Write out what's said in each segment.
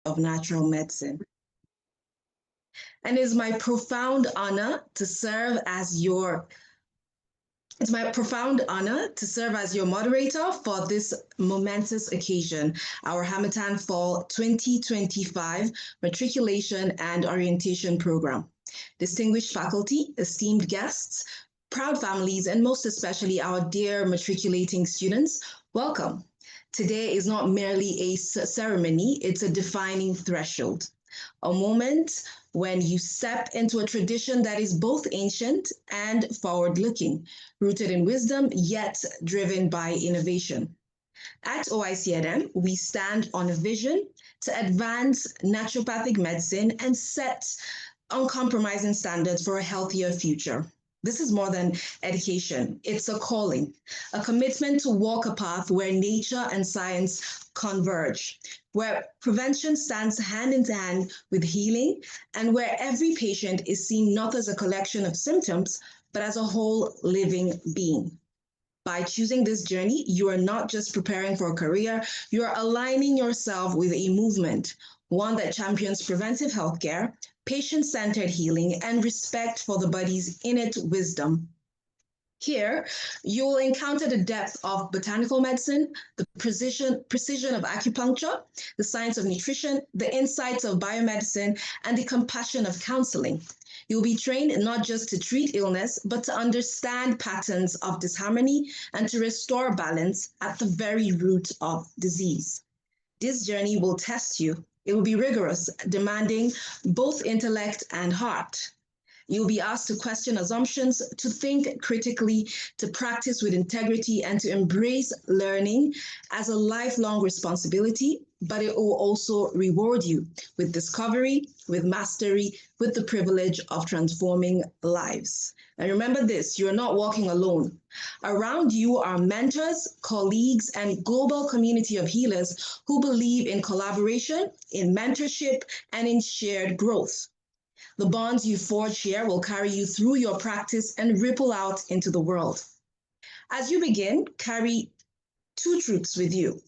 of natural medicine. And it's my profound honor to serve as your moderator for this momentous occasion, our Harmattan Fall 2025 Matriculation and Orientation Program. Distinguished faculty, esteemed guests, proud families, and most especially our dear matriculating students, welcome. Today is not merely a ceremony, it's a defining threshold, a moment when you step into a tradition that is both ancient and forward-looking, rooted in wisdom, yet driven by innovation. At OICNM, we stand on a vision to advance naturopathic medicine and set uncompromising standards for a healthier future. This is more than education. It's a calling, a commitment to walk a path where nature and science converge, where prevention stands hand in hand with healing, and where every patient is seen not as a collection of symptoms, but as a whole living being. By choosing this journey, you are not just preparing for a career, you are aligning yourself with a movement, one that champions preventive healthcare, patient-centered healing, and respect for the body's innate wisdom. Here, you will encounter the depth of botanical medicine, the precision of acupuncture, the science of nutrition, the insights of biomedicine, and the compassion of counseling. You'll be trained not just to treat illness, but to understand patterns of disharmony and to restore balance at the very root of disease. This journey will test you. It will be rigorous, demanding both intellect and heart. You'll be asked to question assumptions, to think critically, to practice with integrity, and to embrace learning as a lifelong responsibility, but it will also reward you with discovery, with mastery, with the privilege of transforming lives. And remember this, you're not walking alone. Around you are mentors, colleagues, and global community of healers who believe in collaboration, in mentorship, and in shared growth. The bonds you forge here will carry you through your practice and ripple out into the world. As you begin, carry two truths with you.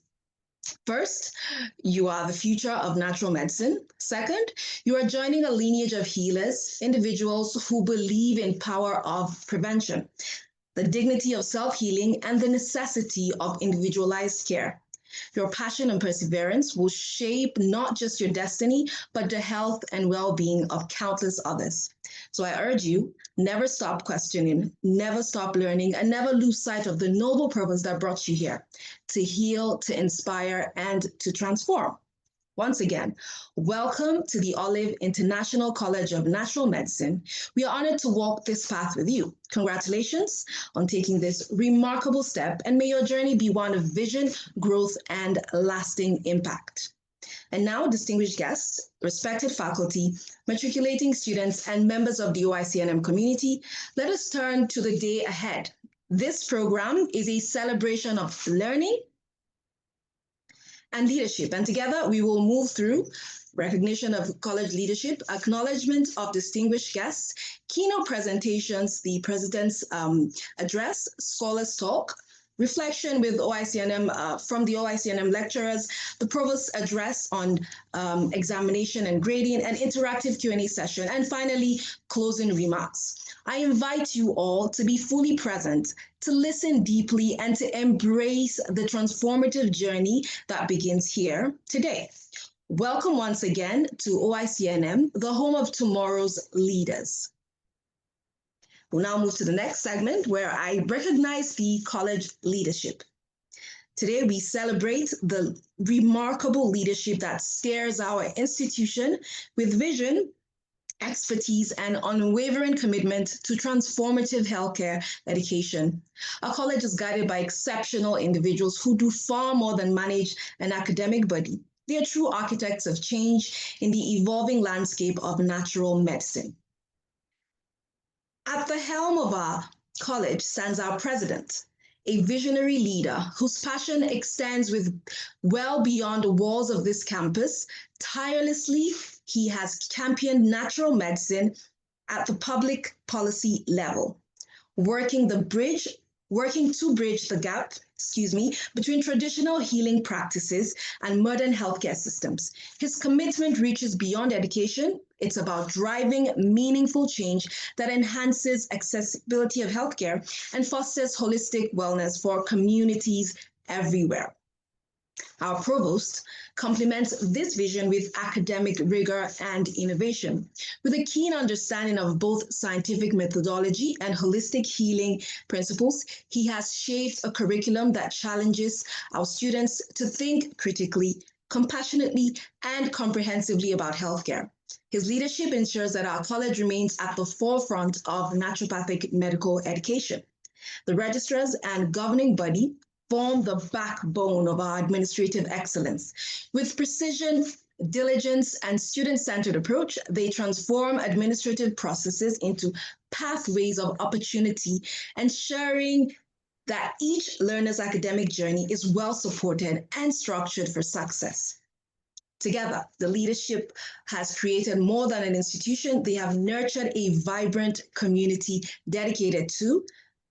First, you are the future of natural medicine. Second, you are joining a lineage of healers, individuals who believe in power of prevention, the dignity of self-healing, and the necessity of individualized care. Your passion and perseverance will shape not just your destiny, but the health and well-being of countless others. So I urge you, never stop questioning, never stop learning, and never lose sight of the noble purpose that brought you here, to heal, to inspire, and to transform. Once again, welcome to the Olive International College of Natural Medicine. We are honored to walk this path with you. Congratulations on taking this remarkable step, and may your journey be one of vision, growth, and lasting impact. And now, distinguished guests, respected faculty, matriculating students, and members of the OICNM community, let us turn to the day ahead. This program is a celebration of learning and leadership. And together we will move through recognition of college leadership, acknowledgement of distinguished guests, keynote presentations, the president's address, scholars talk, reflection with OICNM from the OICNM lecturers, the provost's address on examination and grading, an interactive Q&A session, and finally, closing remarks. I invite you all to be fully present, to listen deeply, and to embrace the transformative journey that begins here today. Welcome once again to OICNM, the home of tomorrow's leaders. We'll now move to the next segment where I recognize the college leadership. Today, we celebrate the remarkable leadership that steers our institution with vision, expertise, and unwavering commitment to transformative healthcare education. Our college is guided by exceptional individuals who do far more than manage an academic body. They are true architects of change in the evolving landscape of natural medicine. At the helm of our college stands our president, a visionary leader whose passion extends well beyond the walls of this campus. Tirelessly, he has championed natural medicine at the public policy level, working to bridge the gap between traditional healing practices and modern healthcare systems. His commitment reaches beyond education. It's about driving meaningful change that enhances accessibility of healthcare and fosters holistic wellness for communities everywhere. Our provost complements this vision with academic rigor and innovation. With a keen understanding of both scientific methodology and holistic healing principles, he has shaped a curriculum that challenges our students to think critically, compassionately, and comprehensively about healthcare. His leadership ensures that our college remains at the forefront of naturopathic medical education. The registrars and governing body form the backbone of our administrative excellence. With precision, diligence, and student-centered approach, they transform administrative processes into pathways of opportunity, ensuring that each learner's academic journey is well supported and structured for success. Together, the leadership has created more than an institution. They have nurtured a vibrant community dedicated to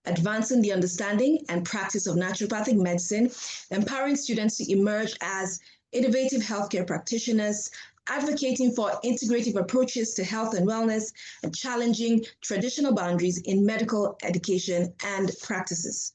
advancing the understanding and practice of naturopathic medicine, empowering students to emerge as innovative healthcare practitioners, advocating for integrative approaches to health and wellness, and challenging traditional boundaries in medical education and practices.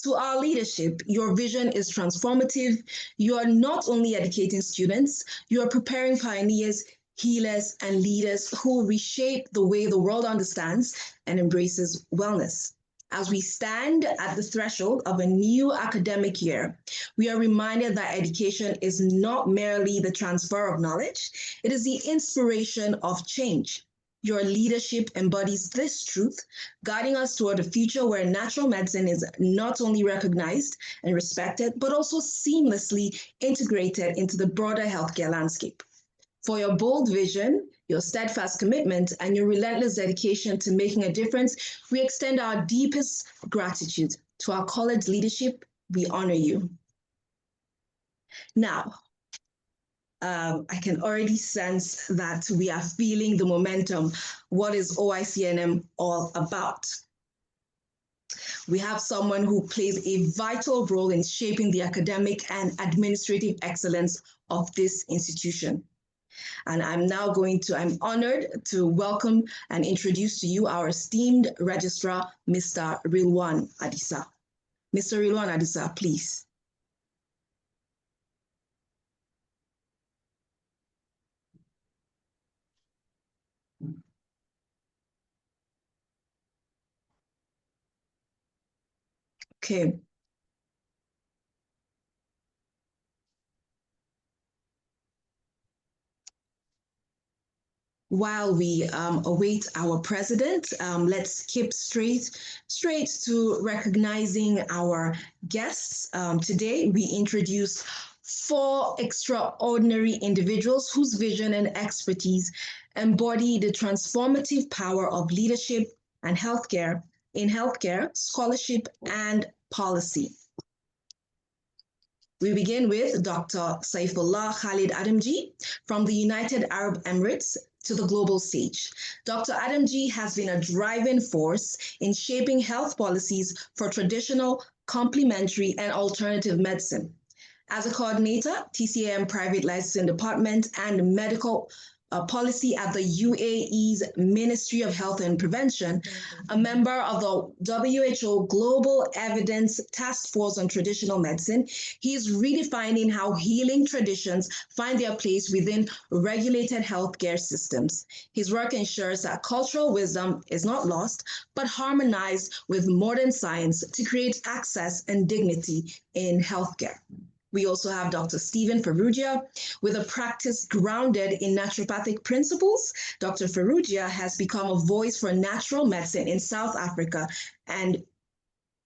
To our leadership, your vision is transformative. You are not only educating students, you are preparing pioneers, healers, and leaders who will reshape the way the world understands and embraces wellness. As we stand at the threshold of a new academic year, we are reminded that education is not merely the transfer of knowledge, it is the inspiration of change. Your leadership embodies this truth, guiding us toward a future where natural medicine is not only recognized and respected, but also seamlessly integrated into the broader healthcare landscape. For your bold vision, your steadfast commitment, and your relentless dedication to making a difference, we extend our deepest gratitude to our college leadership. We honor you. Now, I can already sense that we are feeling the momentum. What is OICNM all about? We have someone who plays a vital role in shaping the academic and administrative excellence of this institution. And I'm honored to welcome and introduce to you our esteemed registrar, Mr. Rilwan Adisa. Mr. Rilwan Adisa, please. Okay. While we await our president, let's skip straight to recognizing our guests. Today, we introduce four extraordinary individuals whose vision and expertise embody the transformative power of leadership and in healthcare, scholarship, and policy. We begin with Dr. Saifullah Khalid Adamji from the United Arab Emirates to the global stage. Dr. Adamji has been a driving force in shaping health policies for traditional, complementary, and alternative medicine. As a coordinator, TCAM Private Licensing Department and Medical Policy at the UAE's Ministry of Health and Prevention, a member of the WHO Global Evidence Task Force on Traditional Medicine, he is redefining how healing traditions find their place within regulated healthcare systems. His work ensures that cultural wisdom is not lost, but harmonized with modern science to create access and dignity in healthcare. We also have Dr. Stephen Ferrugia with a practice grounded in naturopathic principles. Dr. Ferrugia has become a voice for natural medicine in South Africa and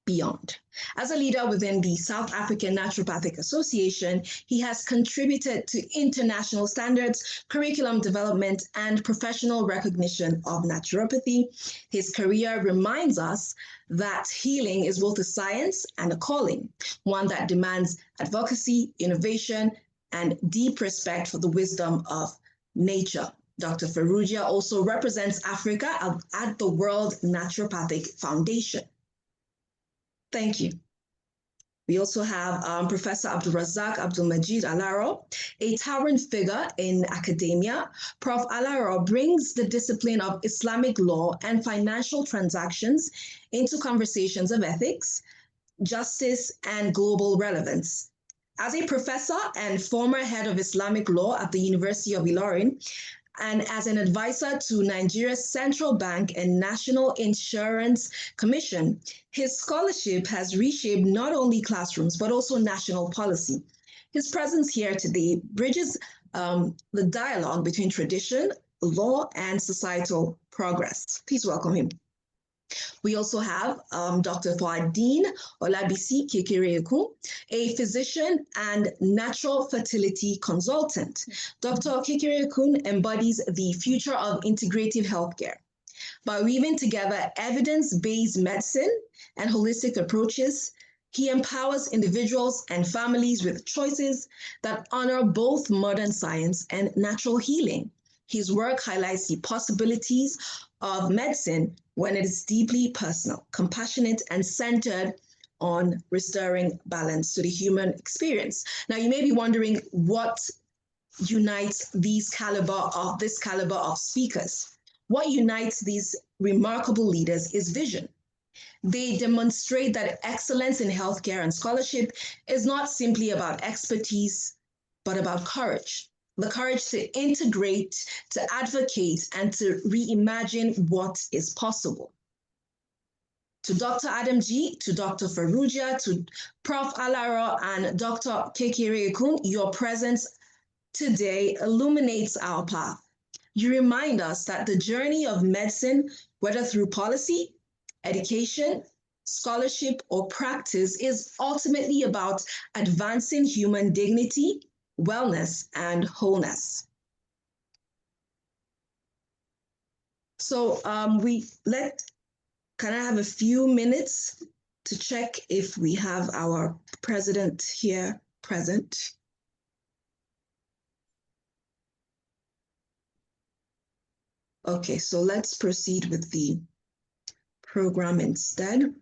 beyond. As a leader within the South African Naturopathic Association, he has contributed to international standards, curriculum development, and professional recognition of naturopathy. His career reminds us that healing is both a science and a calling, one that demands advocacy, innovation, and deep respect for the wisdom of nature. Dr. Ferrugia also represents Africa at the World Naturopathic Foundation. Thank you. We also have Professor Abdulrazak Abdulmajid Alaro, a towering figure in academia. Prof. Alaro brings the discipline of Islamic law and financial transactions into conversations of ethics, justice, and global relevance. As a professor and former head of Islamic law at the University of Ilorin, and as an advisor to Nigeria's Central Bank and National Insurance Commission, his scholarship has reshaped not only classrooms but also national policy. His presence here today bridges the dialogue between tradition, law, and societal progress. Please welcome him. We also have Dr. Fouadine Olabisi Kekereekun, a physician and natural fertility consultant. Dr. Kekereekun embodies the future of integrative healthcare by weaving together evidence-based medicine and holistic approaches. He empowers individuals and families with choices that honor both modern science and natural healing. His work highlights the possibilities of medicine when it is deeply personal, compassionate, and centered on restoring balance to the human experience. Now, you may be wondering what unites this caliber of speakers. What unites these remarkable leaders is vision. They demonstrate that excellence in healthcare and scholarship is not simply about expertise, but about courage. The courage to integrate, to advocate, and to reimagine what is possible. To Dr. Adam G, to Dr. Farrugia, to Prof. Alaro, and Dr. Kekereekun, your presence today illuminates our path. You remind us that the journey of medicine, whether through policy, education, scholarship, or practice, is ultimately about advancing human dignity, wellness, and wholeness. So can I have a few minutes to check if we have our president here present? Okay, so let's proceed with the program instead.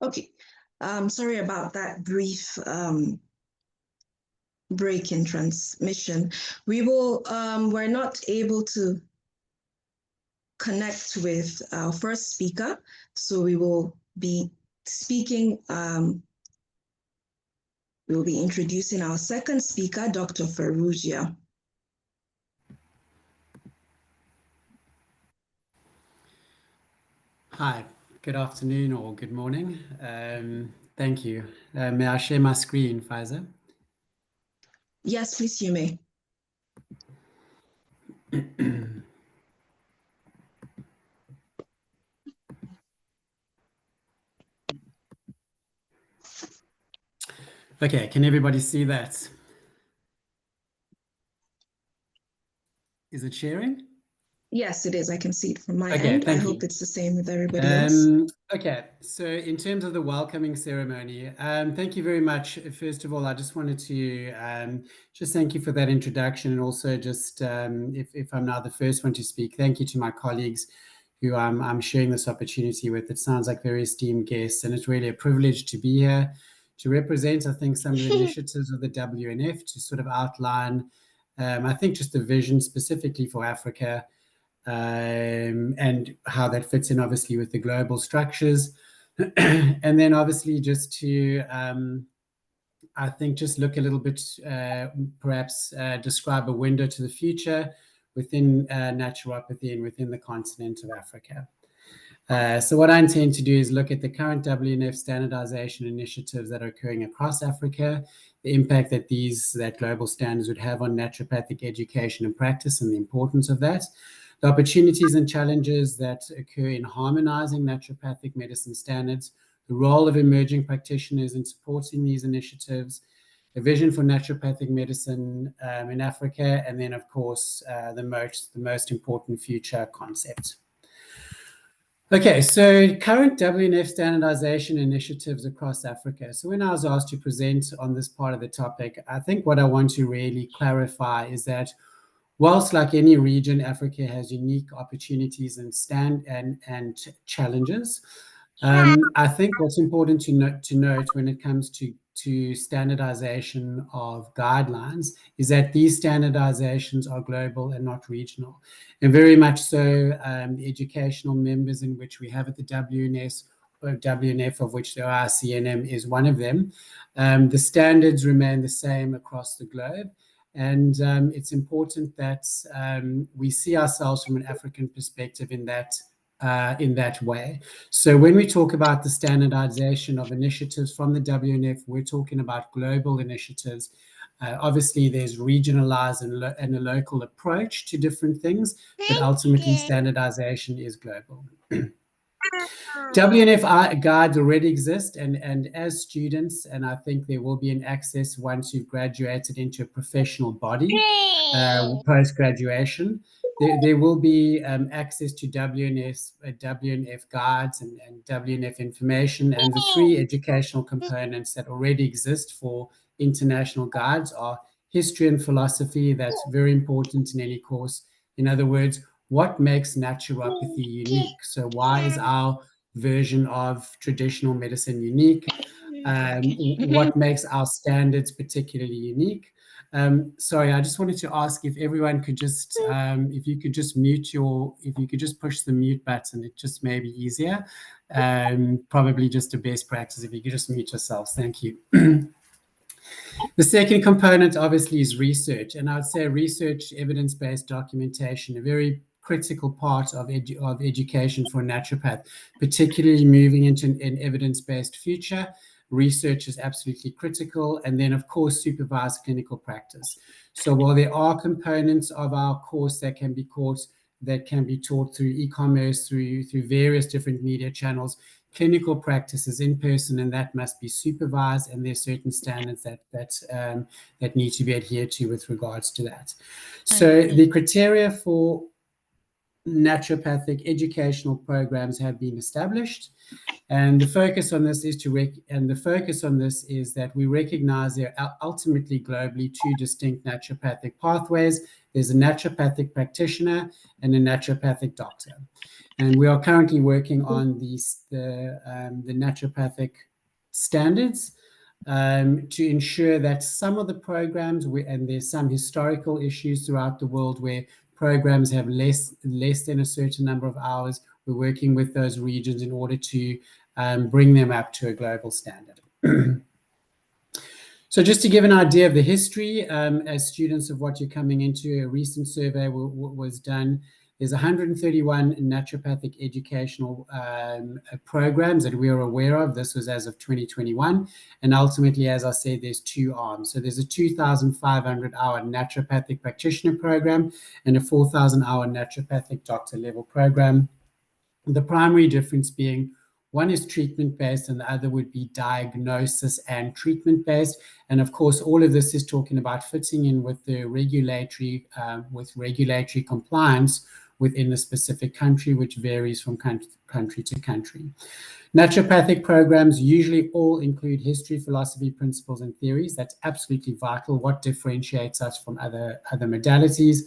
Okay, sorry about that brief break in transmission. We're not able to connect with our first speaker, so we will be speaking, we will be introducing our second speaker, Dr. Farrugia. Hi, good afternoon or good morning. Thank you. May I share my screen, Faiza? Yes, please, you may. Okay, can everybody see that? Is it sharing? Yes, it is. I can see it from my Okay, end. I thank hope you. it's the same with everybody else. Okay, so in terms of the welcoming ceremony, thank you very much. First of all, I just wanted to just thank you for that introduction, and also just if I'm now the first one to speak, thank you to my colleagues who I'm sharing this opportunity with. It sounds like very esteemed guests, and it's really a privilege to be here to represent, I think, some of the initiatives of the WNF to sort of outline, I think, just the vision specifically for Africa, and how that fits in obviously with the global structures. And then obviously just to, I think, just look a little bit, perhaps describe a window to the future within naturopathy and within the continent of Africa. So what I intend to do is look at the current WNF standardization initiatives that are occurring across Africa, the impact that global standards would have on naturopathic education and practice, and the importance of that. the opportunities and challenges that occur in harmonizing naturopathic medicine standards, the role of emerging practitioners in supporting these initiatives, a vision for naturopathic medicine in Africa, and then, of course, the most important future concept. Okay, so current WNF standardization initiatives across Africa. So when I was asked to present on this part of the topic, I think what I want to really clarify is that whilst like any region, Africa has unique opportunities and challenges. I think what's important to note when it comes to standardization of guidelines is that these standardizations are global and not regional. And very much so, the educational members in which we have at the WNF, of which the OICNM is one of them, the standards remain the same across the globe. And it's important that we see ourselves from an African perspective in that way. So when we talk about the standardization of initiatives from the WNF, we're talking about global initiatives. Obviously, there's regionalized and a local approach to different things, but ultimately standardization is global. WNF guides already exist, and as students, and I think there will be an access once you've graduated into a professional body, post-graduation, there will be access to WNF guides and WNF information, and the three educational components that already exist for international guides are history and philosophy. That's very important in any course. In other words, what makes naturopathy unique? So why is our version of traditional medicine unique? What makes our standards particularly unique? Sorry, I just wanted to ask if everyone could just, if you could just push the mute button, it just may be easier. Probably just a best practice if you could just mute yourselves. Thank you. The second component, obviously, is research. And I'd say research, evidence-based documentation, a very critical part of education for a naturopath, particularly moving into an evidence-based future. Research is absolutely critical. And then, of course, supervised clinical practice. So while there are components of our course that can be taught through e-commerce, through various different media channels, clinical practice is in person, and that must be supervised, and there's certain standards that need to be adhered to with regards to that. So the criteria for naturopathic educational programs have been established, and the focus on this is that we recognize there are ultimately globally two distinct naturopathic pathways. There's a naturopathic practitioner and a naturopathic doctor. And we are currently working on the naturopathic standards to ensure that some of the programs, and there's some historical issues throughout the world where programs have less than a certain number of hours. We're working with those regions in order to bring them up to a global standard. So just to give an idea of the history, as students of what you're coming into, a recent survey was done. There's 131 naturopathic educational programs that we are aware of. This was as of 2021. And ultimately, as I said, there's two arms. So there's a 2,500-hour naturopathic practitioner program and a 4,000-hour naturopathic doctor level program. The primary difference being one is treatment-based and the other would be diagnosis and treatment-based. And of course, all of this is talking about fitting in with the regulatory compliance within the specific country, which varies from country to country. Naturopathic programs usually all include history, philosophy, principles, and theories. That's absolutely vital. What differentiates us from other modalities?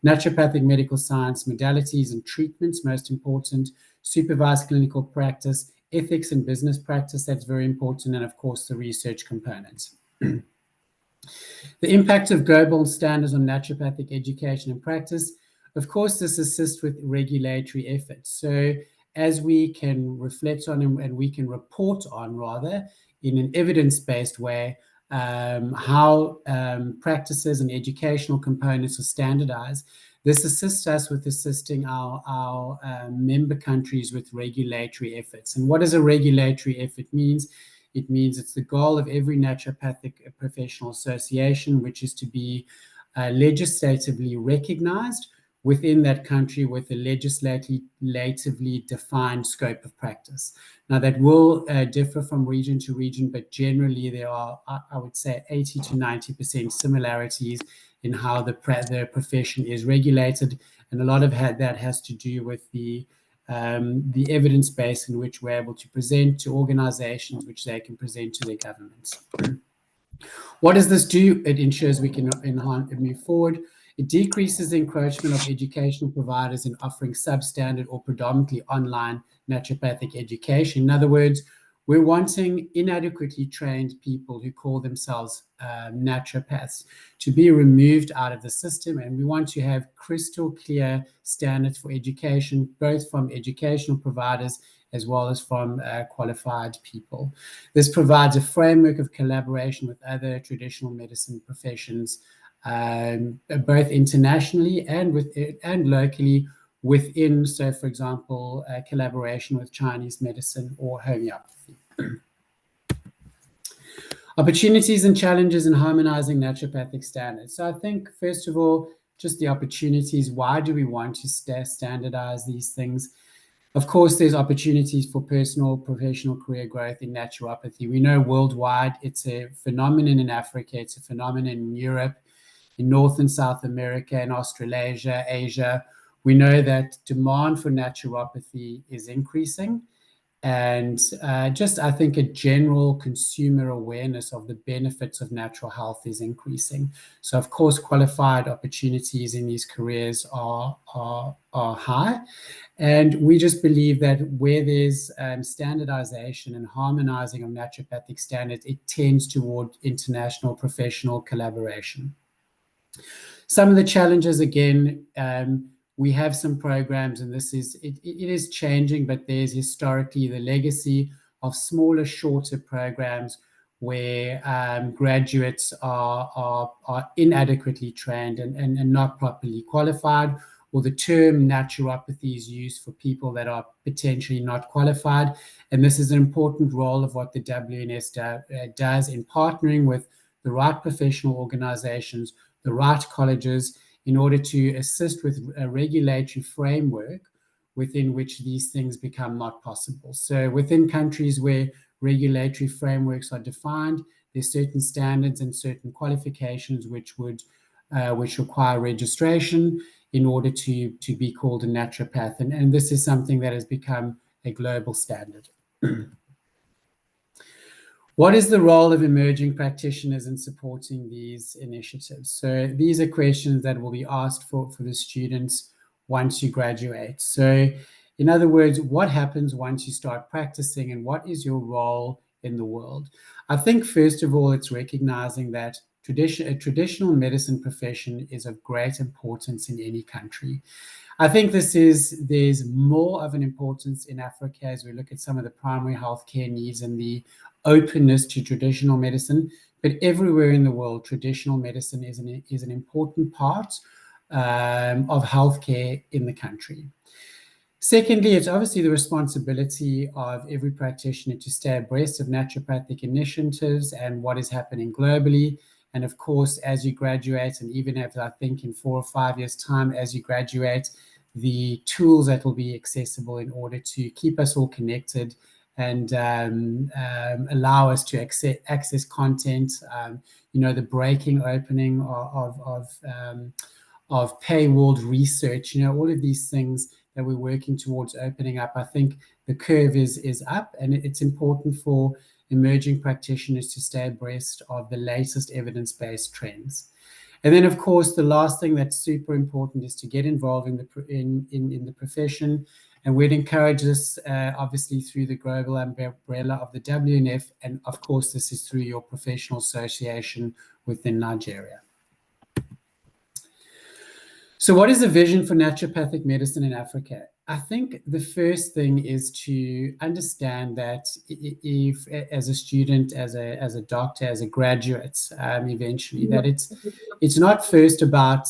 Naturopathic medical science modalities and treatments, most important. Supervised clinical practice, ethics and business practice, that's very important. And of course, the research components. The impact of global standards on naturopathic education and practice. Of course, this assists with regulatory efforts. So as we can reflect on and we can report on, rather, in an evidence-based way, how practices and educational components are standardized. This assists us with assisting our member countries with regulatory efforts. And what does a regulatory effort means? It means it's the goal of every naturopathic professional association, which is to be legislatively recognized within that country with a legislatively defined scope of practice. Now, that will differ from region to region, but generally there are, I would say, 80 to 90% similarities in how the profession is regulated, and a lot of that has to do with the evidence base in which we're able to present to organizations, which they can present to their governments. What does this do? It ensures we can move forward. It decreases the encroachment of educational providers in offering substandard or predominantly online naturopathic education. In other words, we're wanting inadequately trained people who call themselves naturopaths to be removed out of the system, and we want to have crystal clear standards for education, both from educational providers as well as from qualified people. This provides a framework of collaboration with other traditional medicine professions, both internationally and locally within, so for example, collaboration with Chinese medicine or homeopathy. Opportunities and challenges in harmonizing naturopathic standards. So I think, first of all, just the opportunities. Why do we want to standardize these things? Of course, there's opportunities for personal, professional career growth in naturopathy. We know worldwide it's a phenomenon in Africa, it's a phenomenon in Europe, in North and South America, in Australasia, Asia. We know that demand for naturopathy is increasing, and just, I think, a general consumer awareness of the benefits of natural health is increasing. So, of course, qualified opportunities in these careers are high. And we just believe that where there's standardization and harmonizing of naturopathic standards, it tends toward international professional collaboration. Some of the challenges, again, we have some programs, and it is changing, but there's historically the legacy of smaller, shorter programs where graduates are inadequately trained and not properly qualified, or the term naturopathy is used for people that are potentially not qualified. And this is an important role of what the WNS does in partnering with the right professional organizations, the right colleges, in order to assist with a regulatory framework within which these things become not possible. So within countries where regulatory frameworks are defined, there's certain standards and certain qualifications which require registration in order to be called a naturopath. And this is something that has become a global standard. What is the role of emerging practitioners in supporting these initiatives? So these are questions that will be asked for the students once you graduate. So in other words, what happens once you start practicing, and what is your role in the world? I think, first of all, it's recognizing that a traditional medicine profession is of great importance in any country. I think there's more of an importance in Africa as we look at some of the primary healthcare needs and the openness to traditional medicine. But everywhere in the world, traditional medicine is an important part of healthcare in the country. Secondly, it's obviously the responsibility of every practitioner to stay abreast of naturopathic initiatives and what is happening globally. And of course, as you graduate, and even if I think in 4 or 5 years' time, as you graduate, the tools that will be accessible in order to keep us all connected and allow us to access content, the breaking opening of paywalled research, all of these things that we're working towards opening up. I think the curve is up, and it's important for emerging practitioners to stay abreast of the latest evidence-based trends. And then, of course, the last thing that's super important is to get involved in the profession. And we'd encourage this, obviously, through the global umbrella of the WNF. And of course, this is through your professional association within Nigeria. So what is the vision for naturopathic medicine in Africa? I think the first thing is to understand that if, as a student, as a doctor, as a graduate, eventually, that it's not first about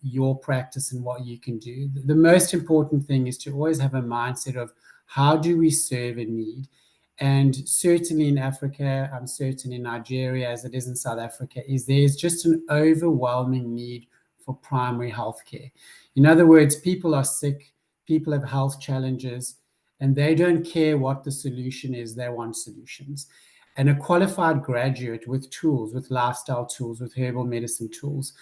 your practice and what you can do. The most important thing is to always have a mindset of how do we serve a need? And certainly in Africa, I'm certain in Nigeria, as it is in South Africa, there's just an overwhelming need for primary health care. In other words, people are sick, people have health challenges, and they don't care what the solution is, they want solutions. And a qualified graduate with tools, with lifestyle tools, with herbal medicine tools,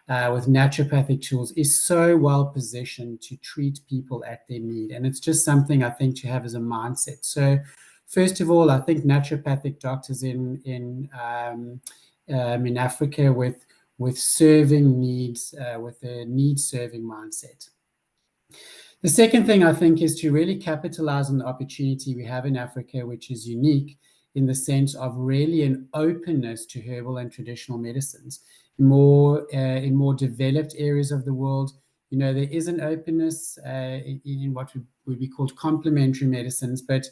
with naturopathic tools is so well positioned to treat people at their need. And it's just something I think to have as a mindset. So first of all, I think naturopathic doctors in Africa with serving needs, with a need-serving mindset. The second thing I think is to really capitalize on the opportunity we have in Africa, which is unique in the sense of really an openness to herbal and traditional medicines. In more developed areas of the world, there is an openness in what would be called complementary medicines, but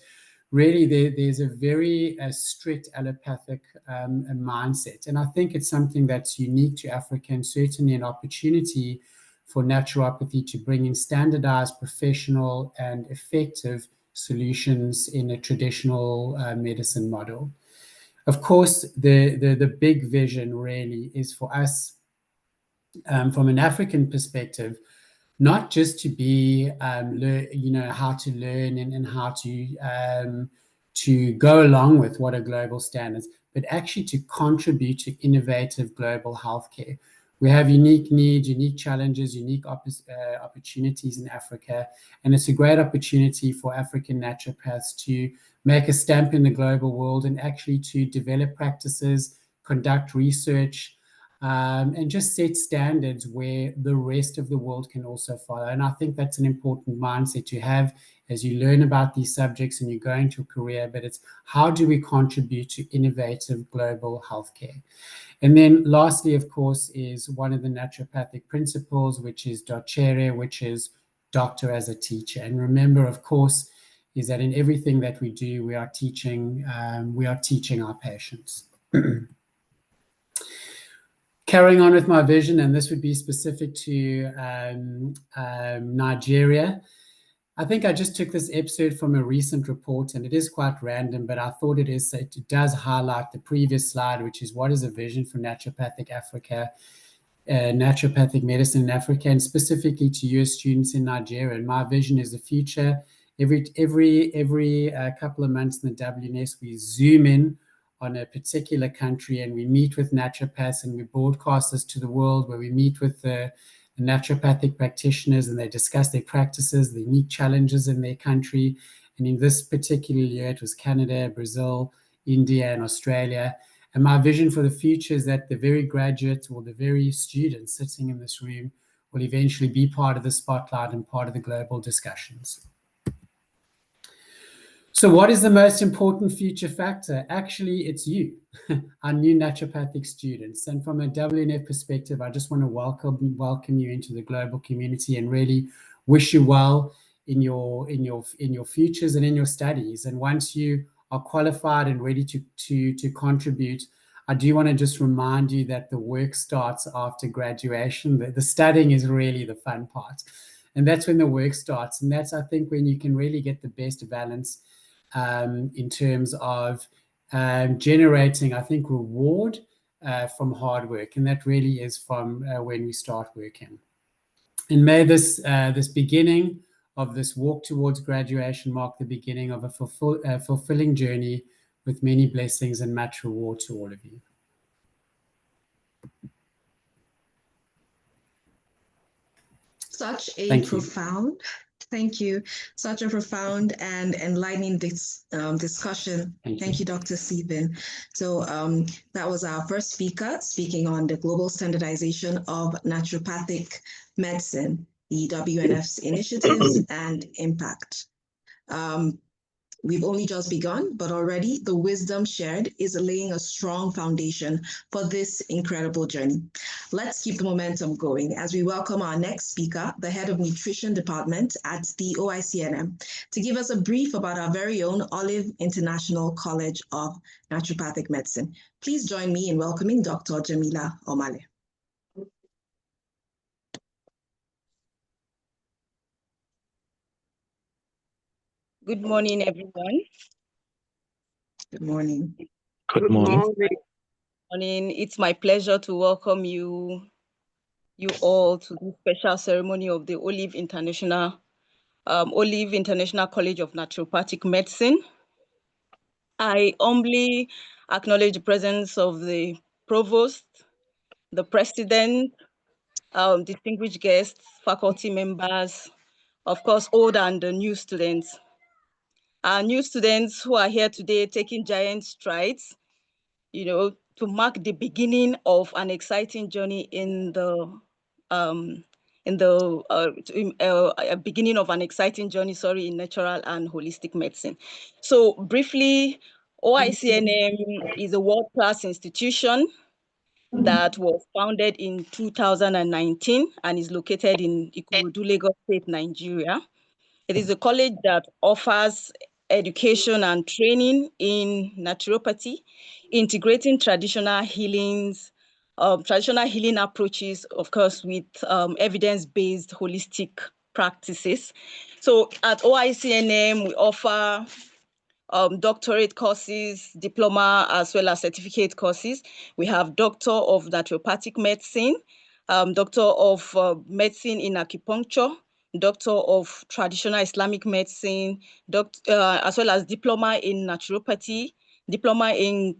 really there's a very strict allopathic mindset. And I think it's something that's unique to Africa and certainly an opportunity for naturopathy to bring in standardized, professional, and effective solutions in a traditional medicine model. Of course, the big vision really is for us, from an African perspective, not just to be, how to learn and how to go along with what are global standards, but actually to contribute to innovative global healthcare. We have unique needs, unique challenges, unique opportunities in Africa, and it's a great opportunity for African naturopaths to make a stamp in the global world and actually to develop practices, conduct research, and just set standards where the rest of the world can also follow. And I think that's an important mindset to have as you learn about these subjects and you go into a career, but it's how do we contribute to innovative global healthcare? And then lastly, of course, is one of the naturopathic principles, which is docere, which is doctor as a teacher. And remember, of course, is that in everything that we do, we are teaching our patients. Carrying on with my vision, and this would be specific to Nigeria. I think I just took this excerpt from a recent report, and it is quite random, but I thought it does highlight the previous slide, which is what is a vision for naturopathic Africa, naturopathic medicine in Africa, and specifically to your students in Nigeria. And my vision is the future. Every couple of months in the WNS, we zoom in on a particular country and we meet with naturopaths and we broadcast this to the world, where we meet with the naturopathic practitioners and they discuss their practices, the unique challenges in their country. And in this particular year, it was Canada, Brazil, India, and Australia. And my vision for the future is that the very graduates or the very students sitting in this room will eventually be part of the spotlight and part of the global discussions. So what is the most important future factor? Actually, it's you, our new naturopathic students. And from a WNF perspective, I just want to welcome you into the global community and really wish you well in your futures and in your studies. And once you are qualified and ready to contribute, I do want to just remind you that the work starts after graduation. The studying is really the fun part. And that's when the work starts. And that's, I think, when you can really get the best balance in terms of generating, I think, reward from hard work. And that really is from when we start working. And may this beginning of this walk towards graduation mark the beginning of a fulfilling journey with many blessings and much reward to all of you. Such a profound, thank you. Such a profound and enlightening discussion. Thank you, Dr. Stephen. So that was our first speaker speaking on the global standardization of naturopathic medicine, the WNF's initiatives and impact. We've only just begun, but already the wisdom shared is laying a strong foundation for this incredible journey. Let's keep the momentum going as we welcome our next speaker, the head of nutrition department at the OICNM, to give us a brief about our very own Olive International College of Naturopathic Medicine. Please join me in welcoming Dr. Jamila Omale. Good morning, everyone. Good morning. Good morning. Good morning. It's my pleasure to welcome you you all to this special ceremony of the Olive International College of Naturopathic Medicine. I humbly acknowledge the presence of the provost, the president, distinguished guests, faculty members, of course, old and new students. Our new students who are here today taking giant strides, to mark the beginning of an exciting journey in the beginning of an exciting journey, in natural and holistic medicine. So briefly, OICNM is a world-class institution that was founded in 2019 and is located in Ikorodu, Lagos State, Nigeria. It is a college that offers education and training in naturopathy, integrating traditional healing approaches, of course, with evidence-based holistic practices. So at OICNM, we offer doctorate courses, diploma, as well as certificate courses. We have Doctor of Naturopathic Medicine, Doctor of Medicine in Acupuncture, Doctor of Traditional Islamic Medicine, as well as Diploma in Naturopathy, Diploma in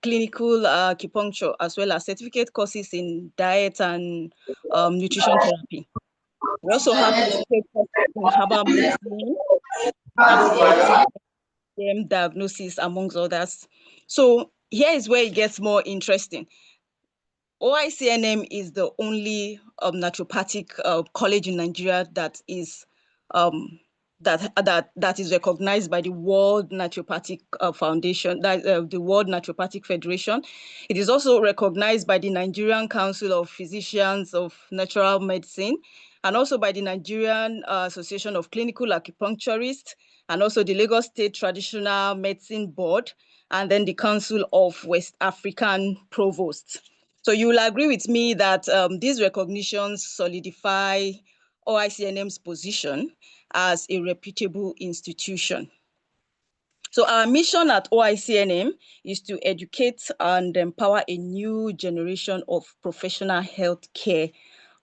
Clinical Acupuncture, as well as certificate courses in Diet and Nutrition Therapy. We also have certificate courses in Herbal Medicine, diagnosis, amongst others. So here is where it gets more interesting. OICNM is the only naturopathic college in Nigeria that is that is recognized by the World Naturopathic Foundation, the World Naturopathic Federation. It is also recognized by the Nigerian Council of Physicians of Natural Medicine, and also by the Nigerian Association of Clinical Acupuncturists, and also the Lagos State Traditional Medicine Board, and then the Council of West African Provosts. So you will agree with me that these recognitions solidify OICNM's position as a reputable institution. So our mission at OICNM is to educate and empower a new generation of professional healthcare,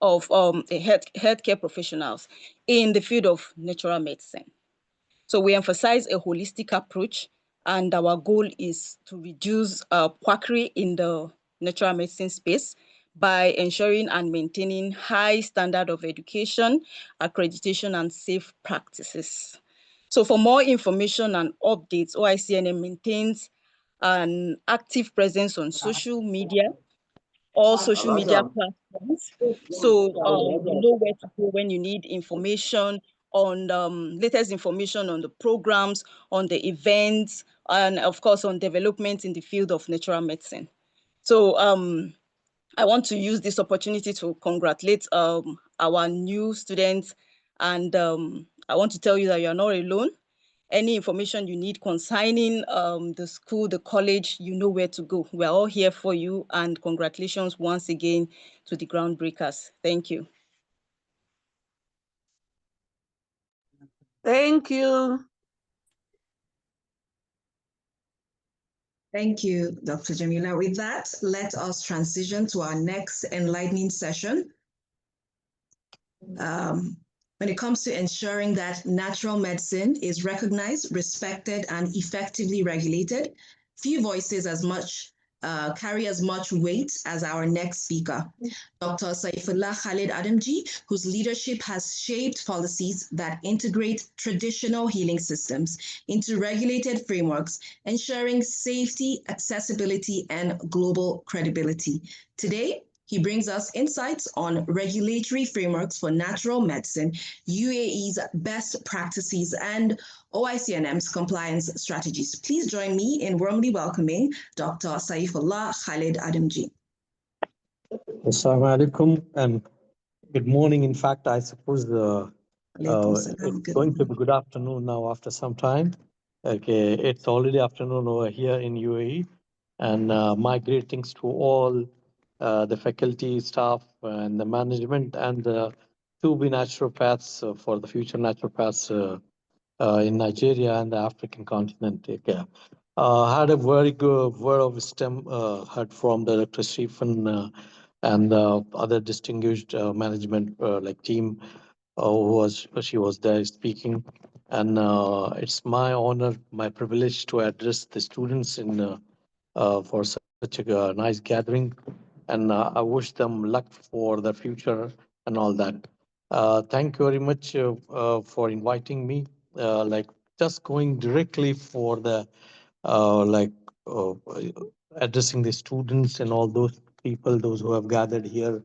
healthcare professionals in the field of natural medicine. So we emphasize a holistic approach, and our goal is to reduce quackery in the natural medicine space by ensuring and maintaining high standard of education, accreditation, and safe practices. So for more information and updates, OICNM maintains an active presence on social media, all social media platforms. So you know where to go when you need information on latest information on the programs, on the events, and of course on developments in the field of natural medicine. So I want to use this opportunity to congratulate our new students, and I want to tell you that you are not alone. Any information you need concerning the school, the college, you know where to go. We're all here for you, and congratulations once again to the groundbreakers. Thank you. Thank you. Thank you, Dr. Jamila. With that, let us transition to our next enlightening session. When it comes to ensuring that natural medicine is recognized, respected, and effectively regulated, few voices carry as much weight as our next speaker, Dr. Saifullah Khalid Adamji, whose leadership has shaped policies that integrate traditional healing systems into regulated frameworks, ensuring safety, accessibility, and global credibility. Today, he brings us insights on regulatory frameworks for natural medicine, UAE's best practices, and OICNM's compliance strategies. Please join me in warmly welcoming Dr. Saifullah Khalid Adamji. Assalamu alaikum and good morning. In fact, I suppose it's going to be good afternoon now after some time. Okay, it's already afternoon over here in UAE, and my greetings to all the faculty, staff, and the management, and the to-be naturopaths for the future naturopaths in Nigeria and the African continent. Okay. Had a very good word of wisdom heard from the Dr. Stephen and the other distinguished management like team who was she was there speaking. And it's my honor, my privilege to address the students in for such a nice gathering. And I wish them luck for the future and all that. Thank you very much for inviting me. Like just going directly for the like uh, addressing the students and all those people, those who have gathered here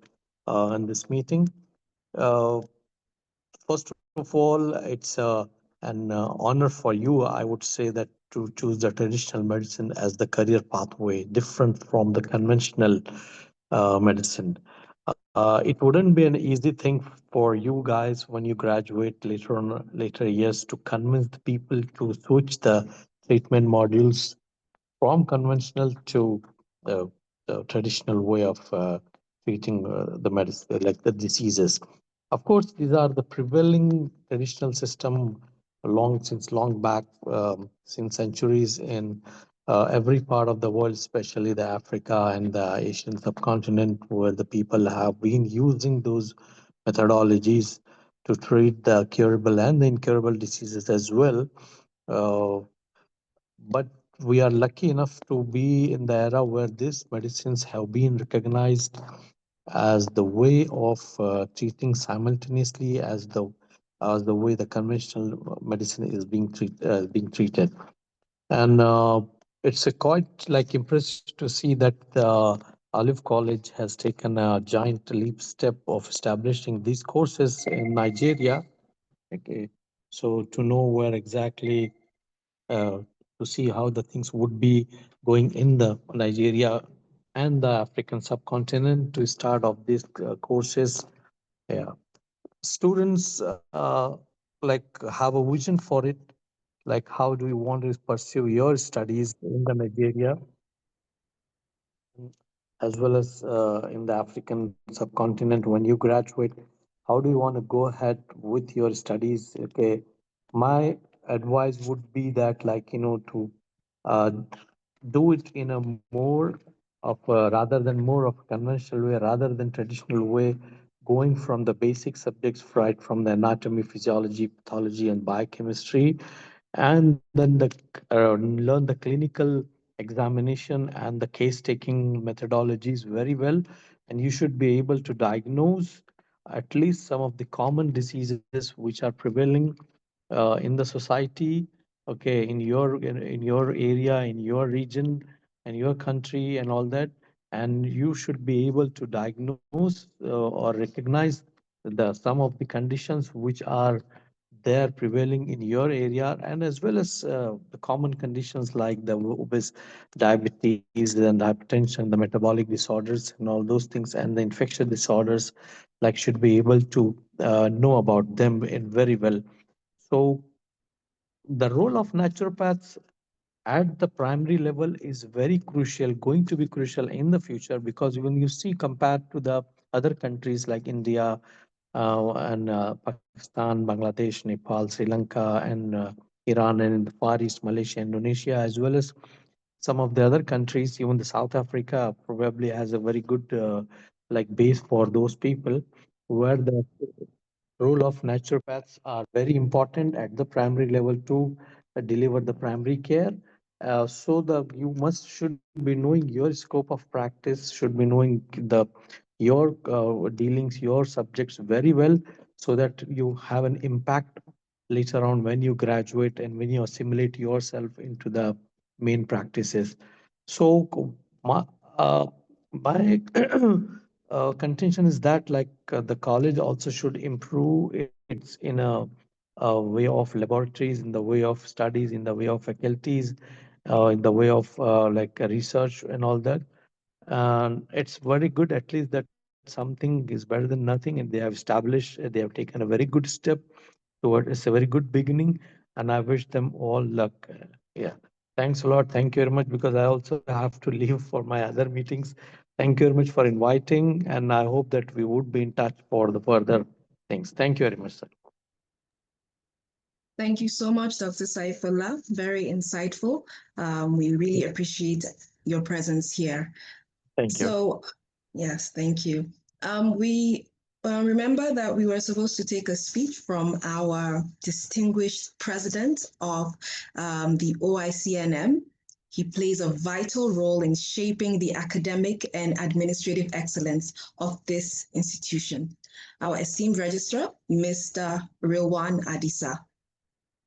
in this meeting. Uh, First of all, it's an honor for you, I would say, that to choose the traditional medicine as the career pathway, different from the conventional medicine. It wouldn't be an easy thing for you guys when you graduate later on, later years, to convince the people to switch the treatment modules from conventional to uh, the traditional way of treating the medicine, like the diseases. Of course, these are the prevailing traditional system long since long back, since centuries in every part of the world, especially the Africa and the Asian subcontinent, where the people have been using those methodologies to treat the curable and the incurable diseases as well. Uh, but we are lucky enough to be in the era where these medicines have been recognized as the way of treating simultaneously as the way the conventional medicine is being treated. And it's a quite like impressive to see that Olive College has taken a giant leap step of establishing these courses in Nigeria. Okay, so to know where exactly to see how the things would be going in the Nigeria and the African subcontinent to start off these courses. Yeah, students like have a vision for it. Like, how do you want to pursue your studies in the Nigeria as well as in the African subcontinent when you graduate? How do you want to go ahead with your studies? Okay, my advice would be that, like, to uh, do it in a more of rather than more of a conventional way, rather than traditional way, going from the basic subjects, right, from the anatomy, physiology, pathology, and biochemistry, and then learn the clinical examination and the case taking methodologies very well, and you should be able to diagnose at least some of the common diseases which are prevailing in the society, okay, in your area, in your region, and your country, and all that. And you should be able to diagnose or recognize the some of the conditions which are there prevailing in your area, and as well as the common conditions like the obese, diabetes, and hypertension, the metabolic disorders, and all those things, and the infectious disorders, like, should be able to know about them in very well. So the role of naturopaths at the primary level is very crucial, going to be crucial in the future, because when you see compared to the other countries like India and Pakistan, Bangladesh, Nepal, Sri Lanka, and Iran, and in the Far East, Malaysia, Indonesia, as well as some of the other countries, even the South Africa probably has a very good like base for those people, where the role of naturopaths are very important at the primary level to deliver the primary care. So the you must should be knowing your scope of practice, should be knowing the your dealings, your subjects very well, so that you have an impact later on when you graduate and when you assimilate yourself into the main practices. So my, my contention is that, like, the college also should improve its in a way of laboratories, in the way of studies, in the way of faculties, in the way of like research and all that. And it's very good, at least, that something is better than nothing, and they have established, they have taken a very good step toward. It's a very good beginning, and I wish them all luck. Yeah. Thanks a lot. Thank you very much, because I also have to leave for my other meetings. Thank you very much for inviting, and I hope that we would be in touch for the further things. Thank you very much, sir. Thank you so much, Dr. Saifullah. Very insightful. We really appreciate your presence here. Thank you. So Yes, thank you. We remember that we were supposed to take a speech from our distinguished president of the OICNM. He plays a vital role in shaping the academic and administrative excellence of this institution. Our esteemed registrar, Mr. Rilwan Adisa,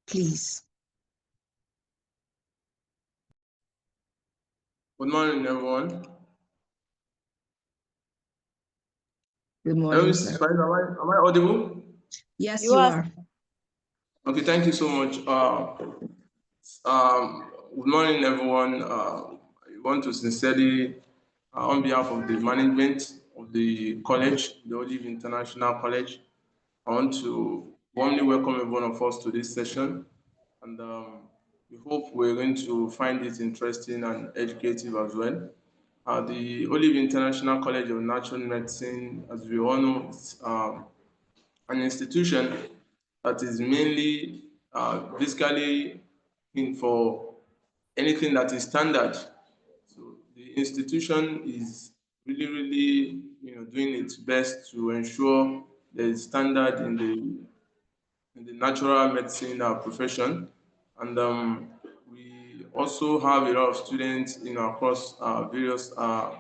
please. Good morning, everyone. Good morning, Mrs. sir. Spice, am I audible? Yes, you are. Okay, thank you so much. Good morning, everyone. I want to sincerely, on behalf of the management of the college, the Olive International College, I want to warmly welcome every one of us to this session. And we hope we're going to find it interesting and educative as well. The Olive International College of Natural Medicine, as we all know, is an institution that is mainly basically in for anything that is standard. So the institution is really, doing its best to ensure there is standard in the natural medicine profession, and we also have a lot of students, across various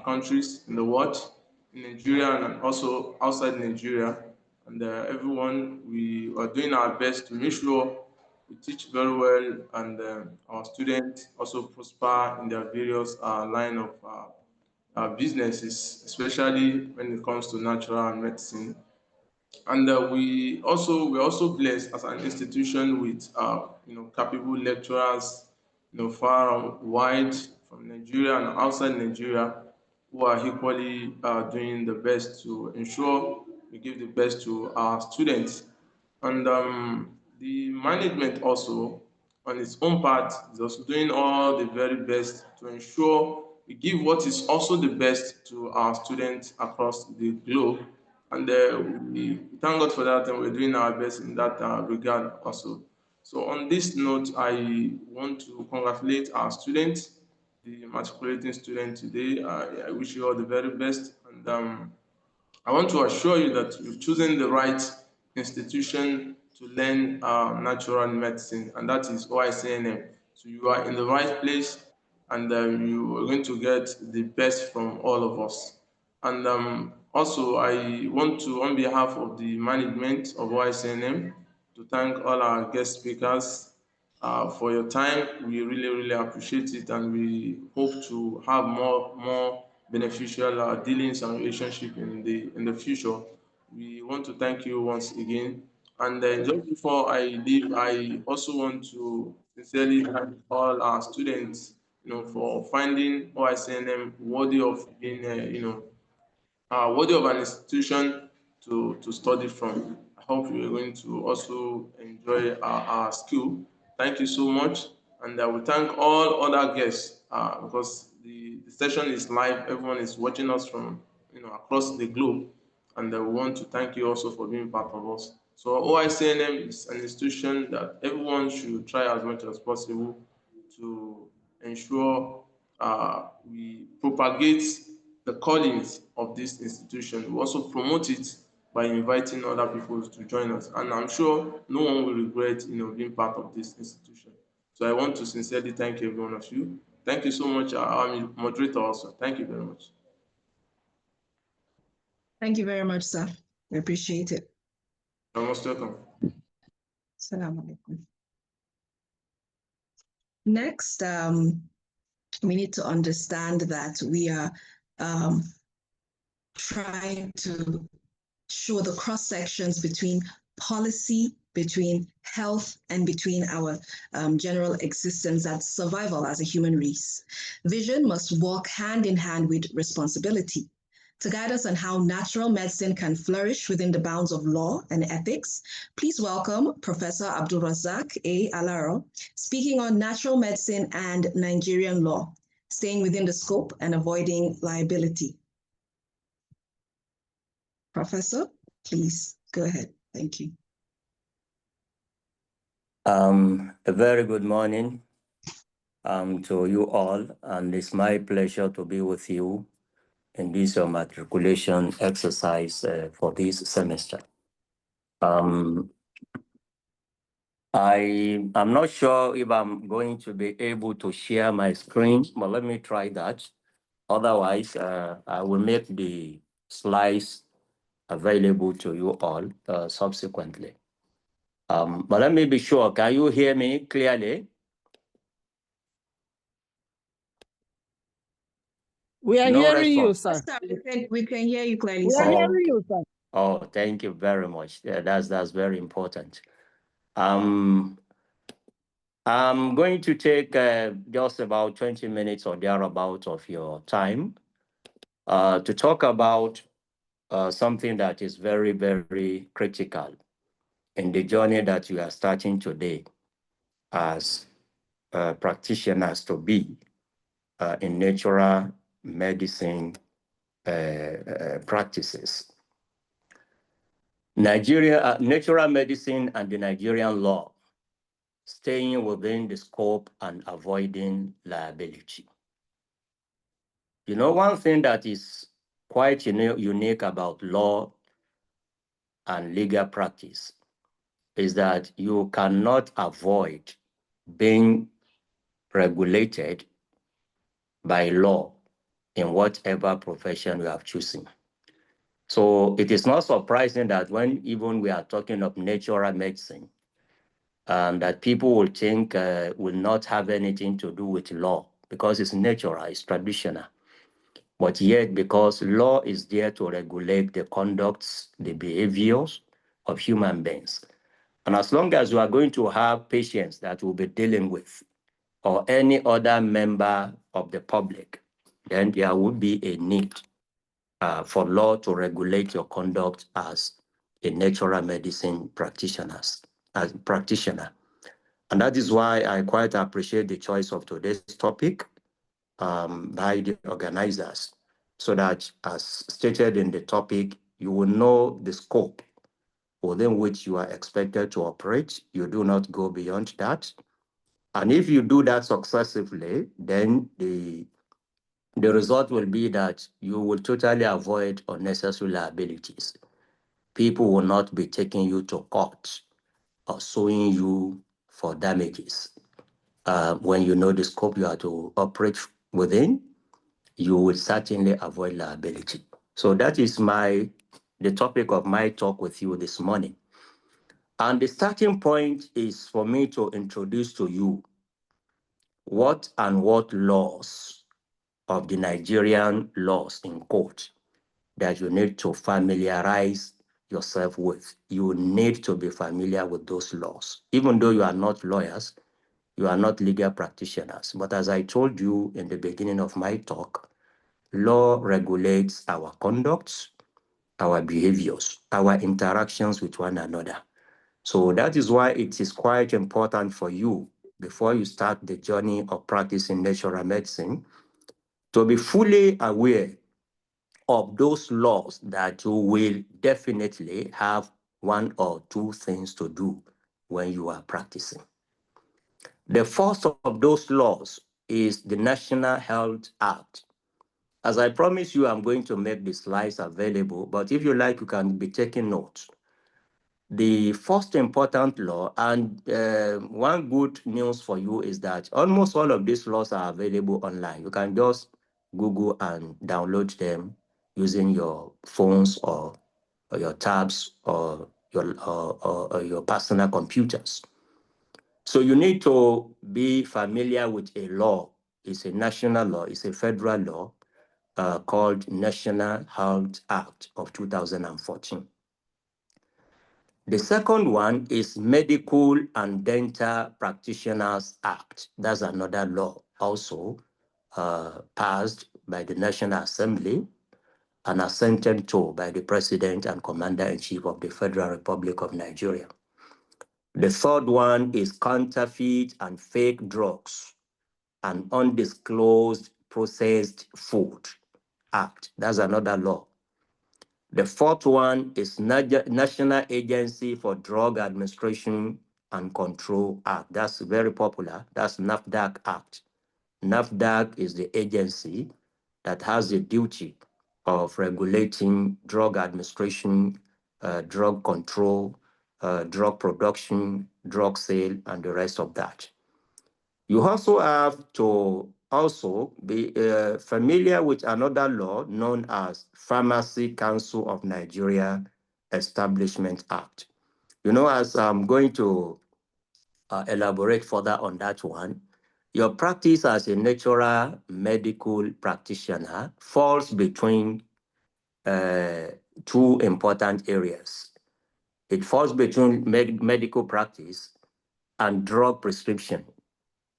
countries in the world, in Nigeria and also outside Nigeria, and everyone we are doing our best to make sure we teach very well, and our students also prosper in their various line of businesses, especially when it comes to natural medicine. And we're also blessed as an institution with capable lecturers, far and wide from Nigeria and outside Nigeria, who are equally doing the best to ensure we give the best to our students. And the management also, on its own part, is also doing all the very best to ensure we give what is also the best to our students across the globe. And we thank God for that, and we're doing our best in that regard also. So on this note, I want to congratulate our students, the matriculating student today. I wish you all the very best, and I want to assure you that you've chosen the right institution to learn natural medicine, and that is OICNM. So you are in the right place, and you are going to get the best from all of us. And also, I want to, on behalf of the management of OICNM, to thank all our guest speakers for your time. We really appreciate it, and we hope to have more beneficial dealings and relationship in the future. We want to thank you once again. And just before I leave, I also want to sincerely thank all our students, for finding OICNM worthy of being, worthy of an institution to study from. I hope you are going to also enjoy our skill. Thank you so much. And I will thank all other guests because the session is live. Everyone is watching us from across the globe. And we want to thank you also for being part of us. So OICNM is an institution that everyone should try as much as possible to ensure we propagate the callings of this institution. We also promote it by inviting other people to join us. And I'm sure no one will regret, being part of this institution. So I want to sincerely thank every one of you. Thank you so much, our moderator also. Thank you very much. Thank you very much, sir. We appreciate it. You're most welcome. Assalamu alaikum. Next, we need to understand that we are trying to show the cross sections between policy, between health, and between our general existence and survival as a human race. Vision must walk hand in hand with responsibility. To guide us on how natural medicine can flourish within the bounds of law and ethics, please welcome Professor Abdulrazak A. Alaro, speaking on natural medicine and Nigerian law, staying within the scope and avoiding liability. Professor, please go ahead. Thank you. A very good morning to you all, and it's my pleasure to be with you in this matriculation exercise for this semester. I'm not sure if I'm going to be able to share my screen, but let me try that. Otherwise, I will make the slides available to you all subsequently. But let me be sure, can you hear me clearly? We are No hearing you, response. sir. We can hear you clearly, We are sir. hearing you, sir. Oh, thank you very much. Yeah, that's very important. I'm going to take just about 20 minutes or thereabout of your time to talk about something that is very, very critical in the journey that you are starting today as practitioners to be in natural medicine practices. Natural medicine and the Nigerian law, staying within the scope and avoiding liability. You know, one thing that is quite unique about law and legal practice is that you cannot avoid being regulated by law in whatever profession you have chosen. So it is not surprising that when even we are talking of natural medicine, that people will think will not have anything to do with law because it's natural, it's traditional. But yet, because law is there to regulate the conducts, the behaviors of human beings. And as long as you are going to have patients that will be dealing with, or any other member of the public, then there would be a need for law to regulate your conduct as a natural medicine practitioner. And that is why I quite appreciate the choice of today's topic by the organizers, so that, as stated in the topic, you will know the scope within which you are expected to operate. You do not go beyond that. And if you do that successfully, then the result will be that you will totally avoid unnecessary liabilities. People will not be taking you to court or suing you for damages. When you know the scope you are to operate within, you will certainly avoid liability. So that is the topic of my talk with you this morning. And the starting point is for me to introduce to you what laws of the Nigerian laws in court that you need to familiarize yourself with. You need to be familiar with those laws. Even though you are not lawyers, you are not legal practitioners. But as I told you in the beginning of my talk, law regulates our conducts, our behaviors, our interactions with one another. So that is why it is quite important for you, before you start the journey of practicing natural medicine, to be fully aware of those laws that you will definitely have one or two things to do when you are practicing. The first of those laws is the National Health Act. As I promised you, I'm going to make the slides available, but if you like, you can be taking notes. The first important law, and one good news for you is that almost all of these laws are available online. You can just Google and download them using your phones or your tabs or your personal computers. So you need to be familiar with a law. It's a national law, it's a federal law called National Health Act of 2014. The second one is Medical and Dental Practitioners Act. That's another law also passed by the National Assembly and assented to by the President and Commander-in-Chief of the Federal Republic of Nigeria. The third one is Counterfeit and Fake Drugs and Undisclosed Processed Food Act. That's another law. The fourth one is National Agency for Drug Administration and Control Act. That's very popular. That's NAFDAC Act. NAFDAC is the agency that has the duty of regulating drug administration, drug control, drug production, drug sale, and the rest of that. You also have to also be familiar with another law known as Pharmacy Council of Nigeria Establishment Act. You know, as I'm going to elaborate further on that one, your practice as a natural medical practitioner falls between two important areas. It falls between medical practice and drug prescription.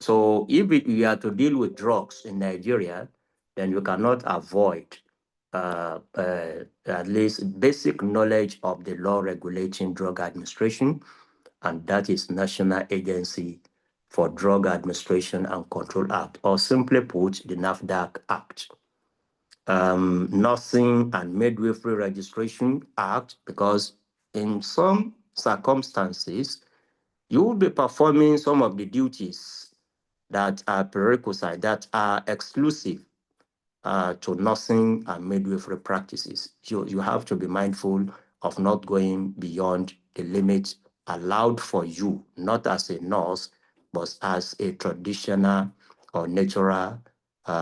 So if you are to deal with drugs in Nigeria, then you cannot avoid at least basic knowledge of the law regulating drug administration, and that is National Agency for Drug Administration and Control Act, or simply put, the NAFDAC Act. Nursing and Midwifery Registration Act, because in some circumstances, you will be performing some of the duties that are prerequisite, that are exclusive to nursing and midwifery practices. You have to be mindful of not going beyond the limits allowed for you, not as a nurse, but as a traditional or natural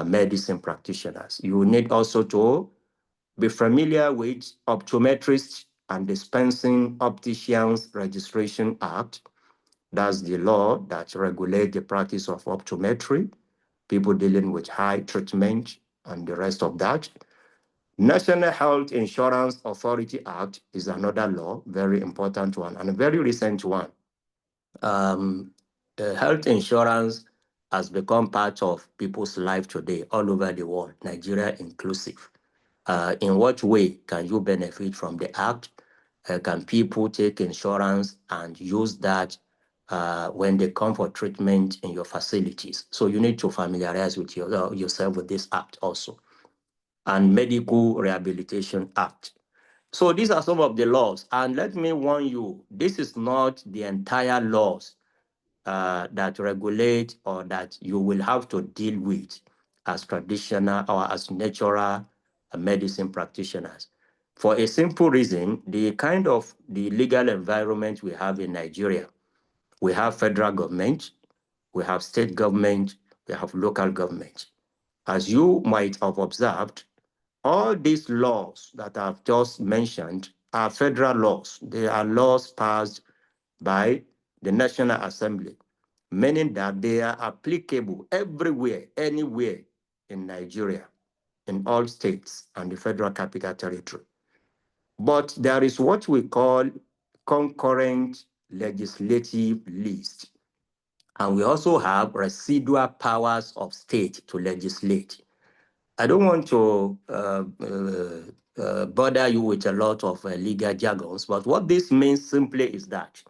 medicine practitioners. You need also to be familiar with Optometrists and Dispensing Opticians Registration Act. That's the law that regulates the practice of optometry, people dealing with eye treatment, and the rest of that. National Health Insurance Authority Act is another law, very important one, and a very recent one. Health insurance has become part of people's life today, all over the world, Nigeria inclusive. In what way can you benefit from the act? Can people take insurance and use that when they come for treatment in your facilities? So you need to familiarize with yourself with this act also. And Medical Rehabilitation Act. So these are some of the laws. And let me warn you, this is not the entire laws that regulate or that you will have to deal with as traditional or as natural medicine practitioners. For a simple reason, the legal environment we have in Nigeria, we have federal government, we have state government, we have local government. As you might have observed, all these laws that I've just mentioned are federal laws. They are laws passed by the National Assembly, meaning that they are applicable everywhere, anywhere in Nigeria, in all states and the Federal Capital Territory. But there is what we call concurrent legislative list. And we also have residual powers of state to legislate. I don't want to bother you with a lot of legal jargons, but what this means simply is that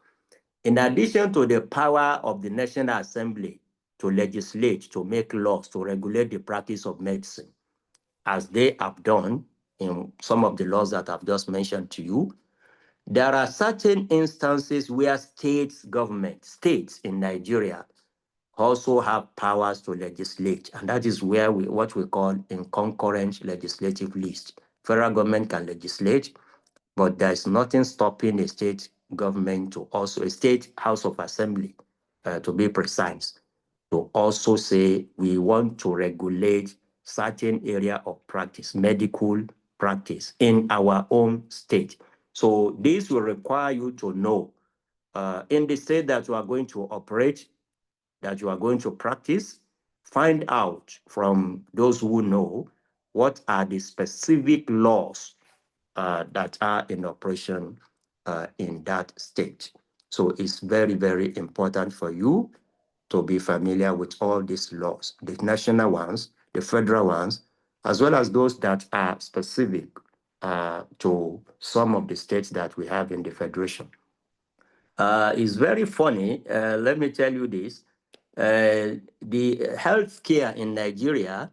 in addition to the power of the National Assembly to legislate, to make laws, to regulate the practice of medicine, as they have done in some of the laws that I've just mentioned to you, there are certain instances where states in Nigeria also have powers to legislate, and that is where what we call in concurrent legislative list. Federal government can legislate, but there's nothing stopping a state government to also, a state house of assembly, to be precise, to also say we want to regulate certain area of practice, medical practice in our own state. So this will require you to know in the state that you are going to operate, that you are going to practice, find out from those who know what are the specific laws that are in operation in that state. So it's very, very important for you to be familiar with all these laws, the national ones, the federal ones, as well as those that are specific to some of the states that we have in the federation. It's very funny. Let me tell you this. The healthcare in Nigeria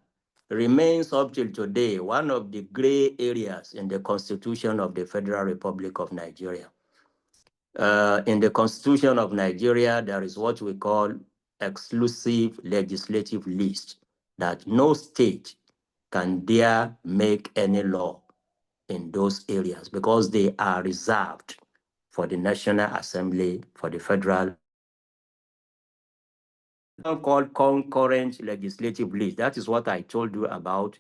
remains up till today one of the gray areas in the Constitution of the Federal Republic of Nigeria. In the Constitution of Nigeria, there is what we call exclusive legislative list, that no state can dare make any law in those areas because they are reserved for the National Assembly, for the federal called concurrent legislative list. That is what I told you about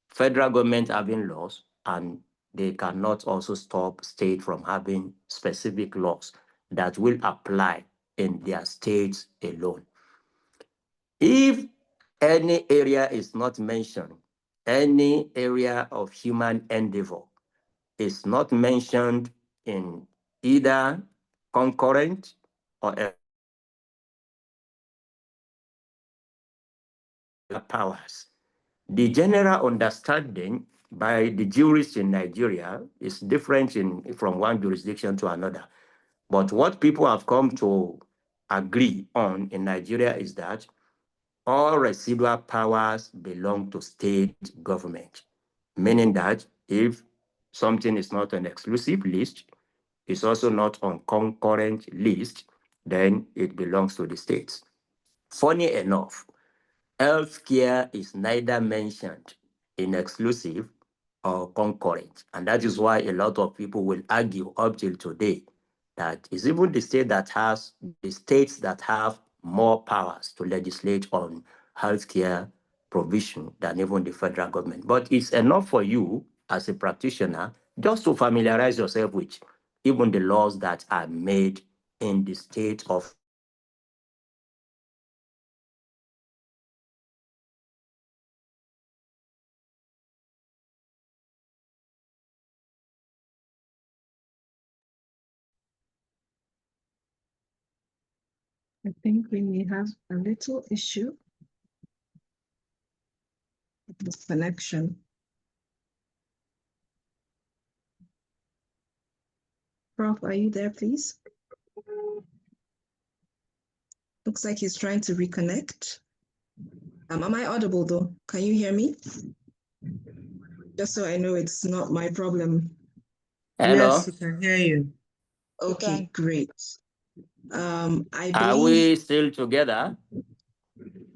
federal government having laws, and they cannot also stop state from having specific laws that will apply in their states alone. If any area is not mentioned, any area of human endeavor is not mentioned in either concurrent or powers. The general understanding by the jurists in Nigeria is different from one jurisdiction to another. But what people have come to agree on in Nigeria is that all residual powers belong to state government, meaning that if something is not an exclusive list, it's also not on concurrent list, then it belongs to the states. Funny enough, healthcare is neither mentioned in exclusive or concurrent. And that is why a lot of people will argue up till today that it's even the states that have more powers to legislate on healthcare provision than even the federal government. But it's enough for you as a practitioner just to familiarize yourself with even the laws that are made in the state of I think we may have a little issue with this connection. Prof, are you there, please? Looks like he's trying to reconnect. Am I audible though? Can you hear me? Just so I know it's not my problem. Hello? Yes, we can hear you. Okay, great. I Are believe, we still together?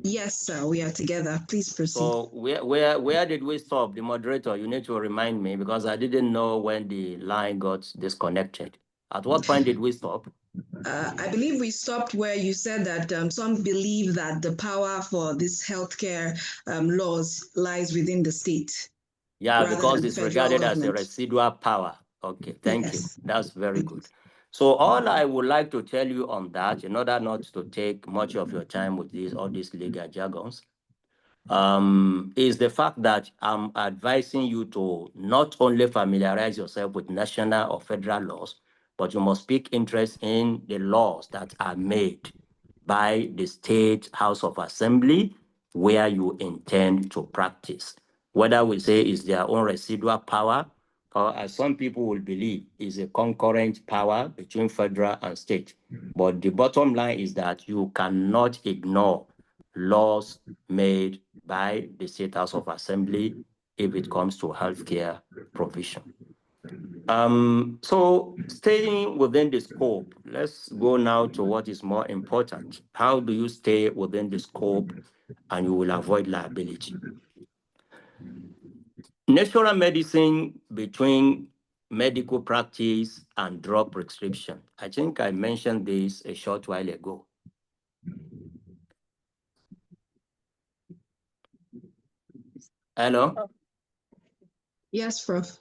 yes, sir, we are together. Please proceed. So where did we stop? The moderator, you need to remind me because I didn't know when the line got disconnected. At what point did we stop? I believe we stopped where you said that some believe that the power for this healthcare laws lies within the state. Yeah, rather because than it's federal regarded as a government. residual power. Okay, thank you. Yes. That's very good. So all I would like to tell you on that, in order not to take much of your time with all these legal jargons, is the fact that I'm advising you to not only familiarize yourself with national or federal laws, but you must pick interest in the laws that are made by the State House of Assembly where you intend to practice. Whether we say is their own residual power, or as some people will believe, is a concurrent power between federal and state. But the bottom line is that you cannot ignore laws made by the State House of Assembly if it comes to healthcare provision. So staying within the scope, let's go now to what is more important. How do you stay within the scope and you will avoid liability? Natural medicine between medical practice and drug prescription. I think I mentioned this a short while ago. Hello? Yes, Prof.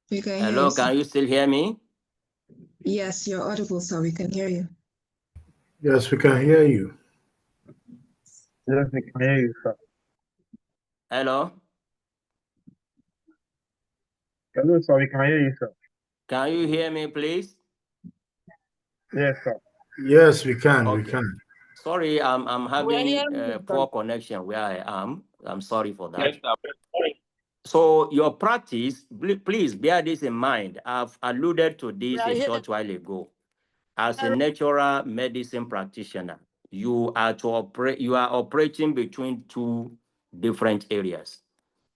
We can hear Hello, you, sir. can you still hear me? Yes, you're audible, sir. We can hear you. Yes, we can hear you. Yes, we can hear you, sir. Hello? Hello, sir. We can hear you, sir. Can you hear me, please? Yes, sir. Yes, we can. Okay. We can. Sorry, I'm having poor connection where I am. I'm sorry for that. So your practice, please bear this in mind. I've alluded to this a short while ago. As a natural medicine practitioner, you are operating between two different areas.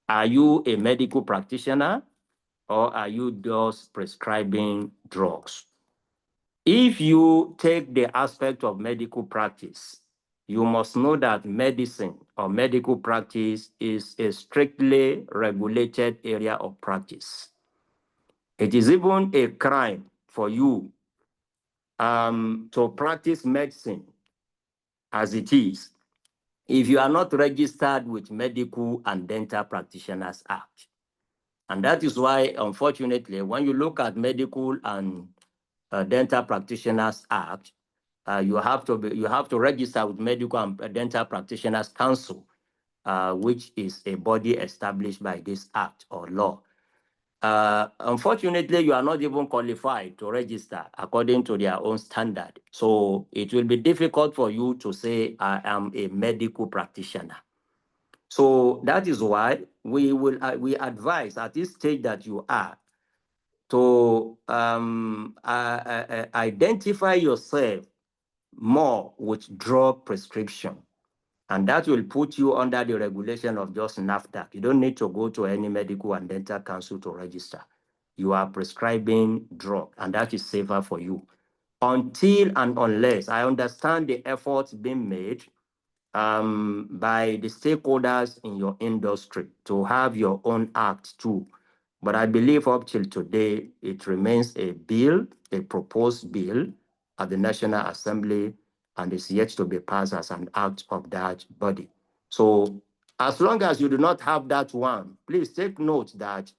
Are you a medical practitioner or are you just prescribing drugs? If you take the aspect of medical practice, you must know that medicine or medical practice is a strictly regulated area of practice. It is even a crime for you to practice medicine as it is if you are not registered with Medical and Dental Practitioners Act. And that is why, unfortunately, when you look at Medical and Dental Practitioners Act, you have to register with Medical and Dental Practitioners Council, which is a body established by this act or law. Unfortunately, you are not even qualified to register according to their own standard. So it will be difficult for you to say, I am a medical practitioner. So that is why we advise at this stage that you are to identify yourself more with drug prescription. And that will put you under the regulation of just NAFDAC. You don't need to go to any medical and dental council to register. You are prescribing drug, and that is safer for you. Until and unless I understand the efforts being made by the stakeholders in your industry to have your own act too. But I believe up till today, it remains a bill, a proposed bill at the National Assembly, and is yet to be passed as an act of that body. So as long as you do not have that one, please take note that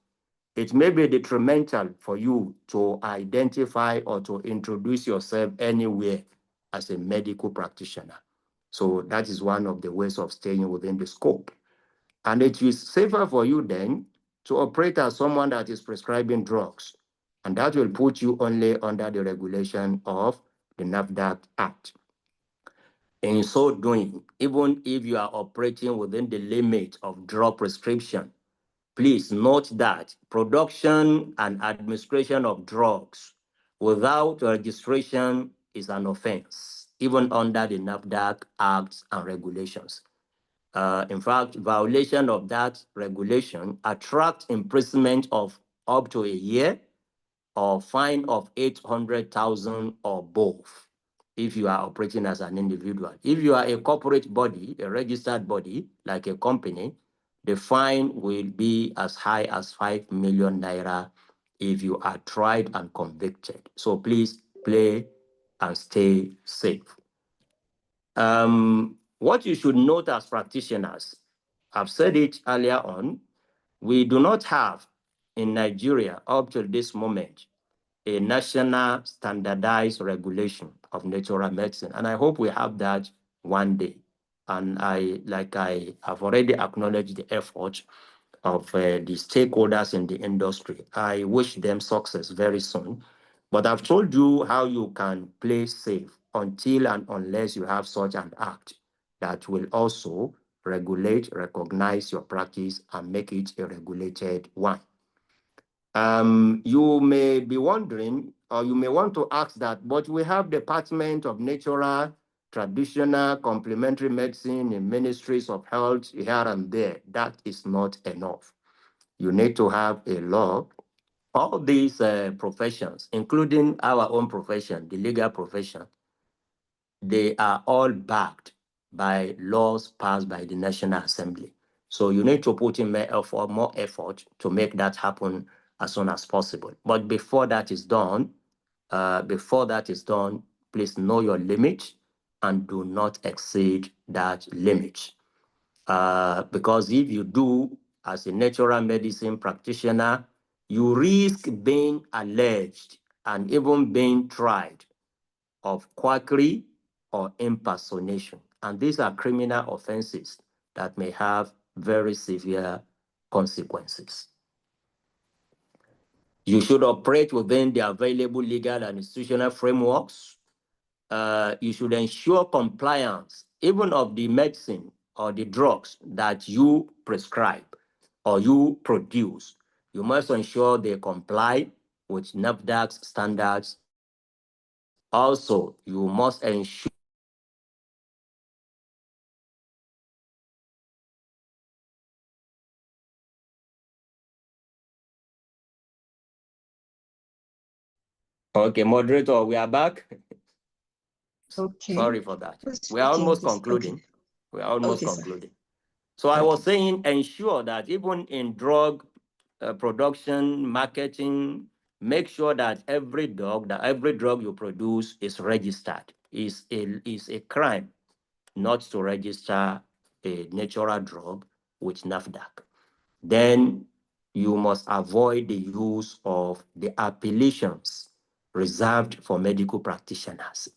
it may be detrimental for you to identify or to introduce yourself anywhere as a medical practitioner. So that is one of the ways of staying within the scope. And it is safer for you then to operate as someone that is prescribing drugs. And that will put you only under the regulation of the NAFDAC Act. In so doing, even if you are operating within the limit of drug prescription, please note that production and administration of drugs without registration is an offense, even under the NAFDAC Acts and regulations. In fact, violation of that regulation attracts imprisonment of up to a year or fine of 800,000 or both if you are operating as an individual. If you are a corporate body, a registered body, like a company, the fine will be as high as 5 million naira if you are tried and convicted. So please play and stay safe. What you should note as practitioners, I've said it earlier on, we do not have in Nigeria up to this moment a national standardized regulation of natural medicine. And I hope we have that one day. And I have already acknowledged the effort of the stakeholders in the industry. I wish them success very soon. But I've told you how you can play safe until and unless you have such an act that will also regulate, recognize your practice, and make it a regulated one. You may be wondering, or you may want to ask that, but we have Department of Natural, Traditional, Complementary Medicine in Ministries of Health here and there. That is not enough. You need to have a law. All these professions, including our own profession, the legal profession, they are all backed by laws passed by the National Assembly. So you need to put in more effort to make that happen as soon as possible. But before that is done, please know your limit and do not exceed that limit. Because if you do, as a natural medicine practitioner, you risk being alleged and even being tried of quackery or impersonation. And these are criminal offenses that may have very severe consequences. You should operate within the available legal and institutional frameworks. You should ensure compliance, even of the medicine or the drugs that you prescribe or you produce. You must ensure they comply with NAFDAC's standards. Also, you must ensure Okay, moderator, we are back. Okay. Sorry for that. Just We are checking. almost Just okay. concluding. We are almost Okay, sir. concluding. So I Okay. was saying, ensure that even in drug production, marketing, make sure that every drug you produce is registered. Is a crime not to register a natural drug with NAFDAC. Then you must avoid the use of the appellations reserved for medical practitioners.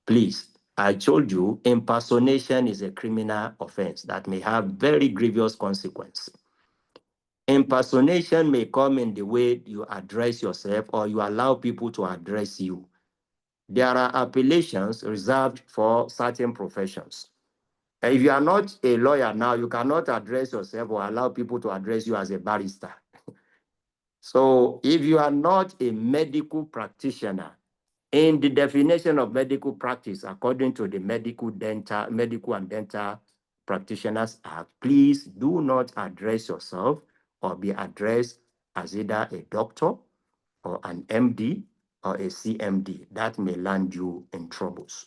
Please, I told you, impersonation is a criminal offense that may have very grievous consequences. Impersonation may come in the way you address yourself or you allow people to address you. There are appellations reserved for certain professions. If you are not a lawyer now, you cannot address yourself or allow people to address you as a barrister. So if you are not a medical practitioner, in the definition of medical practice, according to the Medical and Dental Practitioners Act, please do not address yourself or be addressed as either a doctor or an MD or a CMD. That may land you in troubles.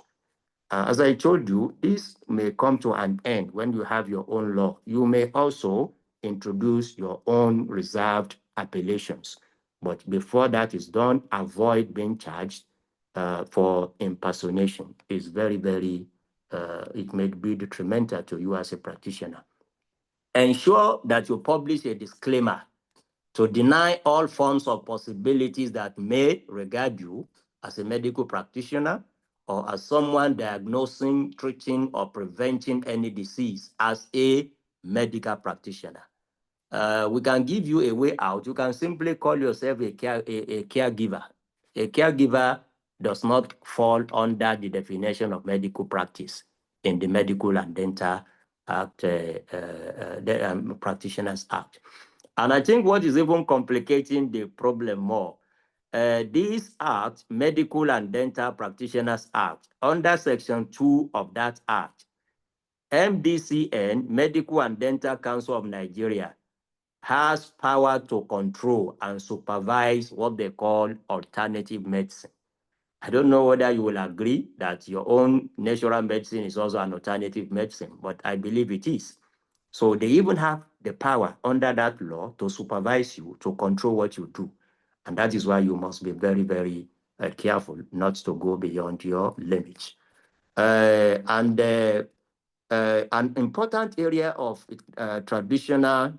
As I told you, this may come to an end when you have your own law. You may also introduce your own reserved appellations. But before that is done, avoid being charged for impersonation. It's very, very, it may be detrimental to you as a practitioner. Ensure that you publish a disclaimer to deny all forms of possibilities that may regard you as a medical practitioner or as someone diagnosing, treating, or preventing any disease as a medical practitioner. We can give you a way out. You can simply call yourself a caregiver. A caregiver does not fall under the definition of medical practice in the Medical and Dental Act, the Practitioners Act. And I think what is even complicating the problem more, this act, Medical and Dental Practitioners Act, under Section 2 of that act, MDCN, Medical and Dental Council of Nigeria, has power to control and supervise what they call alternative medicine. I don't know whether you will agree that your own natural medicine is also an alternative medicine, but I believe it is. So they even have the power under that law to supervise you, to control what you do. And that is why you must be very, very careful not to go beyond your limits. An important area of traditional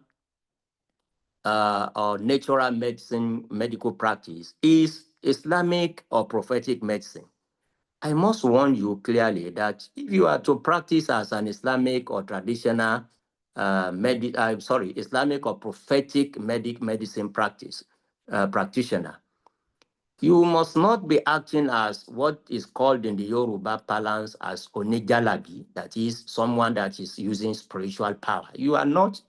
or natural medicine, medical practice is Islamic or prophetic medicine. I must warn you clearly that if you are to practice as an Islamic or traditional Islamic or prophetic medicine practitioner, you must not be acting as what is called in the Yoruba parlance as onijalabi, that is someone that is using spiritual power. You are not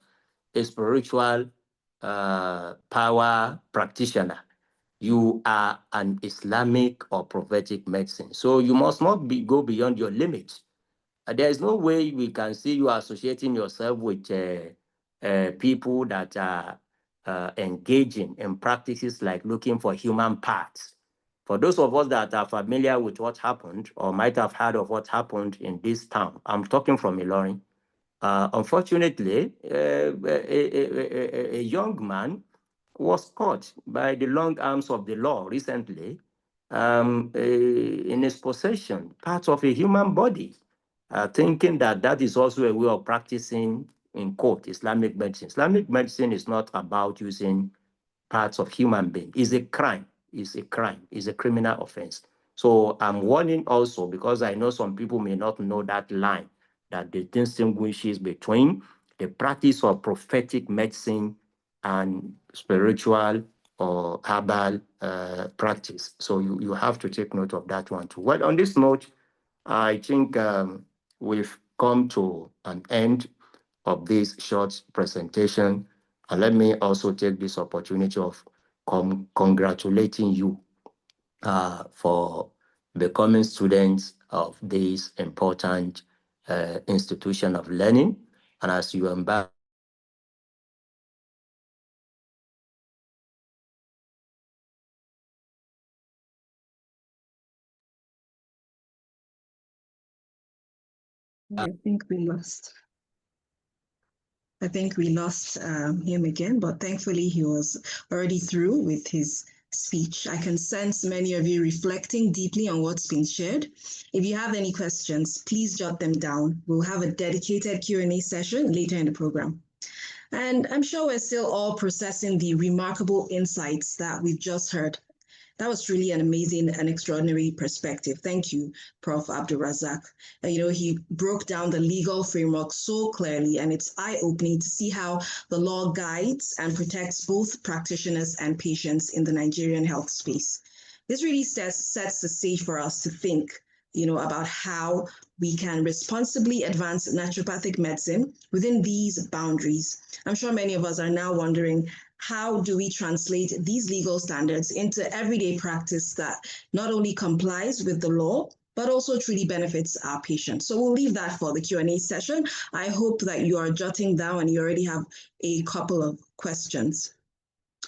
a spiritual power practitioner. You are an Islamic or prophetic medicine. So you must not go beyond your limits. There is no way we can see you associating yourself with people that are engaging in practices like looking for human parts. For those of us that are familiar with what happened or might have heard of what happened in this town, I'm talking from Ilorin. Unfortunately, a young man was caught by the long arms of the law recently in his possession, part of a human body, thinking that that is also a way of practicing, in quote, Islamic medicine. Islamic medicine is not about using parts of human being. It's a crime. It's a crime. It's a criminal offense. So I'm warning also, because I know some people may not know that line that distinguishes between the practice of prophetic medicine and spiritual or herbal practice. So you have to take note of that one too. Well, on this note, I think we've come to an end of this short presentation. And let me also take this opportunity of congratulating you for becoming students of this important institution of learning. And as you embark I think we lost him again, but thankfully he was already through with his speech. I can sense many of you reflecting deeply on what's been shared. If you have any questions, please jot them down. We'll have a dedicated Q&A session later in the program. And I'm sure we're still all processing the remarkable insights that we've just heard. That was truly an amazing and extraordinary perspective. Thank you, Prof. Abdulrazak. He broke down the legal framework so clearly, and it's eye-opening to see how the law guides and protects both practitioners and patients in the Nigerian health space. This really sets the stage for us to think, about how we can responsibly advance naturopathic medicine within these boundaries. I'm sure many of us are now wondering, how do we translate these legal standards into everyday practice that not only complies with the law, but also truly benefits our patients? So we'll leave that for the Q&A session. I hope that you are jotting down and you already have a couple of questions.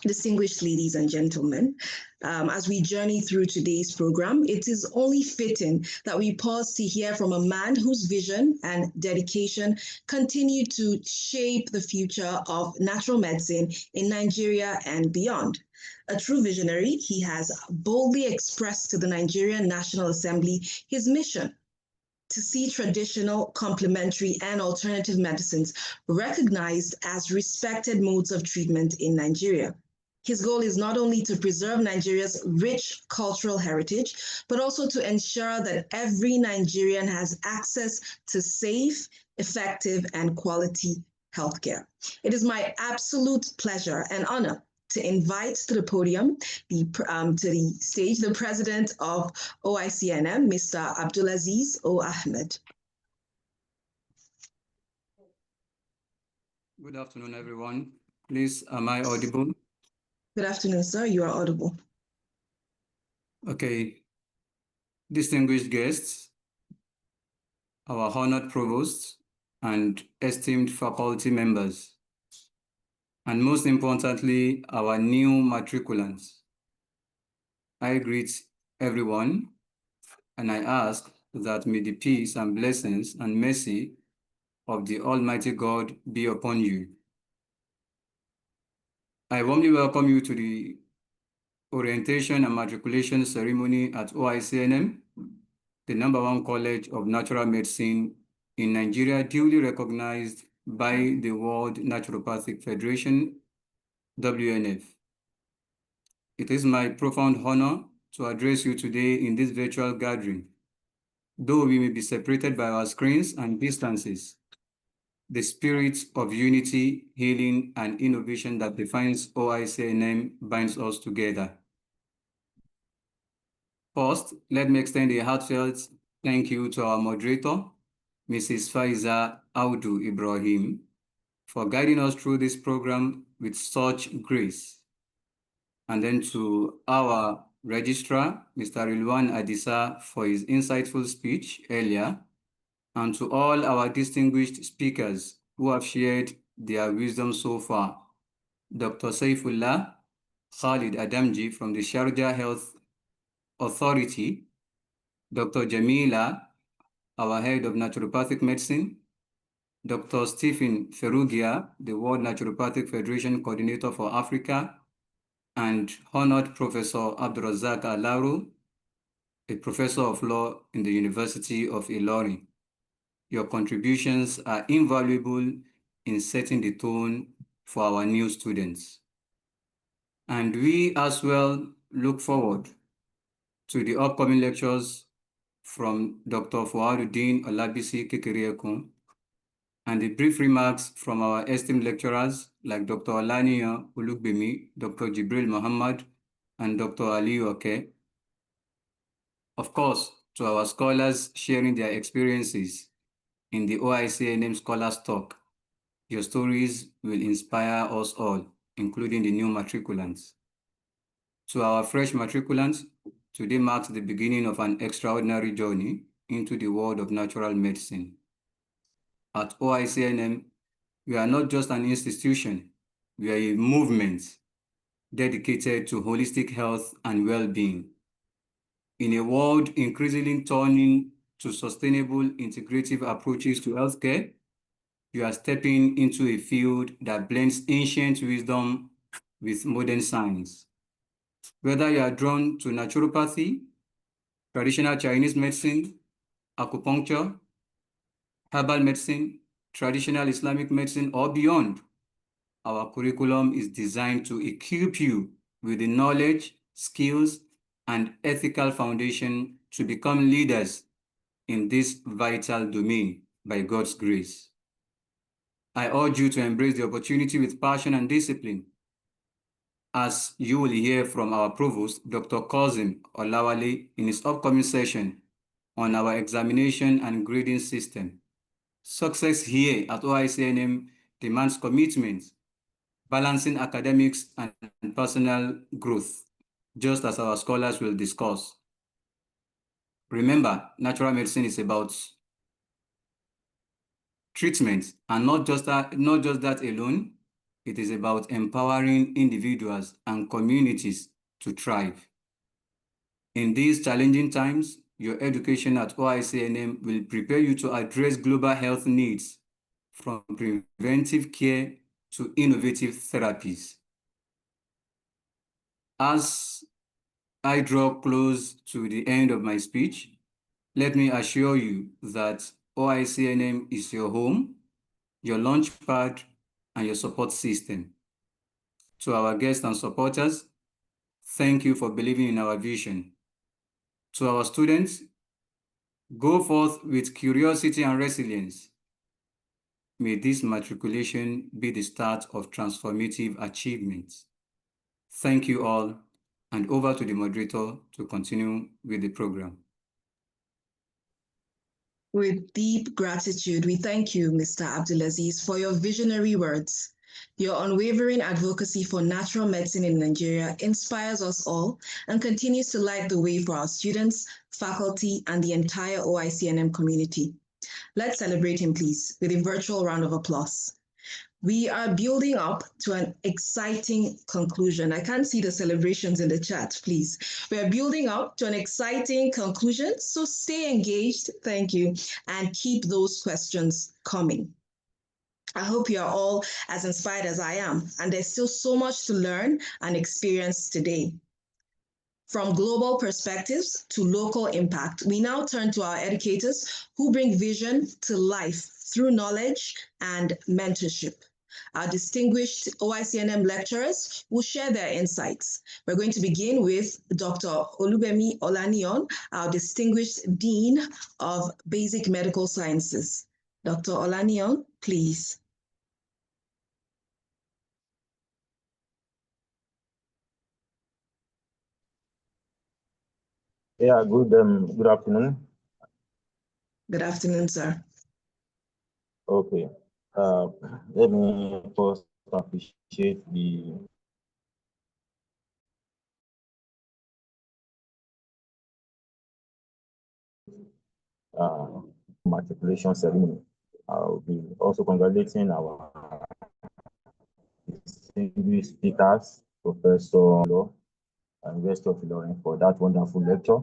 Distinguished ladies and gentlemen, as we journey through today's program, it is only fitting that we pause to hear from a man whose vision and dedication continue to shape the future of natural medicine in Nigeria and beyond. A true visionary, he has boldly expressed to the Nigerian National Assembly his mission to see traditional, complementary, and alternative medicines recognized as respected modes of treatment in Nigeria. His goal is not only to preserve Nigeria's rich cultural heritage, but also to ensure that every Nigerian has access to safe, effective, and quality healthcare. It is my absolute pleasure and honor to invite to the podium, to the stage, the president of OICNM, Mr. Abdulaziz O. Ahmed. Good afternoon, everyone. Please, am I audible? Good afternoon, sir. You are audible. Okay. Distinguished guests, our honored provost, and esteemed faculty members, and most importantly, our new matriculants. I greet everyone, and I ask that may the peace and blessings and mercy of the Almighty God be upon you. I warmly welcome you to the orientation and matriculation ceremony at OICNM, the #1 college of natural medicine in Nigeria, duly recognized by the World Naturopathic Federation, WNF. It is my profound honor to address you today in this virtual gathering. Though we may be separated by our screens and distances, the spirit of unity, healing, and innovation that defines OICNM binds us together. First, let me extend a heartfelt thank you to our moderator, Mrs. Faiza Audu Ibrahim, for guiding us through this program with such grace. And then to our registrar, Mr. Rilwan Adisa, for his insightful speech earlier, and to all our distinguished speakers who have shared their wisdom so far. Dr. Saifullah Khalid Adamji from the Sharjah Health Authority, Dr. Jamila, our head of naturopathic medicine, Dr. Stephen Ferrugia, the World Naturopathic Federation Coordinator for Africa, and honored Professor Abdulrazak Alaru, a professor of law in the University of Ilorin. Your contributions are invaluable in setting the tone for our new students. And we as well look forward to the upcoming lectures from Dr. Fuaduddin Olabisi Kekeriekun and the brief remarks from our esteemed lecturers like Dr. Alania Ulugbemi, Dr. Jibril Muhammad, and Dr. Ali Oke. Of course, to our scholars sharing their experiences in the OICNM Scholars Talk. Your stories will inspire us all, including the new matriculants. To our fresh matriculants, today marks the beginning of an extraordinary journey into the world of natural medicine. At OICNM, we are not just an institution, we are a movement dedicated to holistic health and well-being. In a world increasingly turning to sustainable integrative approaches to healthcare, you are stepping into a field that blends ancient wisdom with modern science. Whether you are drawn to naturopathy, traditional Chinese medicine, acupuncture, herbal medicine, traditional Islamic medicine, or beyond, our curriculum is designed to equip you with the knowledge, skills, and ethical foundation to become leaders in this vital domain by God's grace. I urge you to embrace the opportunity with passion and discipline. As you will hear from our provost, Dr. Kozim Olawale, in his upcoming session on our examination and grading system. Success here at OICNM demands commitment, balancing academics and personal growth, just as our scholars will discuss. Remember, natural medicine is about treatment, and not just that alone. It is about empowering individuals and communities to thrive. In these challenging times, your education at OICNM will prepare you to address global health needs, from preventive care to innovative therapies. As I draw close to the end of my speech, let me assure you that OICNM is your home, your launchpad, and your support system. To our guests and supporters, thank you for believing in our vision. To our students, go forth with curiosity and resilience. May this matriculation be the start of transformative achievements. Thank you all, and over to the moderator to continue with the program. With deep gratitude, we thank you, Mr. Abdulaziz, for your visionary words. Your unwavering advocacy for natural medicine in Nigeria inspires us all and continues to light the way for our students, faculty, and the entire OICNM community. Let's celebrate him, please, with a virtual round of applause. We are building up to an exciting conclusion. I can't see the celebrations in the chat, please. We are building up to an exciting conclusion, so stay engaged, thank you, and keep those questions coming. I hope you are all as inspired as I am, and there's still so much to learn and experience today. From global perspectives to local impact, we now turn to our educators who bring vision to life through knowledge and mentorship. Our distinguished OICNM lecturers will share their insights. We're going to begin with Dr. Olubemi Olaniyan, our distinguished Dean of Basic Medical Sciences. Dr. Olaniyan, please. Yeah, good afternoon. Good afternoon, sir. Okay. Let me first appreciate the matriculation ceremony. I'll be also congratulating our distinguished speakers, Professor Lo and University of Ilorin, for that wonderful lecture,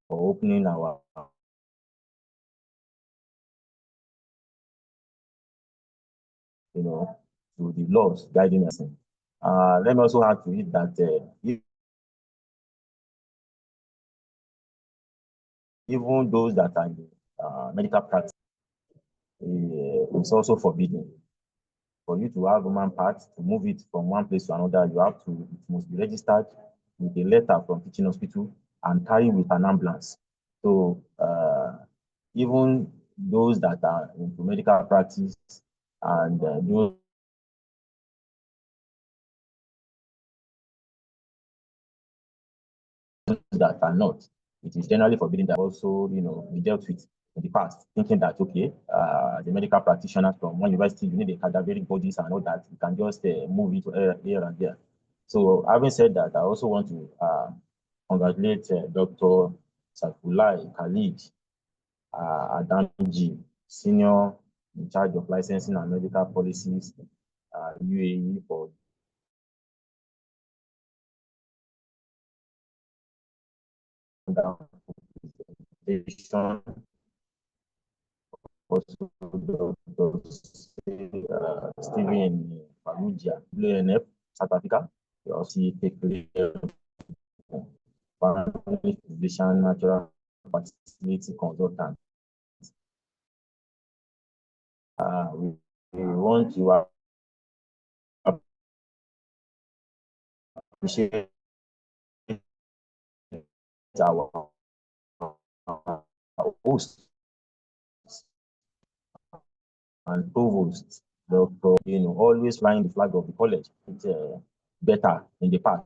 for opening our to the laws guiding us. Let me also add to it that even those that are in the medical practice, it's also forbidden for you to have human parts, to move it from one place to another. It must be registered with a letter from teaching hospital and carry with an ambulance. So even those that are into medical practice and those that are not, it is generally forbidden that also, be dealt with in the past, thinking that, okay, the medical practitioners from one university, you need a cadaveric bodies and all that, you can just move it here and there. So having said that, I also want to congratulate Dr. Saifullah Khalid Adamji, Senior in charge of licensing and medical policies, UAE, for presentation also Dr. Stephen Faluja, WNF, South Africa. We also take family physician, natural fertility consultant. We want to appreciate our host and provost, Dr. Always flying the flag of the college. It's better in the past.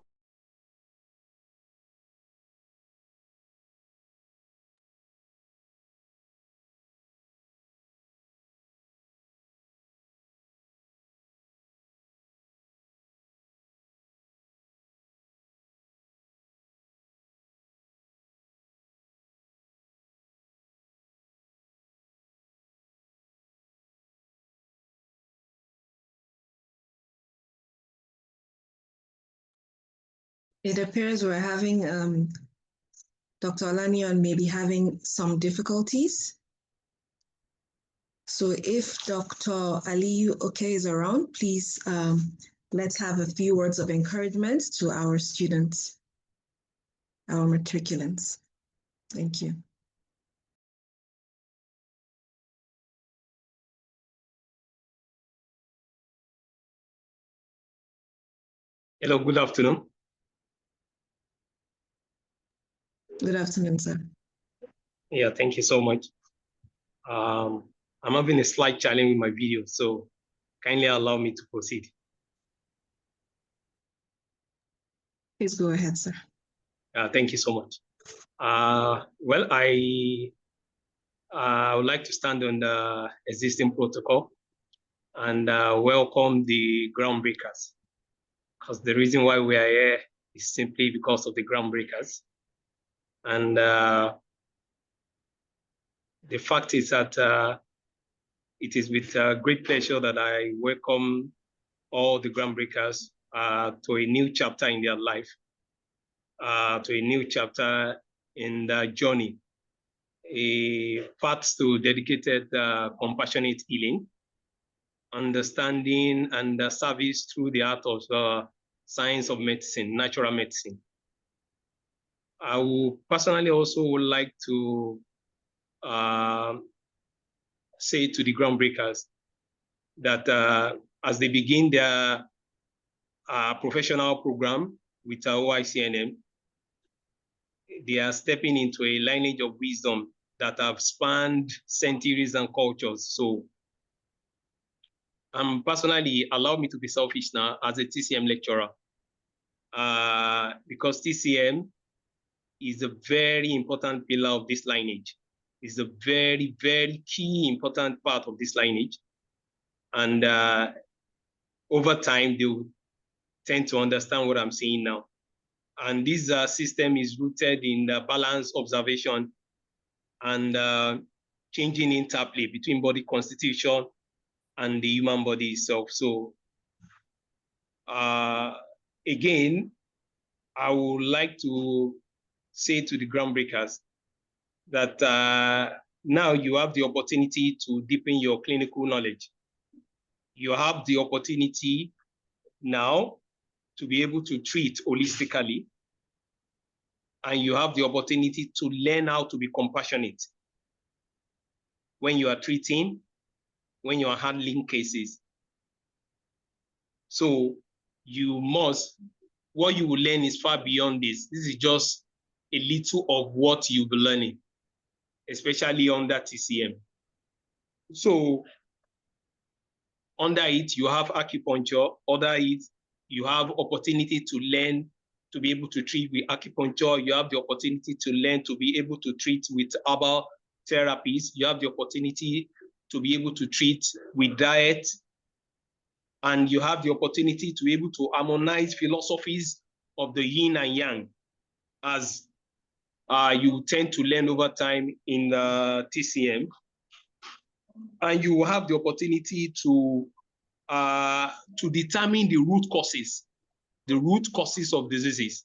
It appears we're having, Dr. Olaniyan may be having some difficulties. So if Dr. Aliyu Okay is around, please let's have a few words of encouragement to our students, our matriculants. Thank you. Hello, good afternoon. Good afternoon, sir. Yeah, thank you so much. I'm having a slight challenge with my video, so kindly allow me to proceed. Please go ahead, sir. Thank you so much. Well, I would like to stand on the existing protocol and welcome the groundbreakers, because the reason why we are here is simply because of the groundbreakers. And the fact is that it is with great pleasure that I welcome all the groundbreakers to a new chapter in their life, to a new chapter in their journey, a path to dedicated, compassionate healing, understanding and service through the art of science of medicine, natural medicine. I would personally also would like to say to the groundbreakers that as they begin their professional program with OICNM, they are stepping into a lineage of wisdom that have spanned centuries and cultures. So personally, allow me to be selfish now as a TCM lecturer, because TCM is a very important pillar of this lineage. It's a very, very key important part of this lineage. And over time, they will tend to understand what I'm saying now. And this system is rooted in the balance observation and changing interplay between body constitution and the human body itself. So again, I would like to say to the groundbreakers that now you have the opportunity to deepen your clinical knowledge. You have the opportunity now to be able to treat holistically, and you have the opportunity to learn how to be compassionate when you are treating, when you are handling cases. So you must, what you will learn is far beyond this. This is just a little of what you'll be learning, especially under TCM. So under it, you have acupuncture. Under it, you have opportunity to learn to be able to treat with acupuncture. You have the opportunity to learn to be able to treat with herbal therapies. You have the opportunity to be able to treat with diet. And you have the opportunity to be able to harmonize philosophies of the yin and yang, as you tend to learn over time in TCM. And you will have the opportunity to determine the root causes of diseases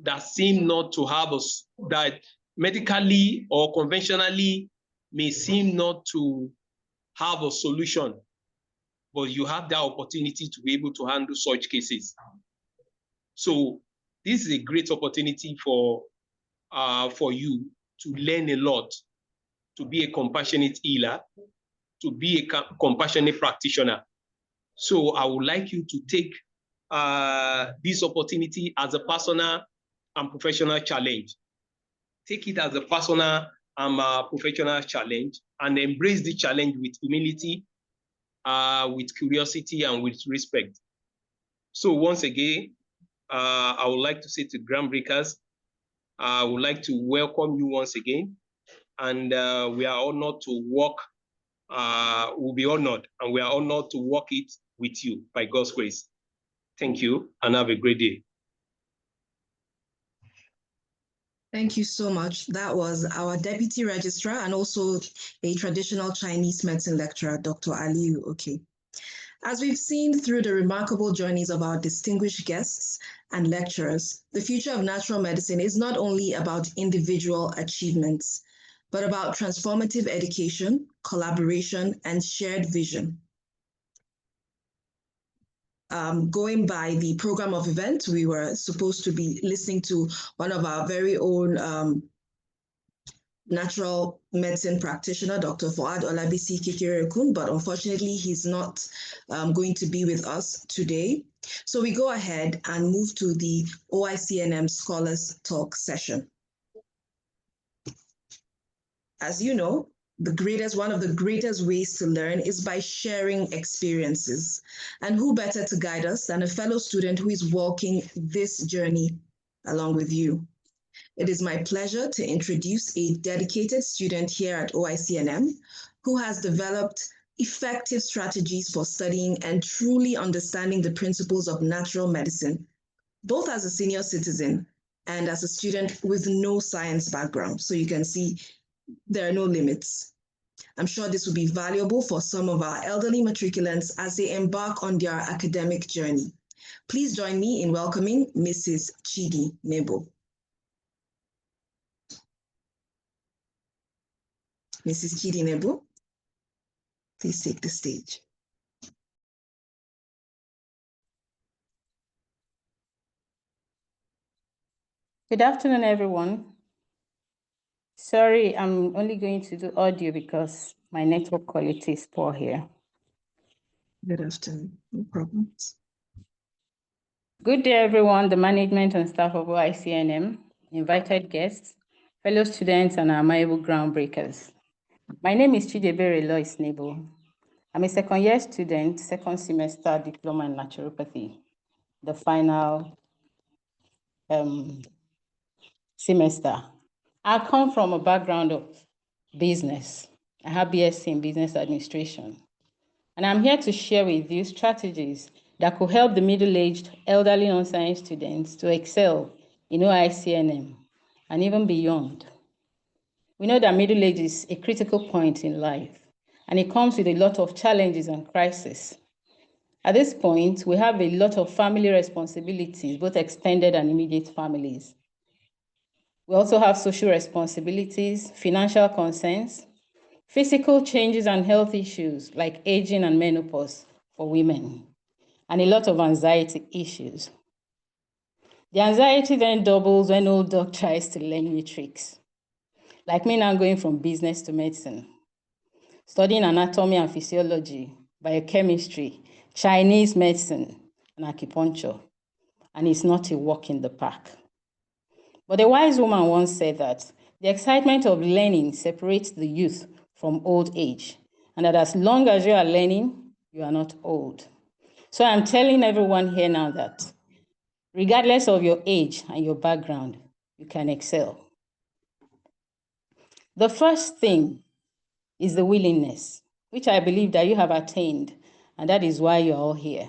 that seem not to have that medically or conventionally may seem not to have a solution, but you have that opportunity to be able to handle such cases. So this is a great opportunity for you to learn a lot, to be a compassionate healer, to be a compassionate practitioner. So I would like you to take this opportunity as a personal and professional challenge. Take it as a personal and professional challenge, and embrace the challenge with humility, with curiosity, and with respect. So once again, I would like to say to groundbreakers, I would like to welcome you once again, and we are honored to work. We'll be honored, and we are honored to work it with you by God's grace. Thank you, and have a great day. Thank you so much. That was our Deputy Registrar and also a traditional Chinese medicine lecturer, Dr. Aliu. Okay. As we've seen through the remarkable journeys of our distinguished guests and lecturers, the future of natural medicine is not only about individual achievements, but about transformative education, collaboration, and shared vision. Going by the program of events, we were supposed to be listening to one of our very own natural medicine practitioner, Dr. Fuad Olabisi Kikirekun, but unfortunately he's not going to be with us today. So we go ahead and move to the OICNM Scholars Talk session. As you know, one of the greatest ways to learn is by sharing experiences. And who better to guide us than a fellow student who is walking this journey along with you? It is my pleasure to introduce a dedicated student here at OICNM who has developed effective strategies for studying and truly understanding the principles of natural medicine, both as a senior citizen and as a student with no science background. So you can see there are no limits. I'm sure this will be valuable for some of our elderly matriculants as they embark on their academic journey. Please join me in welcoming Mrs. Chidi Nebo. Mrs. Chidi Nebo, please take the stage. Good afternoon, everyone. Sorry, I'm only going to do audio because my network quality is poor here. Good afternoon, no problems. Good day, everyone, the management and staff of OICNM, invited guests, fellow students, and our amiable groundbreakers. My name is Chidebere Lois Nebo. I'm a second-year student, second semester diploma in naturopathy, the final semester. I come from a background of business. I have BSc in business administration. And I'm here to share with you strategies that could help the middle-aged, elderly non-science students to excel in OICNM and even beyond. We know that middle age is a critical point in life, and it comes with a lot of challenges and crises. At this point, we have a lot of family responsibilities, both extended and immediate families. We also have social responsibilities, financial concerns, physical changes and health issues like aging and menopause for women, and a lot of anxiety issues. The anxiety then doubles when old dog tries to learn new tricks. Like me now going from business to medicine, studying anatomy and physiology, biochemistry, Chinese medicine, and acupuncture, and it's not a walk in the park. But a wise woman once said that the excitement of learning separates the youth from old age, and that as long as you are learning, you are not old. So I'm telling everyone here now that regardless of your age and your background, you can excel. The first thing is the willingness, which I believe that you have attained, and that is why you're all here.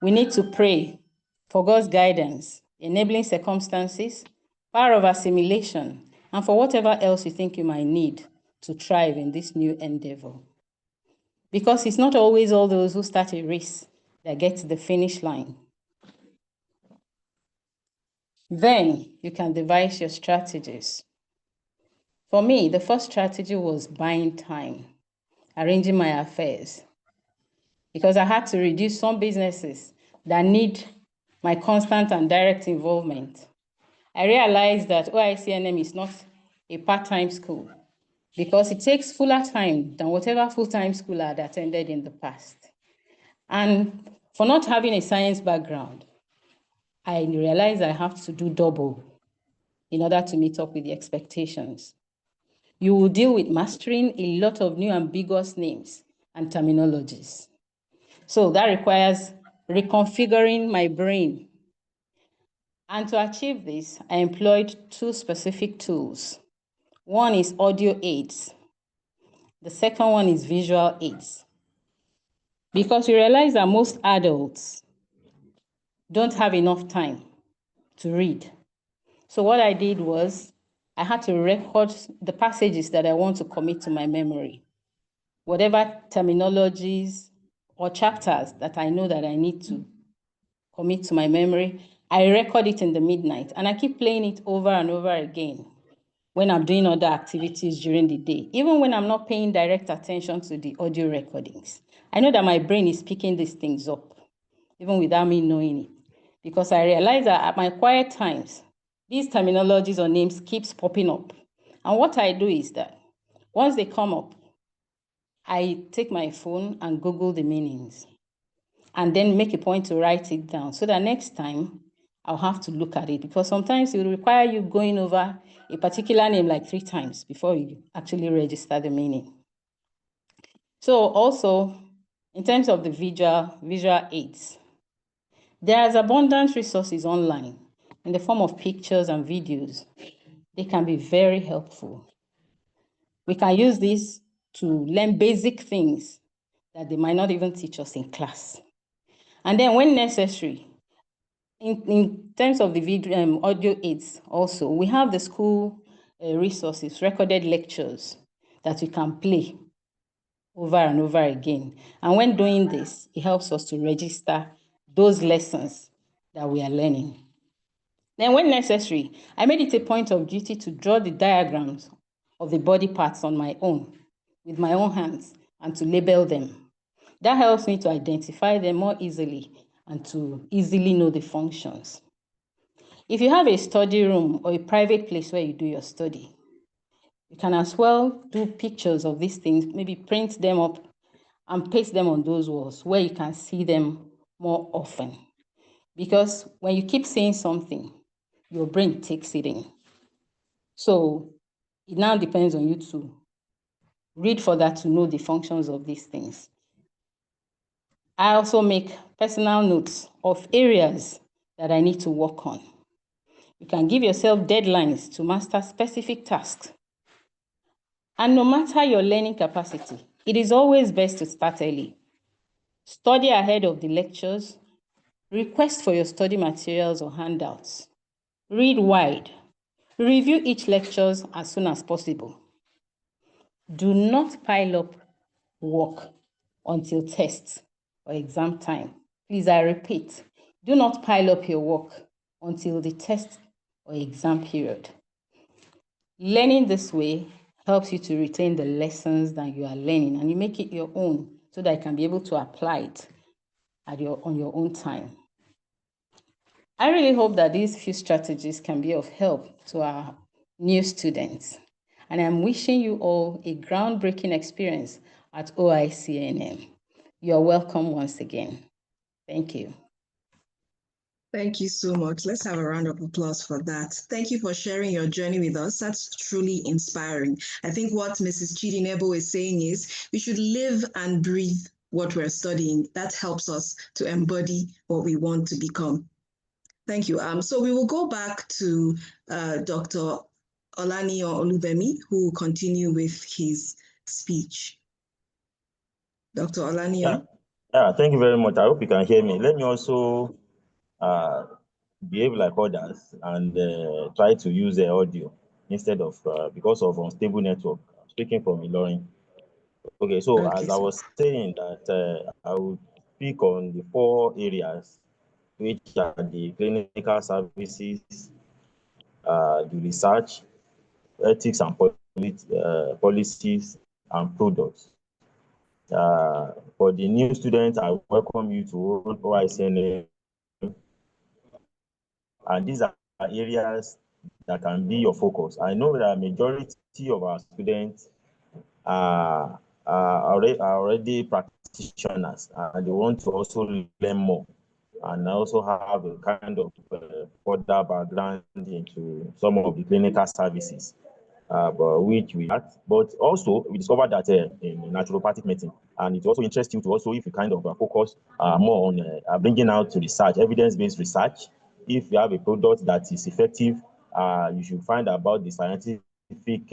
We need to pray for God's guidance, enabling circumstances, power of assimilation, and for whatever else you think you might need to thrive in this new endeavor. Because it's not always all those who start a race that get to the finish line. Then you can devise your strategies. For me, the first strategy was buying time, arranging my affairs, because I had to reduce some businesses that need my constant and direct involvement. I realized that OICNM is not a part-time school because it takes fuller time than whatever full-time school I had attended in the past. And for not having a science background, I realized I have to do double in order to meet up with the expectations. You will deal with mastering a lot of new ambiguous names and terminologies. So that requires reconfiguring my brain. And to achieve this, I employed two specific tools. One is audio aids. The second one is visual aids. Because we realize that most adults don't have enough time to read. So what I did was I had to record the passages that I want to commit to my memory. Whatever terminologies or chapters that I know that I need to commit to my memory, I record it in the midnight and I keep playing it over and over again when I'm doing other activities during the day, even when I'm not paying direct attention to the audio recordings. I know that my brain is picking these things up, even without me knowing it, because I realize that at my quiet times, these terminologies or names keeps popping up. And what I do is that once they come up, I take my phone and Google the meanings and then make a point to write it down so that next time I'll have to look at it, because sometimes it will require you going over a particular name like 3 times before you actually register the meaning. So also, in terms of the visual aids, there's abundant resources online in the form of pictures and videos. They can be very helpful. We can use this to learn basic things that they might not even teach us in class. And then when necessary, in terms of the video, audio aids also, we have the school resources, recorded lectures that we can play over and over again. And when doing this, it helps us to register those lessons that we are learning. Then when necessary, I made it a point of duty to draw the diagrams of the body parts on my own, with my own hands, and to label them. That helps me to identify them more easily and to easily know the functions. If you have a study room or a private place where you do your study, you can as well do pictures of these things, maybe print them up and paste them on those walls where you can see them more often. Because when you keep seeing something, your brain takes it in. So it now depends on you to read for that to know the functions of these things. I also make personal notes of areas that I need to work on. You can give yourself deadlines to master specific tasks. And no matter your learning capacity, it is always best to start early. Study ahead of the lectures. Request for your study materials or handouts. Read wide. Review each lecture as soon as possible. Do not pile up work until tests or exam time. Please, I repeat, do not pile up your work until the test or exam period. Learning this way helps you to retain the lessons that you are learning, and you make it your own so that you can be able to apply it on your own time. I really hope that these few strategies can be of help to our new students. And I'm wishing you all a groundbreaking experience at OICNM. You're welcome once again. Thank you. Thank you so much. Let's have a round of applause for that. Thank you for sharing your journey with us. That's truly inspiring. I think what Mrs. Chidinebo is saying is we should live and breathe what we're studying. That helps us to embody what we want to become. Thank you. So we will go back to Dr. Olaniyan Olubemi, who will continue with his speech. Dr. Olaniyan. Yeah, thank you very much. I hope you can hear me. Let me also behave like others and try to use the audio instead of, because of unstable network. I'm speaking from Ilorin. Okay, so as I was saying that I will speak on the 4 areas, which are the clinical services, the research, ethics and policies and products. For the new students, I welcome you to OICNM, and these are areas that can be your focus. I know that majority of our students are already practitioners and they want to also learn more and also have a kind of further background into some of the clinical services, but which we had. But also, we discovered that in naturopathic medicine, and it also interests you to also, if you kind of focus more on bringing out research, evidence-based research. If you have a product that is effective, you should find about the scientific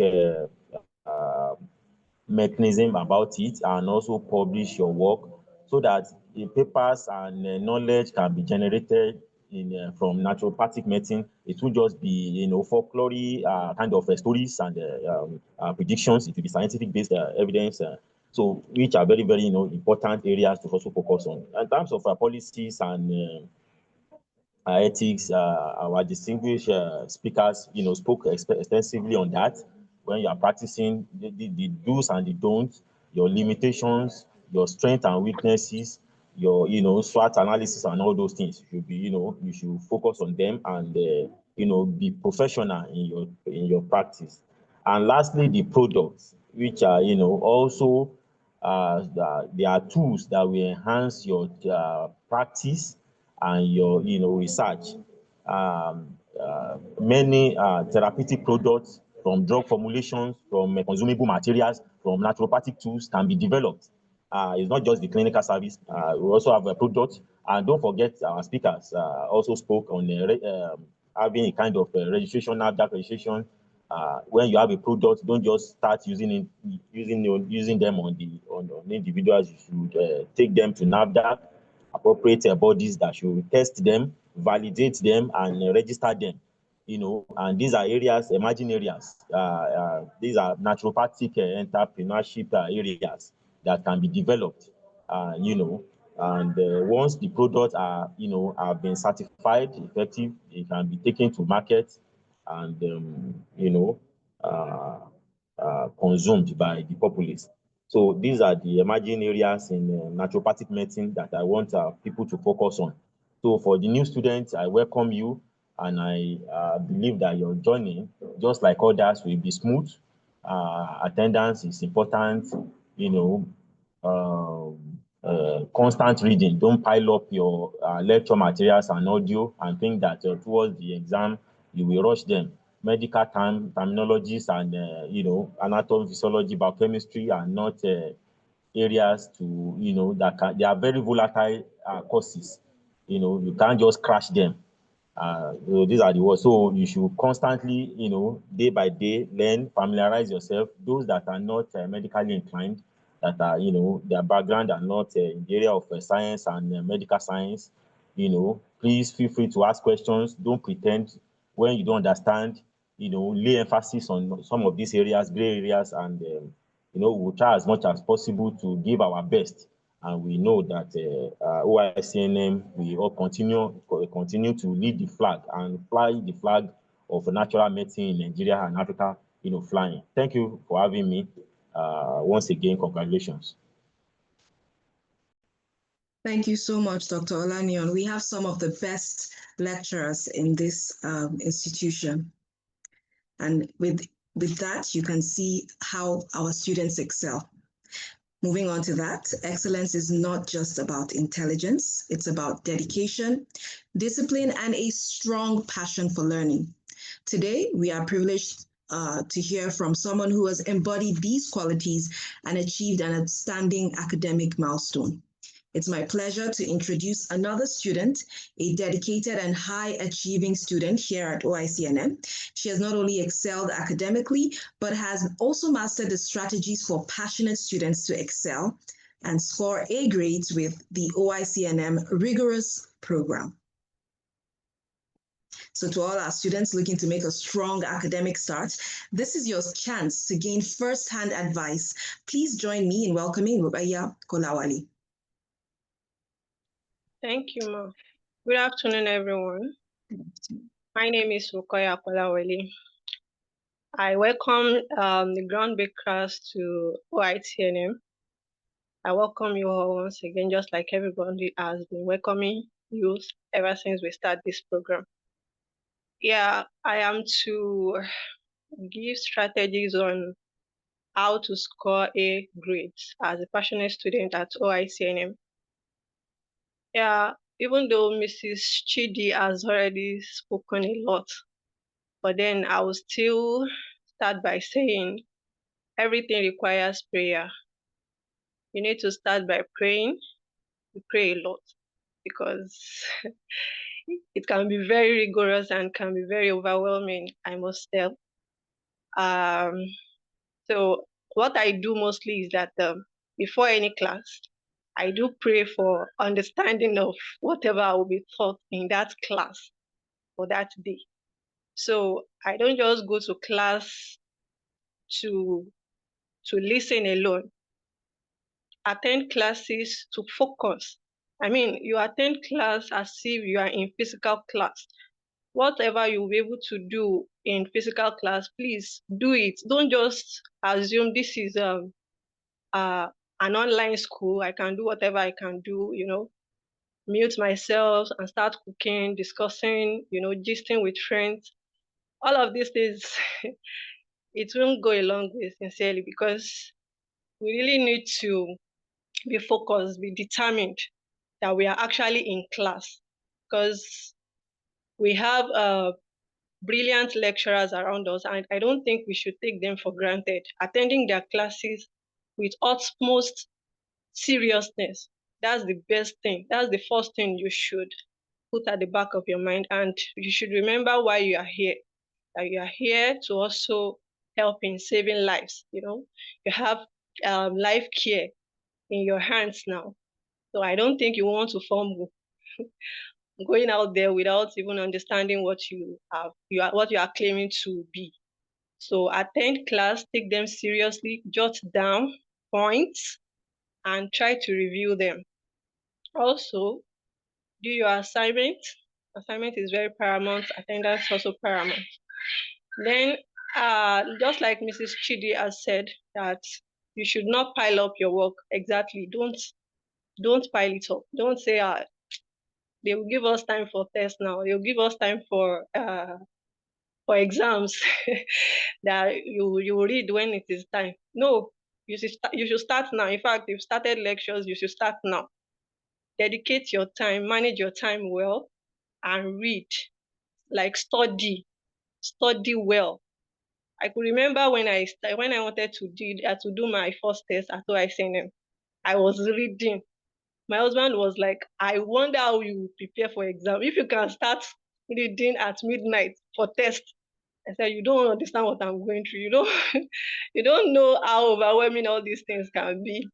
mechanism about it and also publish your work so that the papers and knowledge can be generated in from naturopathic medicine. It will just be folklore kind of stories and predictions. It will be scientific based evidence, so which are very, very important areas to also focus on in terms of policies and ethics. Our distinguished speakers, spoke extensively on that. When you are practicing the do's and the don'ts, your limitations, your strengths and weaknesses, your SWOT analysis and all those things should be, you should focus on them and be professional in your practice. And lastly, the products, which are also there are tools that will enhance your practice and your research. Many therapeutic products, from drug formulations, from consumable materials, from naturopathic tools can be developed. It's not just the clinical service. We also have a product, and don't forget our speakers also spoke on having a kind of registration, NAFDAC registration. When you have a product, don't just start using them on the individuals. You should take them to NAFDAC, appropriate bodies that should test them, validate them, and register them. And these are areas, emerging areas. These are naturopathic entrepreneurship areas that can be developed. And once the products are, have been certified effective, it can be taken to market and consumed by the populace. So these are the emerging areas in naturopathic medicine that I want people to focus on. So for the new students, I welcome you, and I believe that your journey, just like others, will be smooth. Attendance is important, constant reading. Don't pile up your lecture materials and audio and think that towards the exam you will rush them. Medical terminologies and anatomy, physiology, biochemistry are not areas to they are very volatile courses. You can't just crash them. These are the words. So you should constantly, day by day, learn, familiarize yourself. Those that are not medically inclined, that are, their background are not in the area of science and medical science, please feel free to ask questions. Don't pretend when you don't understand. Lay emphasis on some of these areas, gray areas, and we'll try as much as possible to give our best. And we know that OICNM will all continue to lead the flag and fly the flag of natural medicine in Nigeria and Africa, flying. Thank you for having me. Once again, congratulations. Thank you so much, Dr. Olaniyan. We have some of the best lecturers in this institution. And with that, you can see how our students excel. Moving on to that, excellence is not just about intelligence, it's about dedication, discipline, and a strong passion for learning. Today, we are privileged to hear from someone who has embodied these qualities and achieved an outstanding academic milestone. It's my pleasure to introduce another student, a dedicated and high-achieving student here at OICNM. She has not only excelled academically, but has also mastered the strategies for passionate students to excel and score A grades with the OICNM rigorous program. So to all our students looking to make a strong academic start, this is your chance to gain first-hand advice. Please join me in welcoming Rukaya Kolawale. Thank you, Ma. Good afternoon, everyone. My name is Rukaya Kolawale. I welcome the groundbreakers to OICNM. I welcome you all once again, just like everybody has been welcoming you ever since we started this program. Yeah, I am to give strategies on how to score A grades as a passionate student at OICNM. Yeah, even though Mrs. Chidi has already spoken a lot, but then I will still start by saying everything requires prayer. You need to start by praying. You pray a lot because it can be very rigorous and can be very overwhelming, I must tell. So what I do mostly is that before any class, I do pray for understanding of whatever I will be taught in that class for that day. So I don't just go to class to listen alone. Attend classes to focus. I mean, you attend class as if you are in physical class. Whatever you'll be able to do in physical class, please do it. Don't just assume this is an online school. I can do whatever I can do, mute myself and start cooking, discussing, gisting with friends. All of these things, it won't go a long way, sincerely, because we really need to be focused, be determined that we are actually in class, because we have brilliant lecturers around us, and I don't think we should take them for granted. Attending their classes with utmost seriousness, that's the best thing. That's the first thing you should put at the back of your mind, and you should remember why you are here. That you are here to also help in saving lives. You have life care in your hands now. So I don't think you want to fumble going out there without even understanding what you are claiming to be. So attend class, take them seriously, jot down points, and try to review them. Also, do your assignment. Assignment is very paramount. Attendance also paramount. Then, just like Mrs. Chidi has said, that you should not pile up your work. Exactly. Don't pile it up. Don't say, they will give us time for tests now. They'll give us time for exams that you read when it is time. No, you should start now. In fact, you've started lectures, you should start now. Dedicate your time, manage your time well, and read. Like study well. I could remember when I wanted to do my first test at OICNM, I was reading. My husband was like, I wonder how you prepare for exam. If you can start reading at midnight for test. I said, you don't understand what I'm going through. You don't know how overwhelming all these things can be.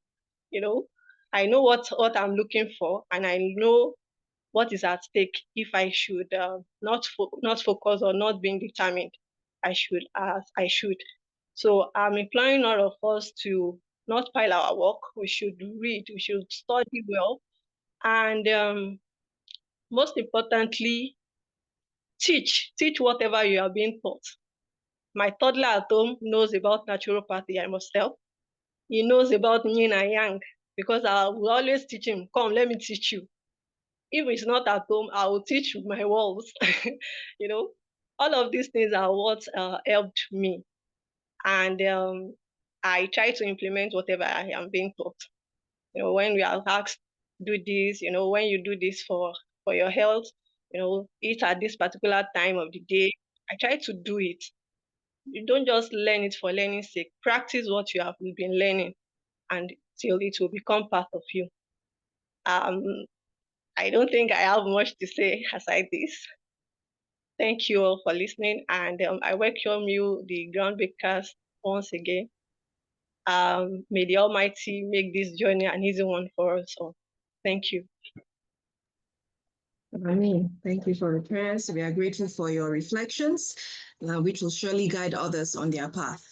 I know what I'm looking for, and I know what is at stake if I should not focus or not being determined. I should. So I'm imploring all of us to not pile our work. We should read. We should study well, and most importantly, teach whatever you are being taught. My toddler at home knows about naturopathy, I must tell. He knows about yin and yang, because I will always teach him, come, let me teach you. If it's not at home, I will teach my walls. All of these things are what helped me. And I try to implement whatever I am being taught. When we are asked, do this, when you do this for your health, eat at this particular time of the day, I try to do it. You don't just learn it for learning's sake. Practice what you have been learning, and till it will become part of you. I don't think I have much to say aside this. Thank you all for listening, and I welcome you, the groundbreakers, once again. May the Almighty make this journey an easy one for us all. Thank you. Amen. Thank you for your prayers. We are grateful for your reflections, which will surely guide others on their path.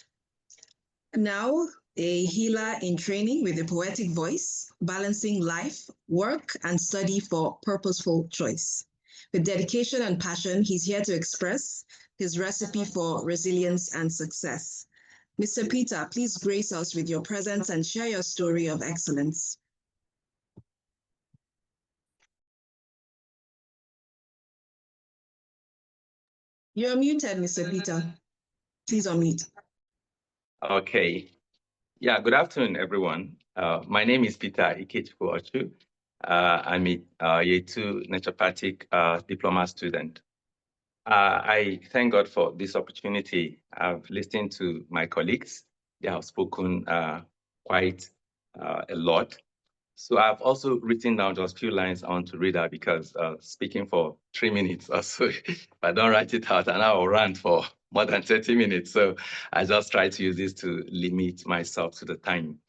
Now, a healer in training with a poetic voice, balancing life, work, and study for purposeful choice. With dedication and passion, he's here to express his recipe for resilience and success. Mr. Peter, please grace us with your presence and share your story of excellence. You're muted, Mr. Peter. Please unmute. Okay. Yeah, good afternoon, everyone. My name is Peter Ikechukwu. I'm a Year 2 Naturopathic diploma student. I thank God for this opportunity. I've listened to my colleagues. They have spoken quite a lot. So I've also written down just a few lines I want to read out because speaking for 3 minutes or so, if I don't write it out, and I will rant for more than 30 minutes. So I just try to use this to limit myself to the time.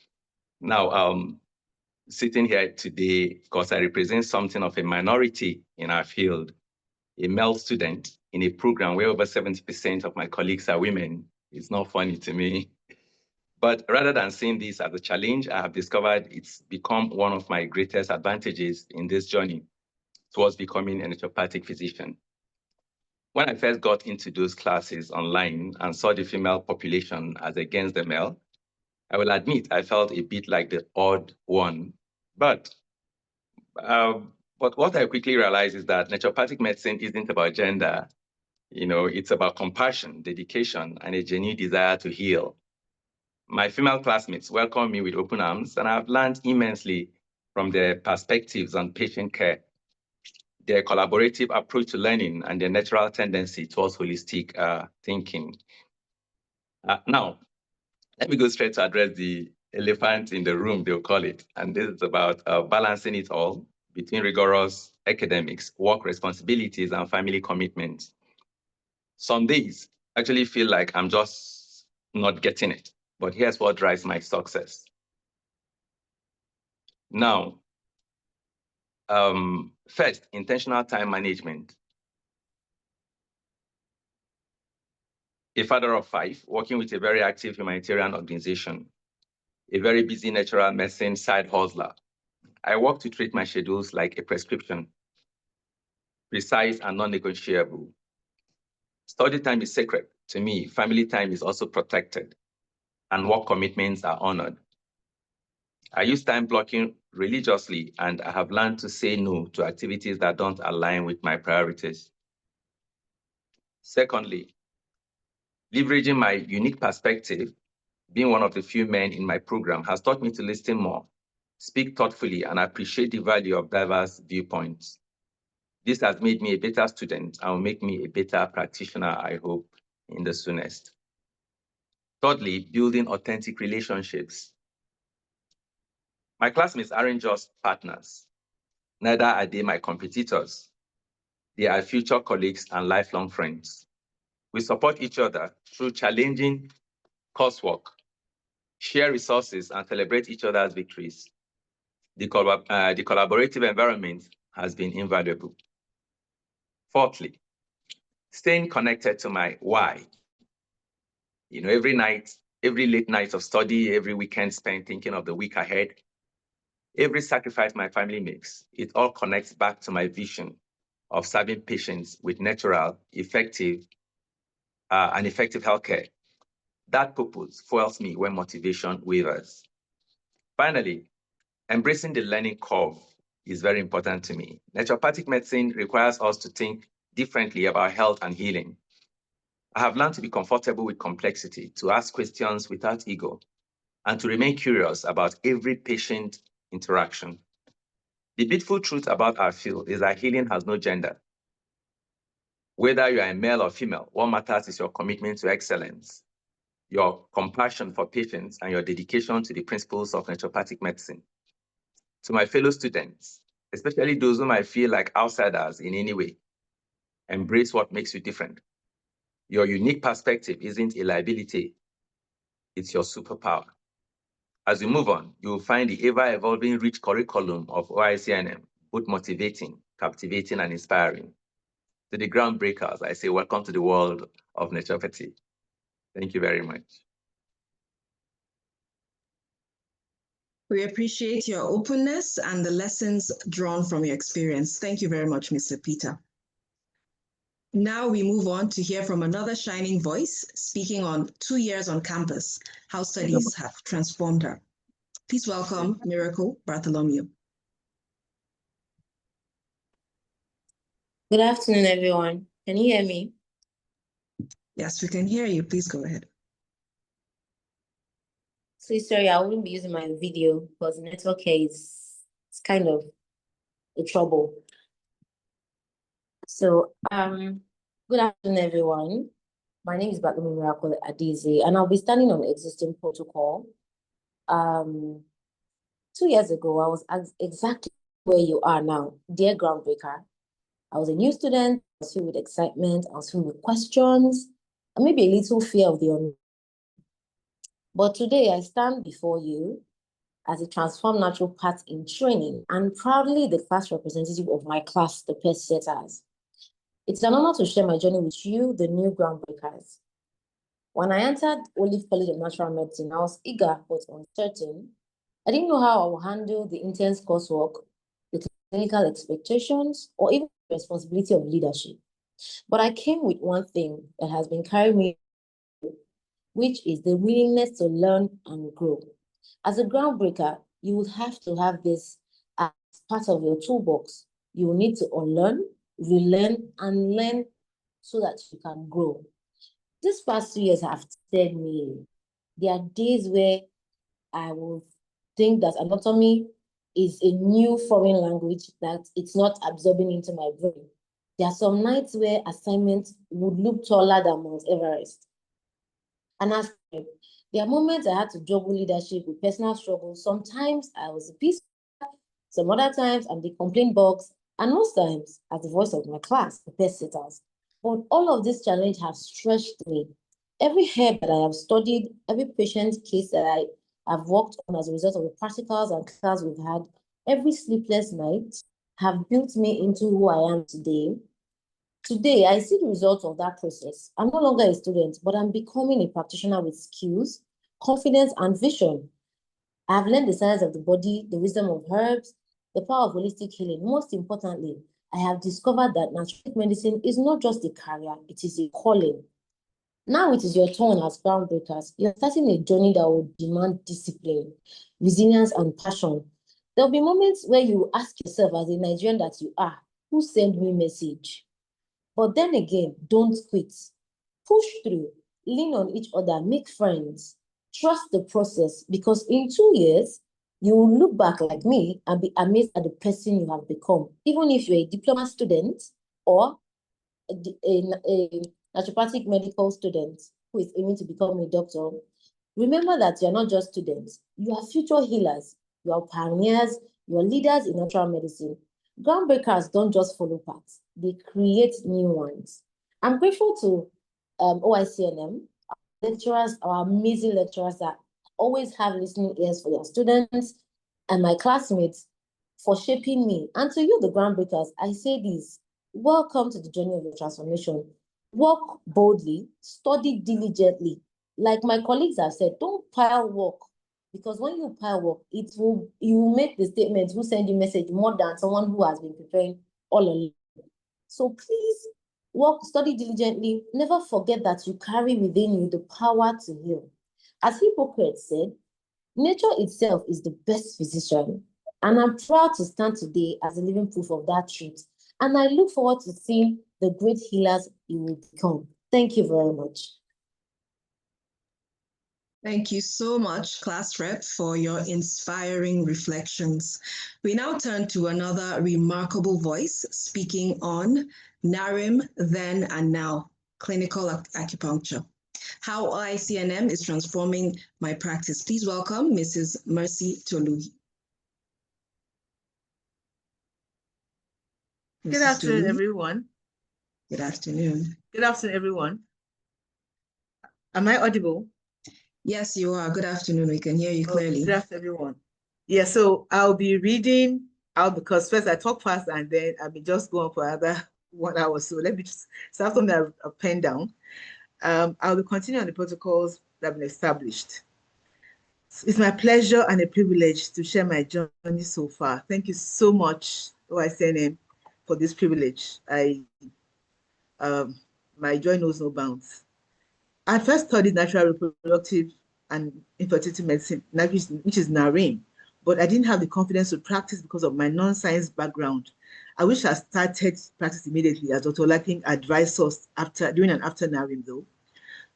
Now, sitting here today, because I represent something of a minority in our field, a male student in a program where over 70% of my colleagues are women. It's not funny to me. But rather than seeing this as a challenge, I have discovered it's become one of my greatest advantages in this journey towards becoming a naturopathic physician. When I first got into those classes online and saw the female population as against the male, I will admit I felt a bit like the odd one. But what I quickly realized is that naturopathic medicine isn't about gender. It's about compassion, dedication, and a genuine desire to heal. My female classmates welcome me with open arms, and I've learned immensely from their perspectives on patient care, their collaborative approach to learning, and their natural tendency towards holistic thinking. Now, let me go straight to address the elephant in the room, they'll call it. And this is about balancing it all between rigorous academics, work responsibilities, and family commitments. Some days actually feel like I'm just not getting it. But here's what drives my success. Now, first, intentional time management. A father of 5, working with a very active humanitarian organization, a very busy natural medicine side hustler. I work to treat my schedules like a prescription, precise and non-negotiable. Study time is sacred. To me, family time is also protected, and work commitments are honored. I use time blocking religiously, and I have learned to say no to activities that don't align with my priorities. Secondly, leveraging my unique perspective, being one of the few men in my program, has taught me to listen more, speak thoughtfully, and appreciate the value of diverse viewpoints. This has made me a better student and will make me a better practitioner, I hope, in the soonest. Thirdly, building authentic relationships. My classmates aren't just partners. Neither are they my competitors. They are future colleagues and lifelong friends. We support each other through challenging coursework, share resources, and celebrate each other's victories. The collaborative environment has been invaluable. Fourthly, staying connected to my why. Every night, every late night of study, every weekend spent thinking of the week ahead, every sacrifice my family makes, it all connects back to my vision of serving patients with natural, effective, and effective healthcare. That purpose fuels me when motivation wavers. Finally, embracing the learning curve is very important to me. Naturopathic medicine requires us to think differently about health and healing. I have learned to be comfortable with complexity, to ask questions without ego, and to remain curious about every patient interaction. The beautiful truth about our field is that healing has no gender. Whether you are a male or female, what matters is your commitment to excellence, your compassion for patients, and your dedication to the principles of naturopathic medicine. To my fellow students, especially those whom I feel like outsiders in any way, embrace what makes you different. Your unique perspective isn't a liability, it's your superpower. As we move on, you will find the ever-evolving rich curriculum of OICNM, both motivating, captivating, and inspiring. To the groundbreakers, I say welcome to the world of naturopathy. Thank you very much. We appreciate your openness and the lessons drawn from your experience. Thank you very much, Mr. Peter. Now we move on to hear from another shining voice speaking on 2 years on campus, how studies have transformed her. Please welcome Miracle Bartholomew. Good afternoon, everyone. Can you hear me? Yes, we can hear you. Please go ahead. So sorry, I wouldn't be using my video because the network here is kind of a trouble. So good afternoon, everyone. My name is Bartholomew Miracle Adizi, and I'll be standing on existing protocol. 2 years ago, I was exactly where you are now, dear groundbreaker. I was a new student, I was filled with excitement, I was filled with questions, and maybe a little fear of the unknown. But today I stand before you as a transformed naturopath in training and proudly the class representative of my class, the Pace Setters. It's an honor to share my journey with you, the new groundbreakers. When I entered Olive College of Natural Medicine, I was eager but uncertain. I didn't know how I would handle the intense coursework, the clinical expectations, or even the responsibility of leadership. But I came with one thing that has been carrying me, which is the willingness to learn and grow. As a groundbreaker, you would have to have this as part of your toolbox. You will need to unlearn, relearn, and learn so that you can grow. These past 2 years have tested me. There are days where I will think that anatomy is a new foreign language that it's not absorbing into my brain. There are some nights where assignments would look taller than Mount Everest. And as there are moments I had to juggle leadership with personal struggles. Sometimes I was a peace, some other times I'm the complaint box, and most times as the voice of my class, the Pace Setters. But all of this challenge has stretched me. Every herb that I have studied, every patient case that I have worked on as a result of the practicals and class we've had, every sleepless night have built me into who I am today. Today, I see the results of that process. I'm no longer a student, but I'm becoming a practitioner with skills, confidence, and vision. I've learned the science of the body, the wisdom of herbs, the power of holistic healing. Most importantly, I have discovered that natural medicine is not just a career, it is a calling. Now it is your turn as groundbreakers. You're starting a journey that will demand discipline, resilience, and passion. There'll be moments where you ask yourself, as a Nigerian that you are, who sent me message? But then again, don't quit. Push through, lean on each other, make friends, trust the process, because in 2 years, you will look back like me and be amazed at the person you have become, even if you're a diploma student or a naturopathic medical student who is aiming to become a doctor. Remember that you're not just students, you are future healers, you are pioneers, you are leaders in natural medicine. Groundbreakers don't just follow paths, they create new ones. I'm grateful to OICNM, lecturers, our amazing lecturers that always have listening ears for their students, and my classmates for shaping me. And to you, the groundbreakers, I say this: welcome to the journey of your transformation. Work boldly, study diligently. Like my colleagues have said, don't pile work, because when you pile work, you will make the statement who send you message more than someone who has been preparing all along. So please work, study diligently. Never forget that you carry within you the power to heal. As Hippocrates said, nature itself is the best physician. And I'm proud to stand today as a living proof of that truth. And I look forward to seeing the great healers you will become. Thank you very much. Thank you so much, class rep, for your inspiring reflections. We now turn to another remarkable voice speaking on NARIM, then and now, clinical acupuncture. How OICNM is transforming my practice. Please welcome Mrs. Mercy Toluhi. Good afternoon, everyone. Good afternoon. Good afternoon, everyone. Am I audible? Yes, you are. Good afternoon. We can hear you clearly. Good afternoon, everyone. Yeah, so I'll be reading out because first I talk fast and then I'll be just going for another 1 hour. So let me just start from that pen down. I'll be continuing on the protocols that have been established. It's my pleasure and a privilege to share my journey so far. Thank you so much, OICNM, for this privilege. I my joy knows no bounds. I first studied natural reproductive and infertility medicine, which is NARIM, but I didn't have the confidence to practice because of my non-science background. I wish I started practice immediately, as Dr. Laking advised us during and after NARIM though.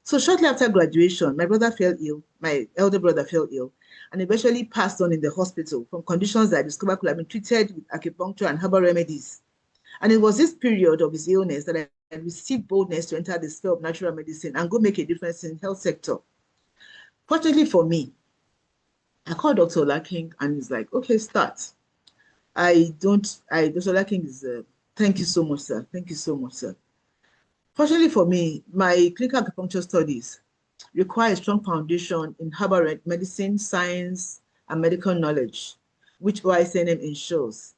So shortly after graduation, my brother fell ill, my elder brother fell ill, and eventually passed on in the hospital from conditions that I discovered could have been treated with acupuncture and herbal remedies. And it was this period of his illness that I received boldness to enter the sphere of natural medicine and go make a difference in the health sector. Fortunately for me, I called Dr. Laking and he's like, okay, start. Dr. Laking is, thank you so much, sir. Thank you so much, sir. Fortunately for me, my clinical acupuncture studies require a strong foundation in herbal medicine, science, and medical knowledge, which OICNM ensures.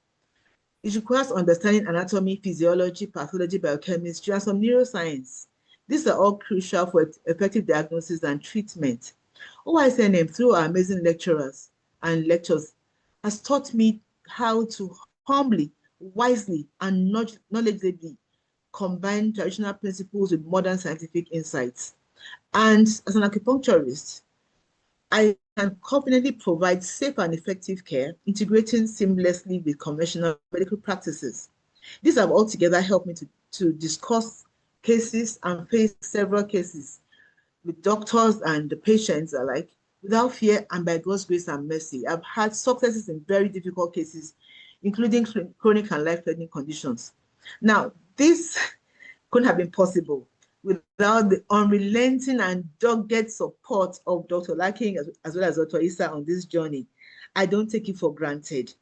It requires understanding anatomy, physiology, pathology, biochemistry, and some neuroscience. These are all crucial for effective diagnosis and treatment. OICNM, through our amazing lecturers and lectures, has taught me how to humbly, wisely, and knowledgeably combine traditional principles with modern scientific insights. And as an acupuncturist, I can confidently provide safe and effective care, integrating seamlessly with conventional medical practices. These have altogether helped me to discuss cases and face several cases with doctors and the patients alike without fear and by God's grace and mercy. I've had successes in very difficult cases, including chronic and life-threatening conditions. Now, this couldn't have been possible without the unrelenting and dogged support of Dr. Laking as well as Dr. Issa on this journey. I don't take it for granted.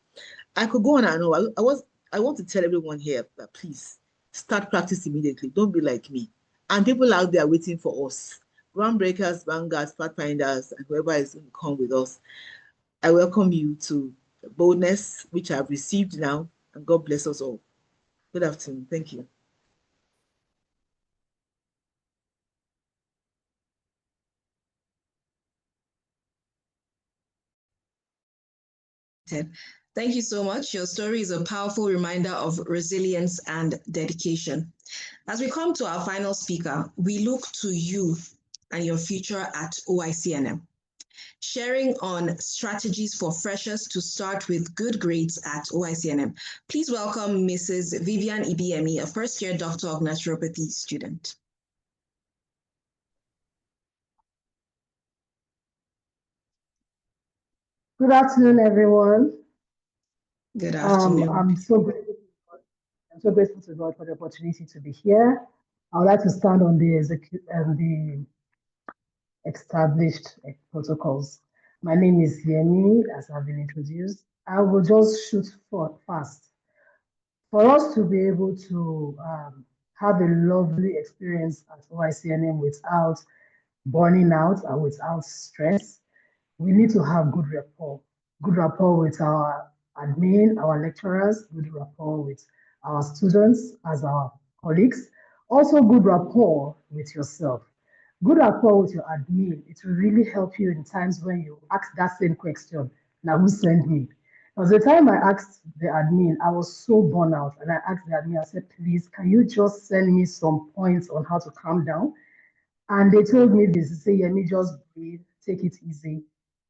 I could go on and on. I want to tell everyone here that please start practice immediately. Don't be like me. And people out there waiting for us. Groundbreakers, vanguards, pathfinders, and whoever is going to come with us. I welcome you to boldness, which I've received now, and God bless us all. Good afternoon. Thank you. Thank you so much. Your story is a powerful reminder of resilience and dedication. As we come to our final speaker, we look to you and your future at OICNM, sharing on strategies for freshers to start with good grades at OICNM. Please welcome Mrs. Vivian Ibiemi, a first-year Doctor of Naturopathy student. Good afternoon, everyone. Good afternoon. I'm so grateful to God for the opportunity to be here. I would like to stand on the established protocols. My name is Yemi, as I've been introduced. I will just shoot fast. For us to be able to have a lovely experience at OICNM without burning out and without stress, we need to have good rapport with our admin, our lecturers, good rapport with our students as our colleagues, also good rapport with yourself. Good rapport with your admin, it will really help you in times when you ask that same question, now who sent me? Because the time I asked the admin, I was so burnt out, and I asked the admin, I said, please, can you just send me some points on how to calm down? And they told me this, say, Yemi, just breathe, take it easy,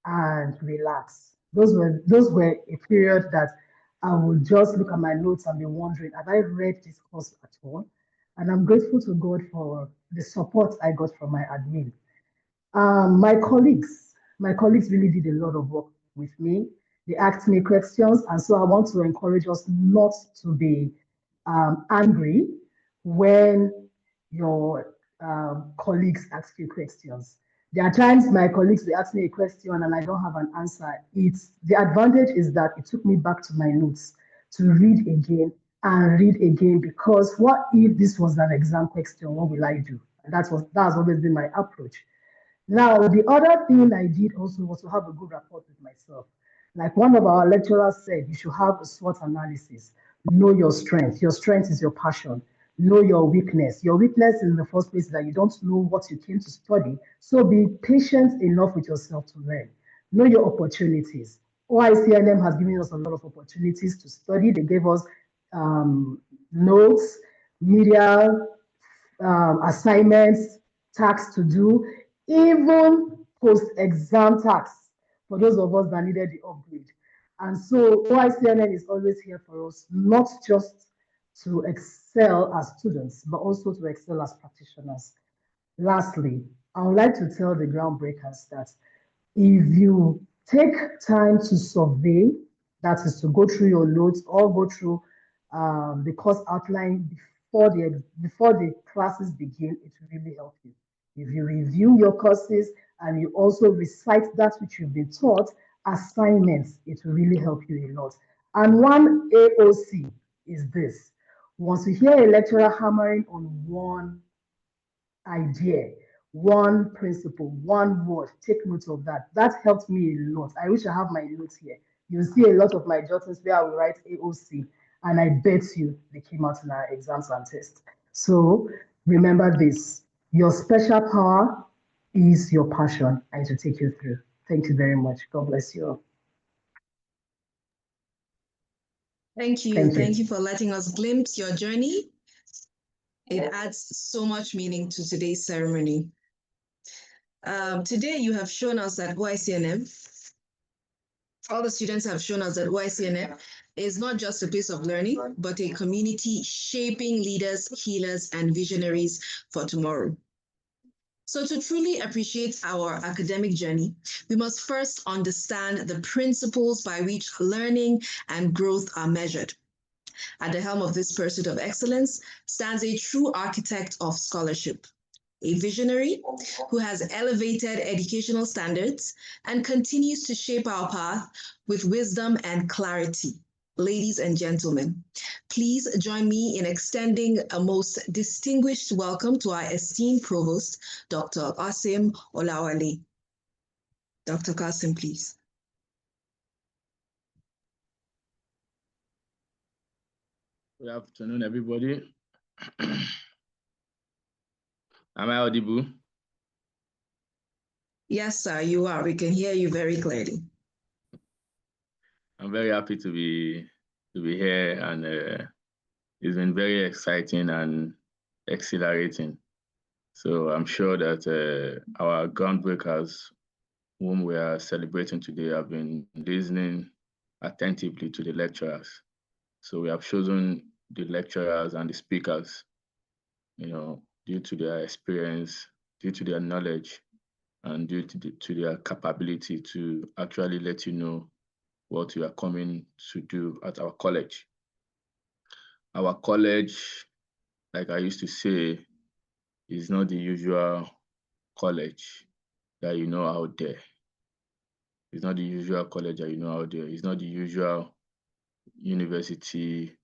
and relax. Those were a period that I would just look at my notes and be wondering, have I read this course at all? And I'm grateful to God for the support I got from my admin. My colleagues really did a lot of work with me. They asked me questions, and so I want to encourage us not to be angry when your colleagues ask you questions. There are times my colleagues will ask me a question and I don't have an answer. The advantage is that it took me back to my notes to read again and read again, because what if this was an exam question? What will I do? And that's always been my approach. Now, the other thing I did also was to have a good rapport with myself. Like one of our lecturers said, you should have a SWOT analysis. Know your strength. Your strength is your passion. Know your weakness. Your weakness in the first place is that you don't know what you came to study. So be patient enough with yourself to learn. Know your opportunities. OICNM has given us a lot of opportunities to study. They gave us notes, media, assignments, tasks to do, even post-exam tasks for those of us that needed the upgrade. And so OICNM is always here for us, not just to excel as students, but also to excel as practitioners. Lastly, I would like to tell the groundbreakers that if you take time to survey, that is to go through your notes or go through the course outline before the classes begin, it will really help you. If you review your courses and you also recite that which you've been taught, assignments, it will really help you a lot. And one AOC is this. Once you hear a lecturer hammering on one idea, one principle, one word, take note of that. That helped me a lot. I wish I have my notes here. You'll see a lot of my jottings where I will write AOC, and I bet you they came out in our exams and tests. So remember this, your special power is your passion, and to take you through. Thank you very much. God bless you all. Thank you. Thank you. Thank you for letting us glimpse your journey. It adds so much meaning to today's ceremony. Today, you have shown us that OICNM, all the students have shown us that OICNM is not just a place of learning, but a community shaping leaders, healers, and visionaries for tomorrow. So to truly appreciate our academic journey, we must first understand the principles by which learning and growth are measured. At the helm of this pursuit of excellence stands a true architect of scholarship, a visionary who has elevated educational standards and continues to shape our path with wisdom and clarity. Ladies and gentlemen, please join me in extending a most distinguished welcome to our esteemed provost, Dr. Qasim Olawale. Dr. Qasim, please. Good afternoon, everybody. Am I audible? Yes, sir, you are. We can hear you very clearly. I'm very happy to be here, and it's been very exciting and exhilarating. So I'm sure that our groundbreakers, whom we are celebrating today, have been listening attentively to the lecturers. So we have chosen the lecturers and the speakers, due to their experience, due to their knowledge, and due to their capability to actually let you know what you are coming to do at our college. Our college, like I used to say, is not the usual college that you know out there. It's not the usual college that you know out there. It's not the usual university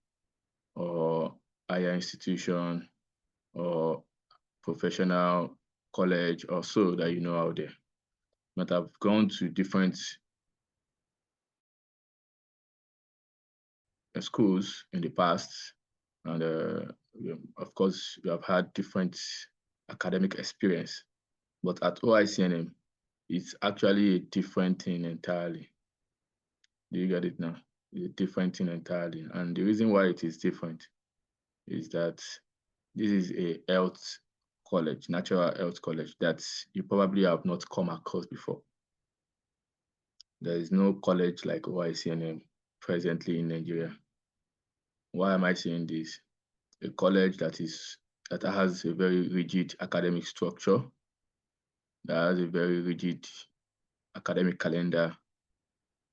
or higher institution or professional college or so that you know out there. But I've gone to different schools in the past, and of course, we have had different academic experience. But at OICNM, it's actually a different thing entirely. Do you get it now? It's a different thing entirely. And the reason why it is different is that this is a health college, natural health college, that you probably have not come across before. There is no college like OICNM presently in Nigeria. Why am I saying this? A college that has a very rigid academic structure, that has a very rigid academic calendar,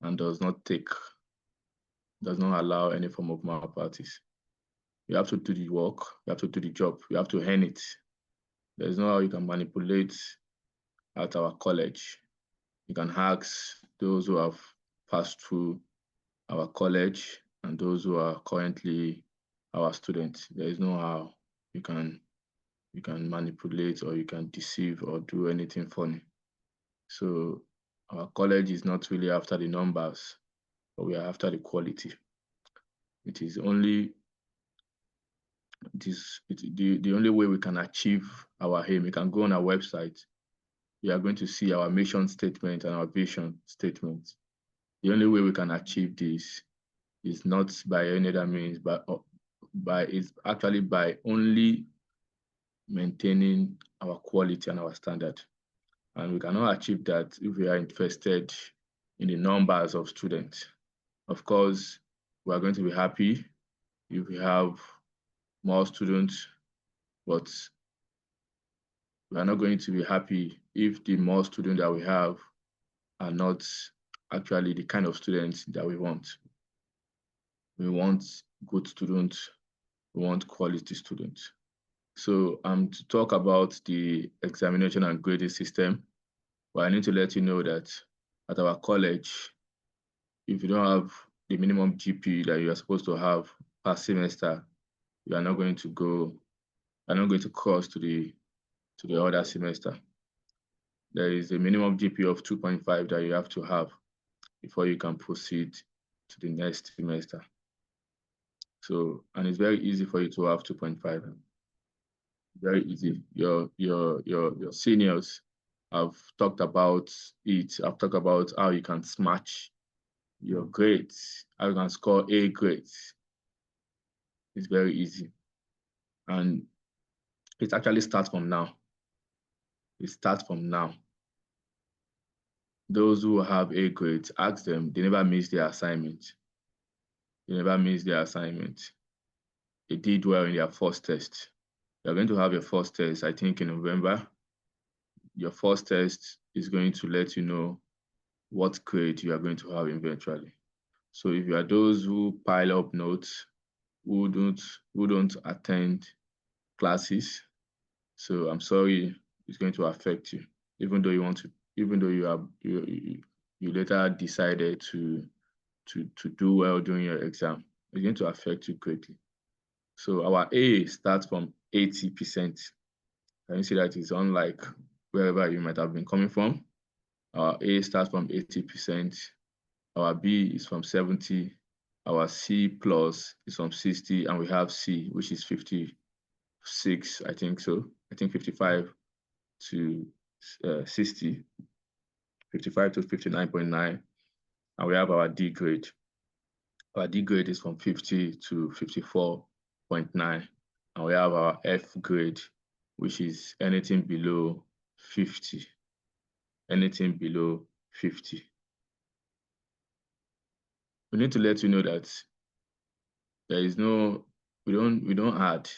and does not allow any form of malpractice. You have to do the work, you have to do the job, you have to earn it. There's no how you can manipulate at our college. You can ask those who have passed through our college and those who are currently our students. There is no how you can manipulate or you can deceive or do anything funny. So our college is not really after the numbers, but we are after the quality. The only way we can achieve our aim. You can go on our website. You are going to see our mission statement and our vision statement. The only way we can achieve this is not by any other means, but it's actually by only maintaining our quality and our standard. And we cannot achieve that if we are interested in the numbers of students. Of course, we are going to be happy if we have more students, but we are not going to be happy if the more students that we have are not actually the kind of students that we want. We want good students, we want quality students. So to talk about the examination and grading system, well, I need to let you know that at our college, if you don't have the minimum GP that you are supposed to have per semester, you are not going to cross to the other semester. There is a minimum GP of 2.5 that you have to have before you can proceed to the next semester. So, and it's very easy for you to have 2.5. Very easy. Your seniors have talked about it. I've talked about how you can smash your grades, how you can score A grades. It's very easy. And it actually starts from now. It starts from now. Those who have A grades, ask them, they never miss their assignment. They never miss their assignment. They did well in their first test. You're going to have your first test, I think, in November. Your first test is going to let you know what grade you are going to have eventually. So if you are those who pile up notes, who don't attend classes, so I'm sorry, it's going to affect you. Even though you later decided to do well during your exam, it's going to affect you greatly. So our A starts from 80%. Can you see that it's unlike wherever you might have been coming from? Our A starts from 80%. Our B is from 70. Our C plus is from 60, and we have C, which is 56, I think so. I think 55 to 60, 55 to 59.9. And we have our D grade. Our D grade is from 50 to 54.9. And we have our F grade, which is anything below 50. Anything below 50. We need to let you know that there is no, we don't add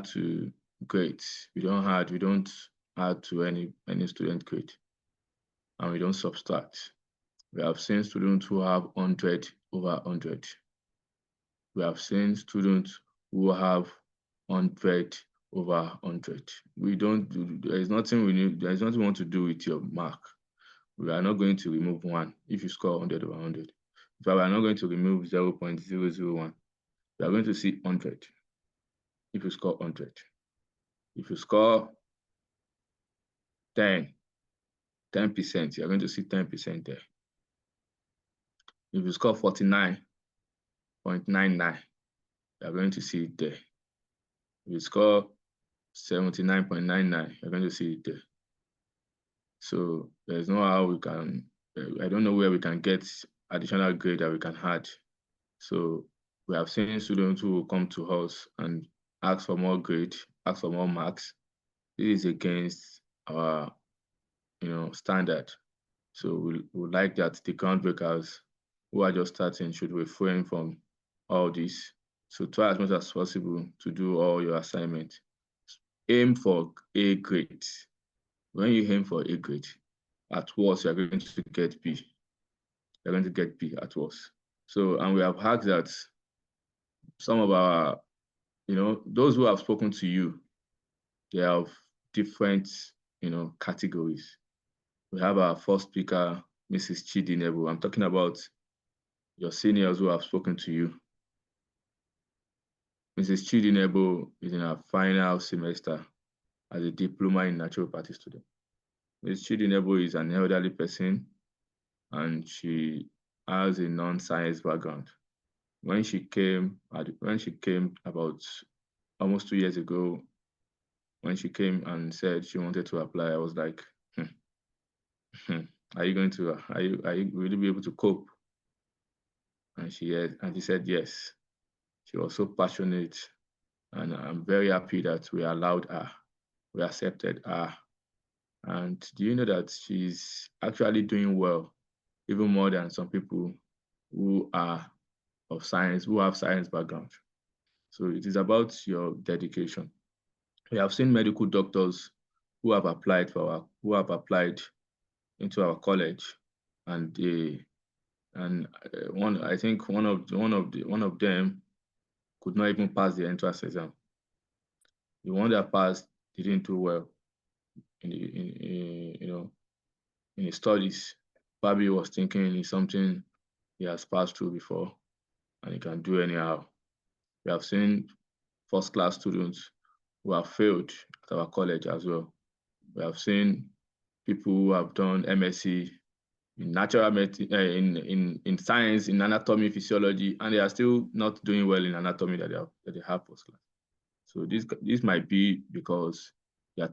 to grades. We don't add to any student grade. And we don't subtract. We have seen students who have 100 over 100. We have seen students who have 100 over 100. There is nothing we want to do with your mark. We are not going to remove 1 if you score 100 over 100. But we are not going to remove 0.001. We are going to see 100 if you score 100. If you score 10%, you're going to see 10% there. If you score 49.99, you're going to see it there. If you score 79.99, you're going to see it there. So there's no how we can, I don't know where we can get additional grade that we can add. So we have seen students who will come to us and ask for more grade, ask for more marks. This is against our standard. So we would like that the groundbreakers who are just starting should refrain from all this. So try as much as possible to do all your assignments. Aim for A grade. When you aim for A grade, at worst, you're going to get B. You're going to get B at worst. So, and we have asked that some of our, those who have spoken to you, they have different, categories. We have our first speaker, Mrs. Chidi Nebu. I'm talking about your seniors who have spoken to you. Mrs. Chidi Nebu is in her final semester as a diploma in naturopathy student. Mrs. Chidi Nebu is an elderly person and she has a non-science background. When she came about almost 2 years ago, when she came and said she wanted to apply, I was like, will you be able to cope? And she said yes. She was so passionate And I'm very happy that we allowed her, we accepted her. And do you know that she's actually doing well, even more than some people who are of science, who have science background. So it is about your dedication. We have seen medical doctors who have applied into our college, and I think one of them could not even pass the entrance exam. The one that passed didn't do well in his studies. Probably was thinking it's something he has passed through before and he can do anyhow. We have seen first class students who have failed at our college as well. We have seen people who have done MSc in natural medicine, in science, in anatomy, physiology, and they are still not doing well in anatomy that they have first class. So this might be because they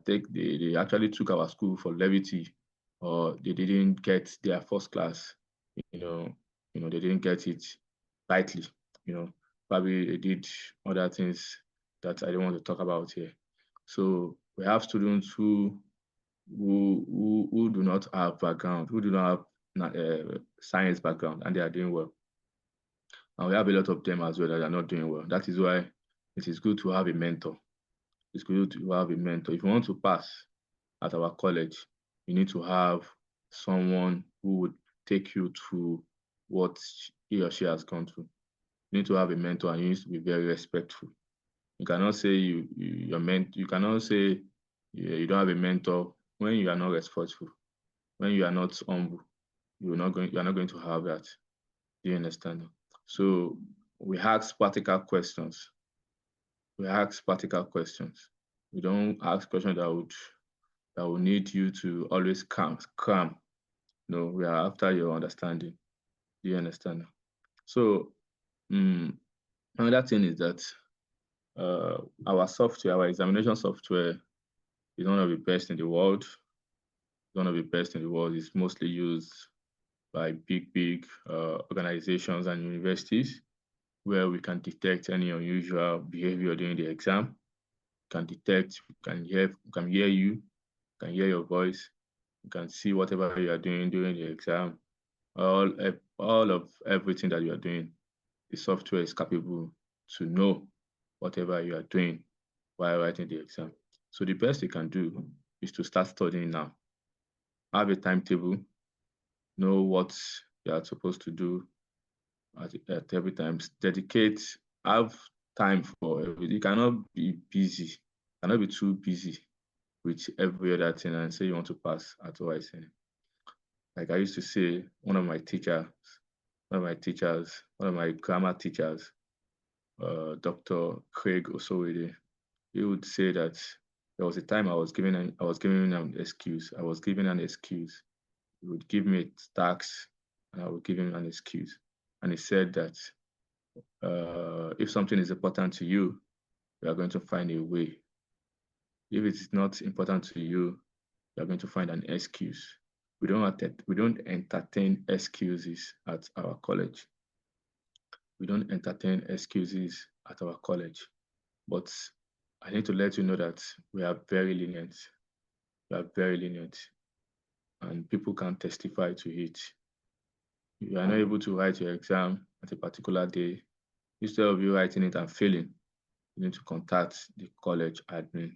actually took our school for levity, or they didn't get their first class. They didn't get it rightly. Probably they did other things that I don't want to talk about here. So we have students who do not have background, who do not have science background, and they are doing well. And we have a lot of them as well that are not doing well. That is why it is good to have a mentor. It's good to have a mentor. If you want to pass at our college, you need to have someone who would take you through what he or she has gone through. You need to have a mentor, and you need to be very respectful. You cannot say you cannot say you don't have a mentor when you are not respectful, when you are not humble. You are not going to have that. Do you understand? So we ask practical questions. We ask practical questions. We don't ask questions that will need you to always cram. No, we are after your understanding. Do you understand? So another thing is that our software, our examination software, is one of the best in the world. One of the best in the world. It's mostly used by big organizations and universities, where we can detect any unusual behavior during the exam. Can detect, can hear you, can hear your voice, you can see whatever you are doing during the exam. All of everything that you are doing, the software is capable to know whatever you are doing while writing the exam. So the best you can do is to start studying now. Have a timetable, know what you are supposed to do at every time. Dedicate, have time for everything. You cannot be busy, cannot be too busy with every other thing and say you want to pass at OICNM. Like I used to say, one of my grammar teachers, Dr. Craig Osowede, he would say that there was a time I was giving an excuse. I was giving an excuse. He would give me a task and I would give him an excuse. And he said that if something is important to you, you are going to find a way. If it is not important to you, you are going to find an excuse. We don't entertain excuses at our college. We don't entertain excuses at our college. But I need to let you know that we are very lenient. We are very lenient. And people can testify to it. If you are not able to write your exam at a particular day, instead of you writing it and failing, you need to contact the college admin.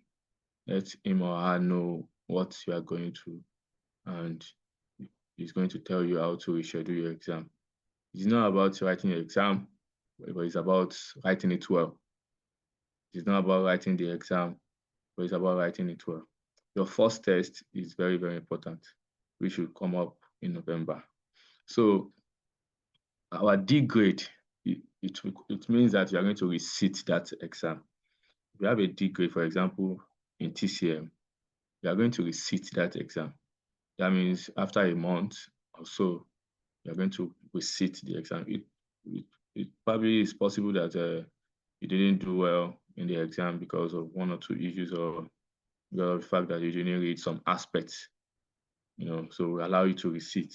Let him or her know what you are going through, and he's going to tell you how to reschedule your exam. It's not about writing your exam, but it's about writing it well. It's not about writing the exam, but it's about writing it well. Your first test is very, very important, which will come up in November. So our D grade, it means that you are going to resit that exam. If you have a D grade, for example, in TCM, you are going to resit that exam. That means after a month or so, you're going to resit the exam. It probably is possible that you didn't do well in the exam because of one or two issues, or because of the fact that you didn't read some aspects, so we allow you to resit.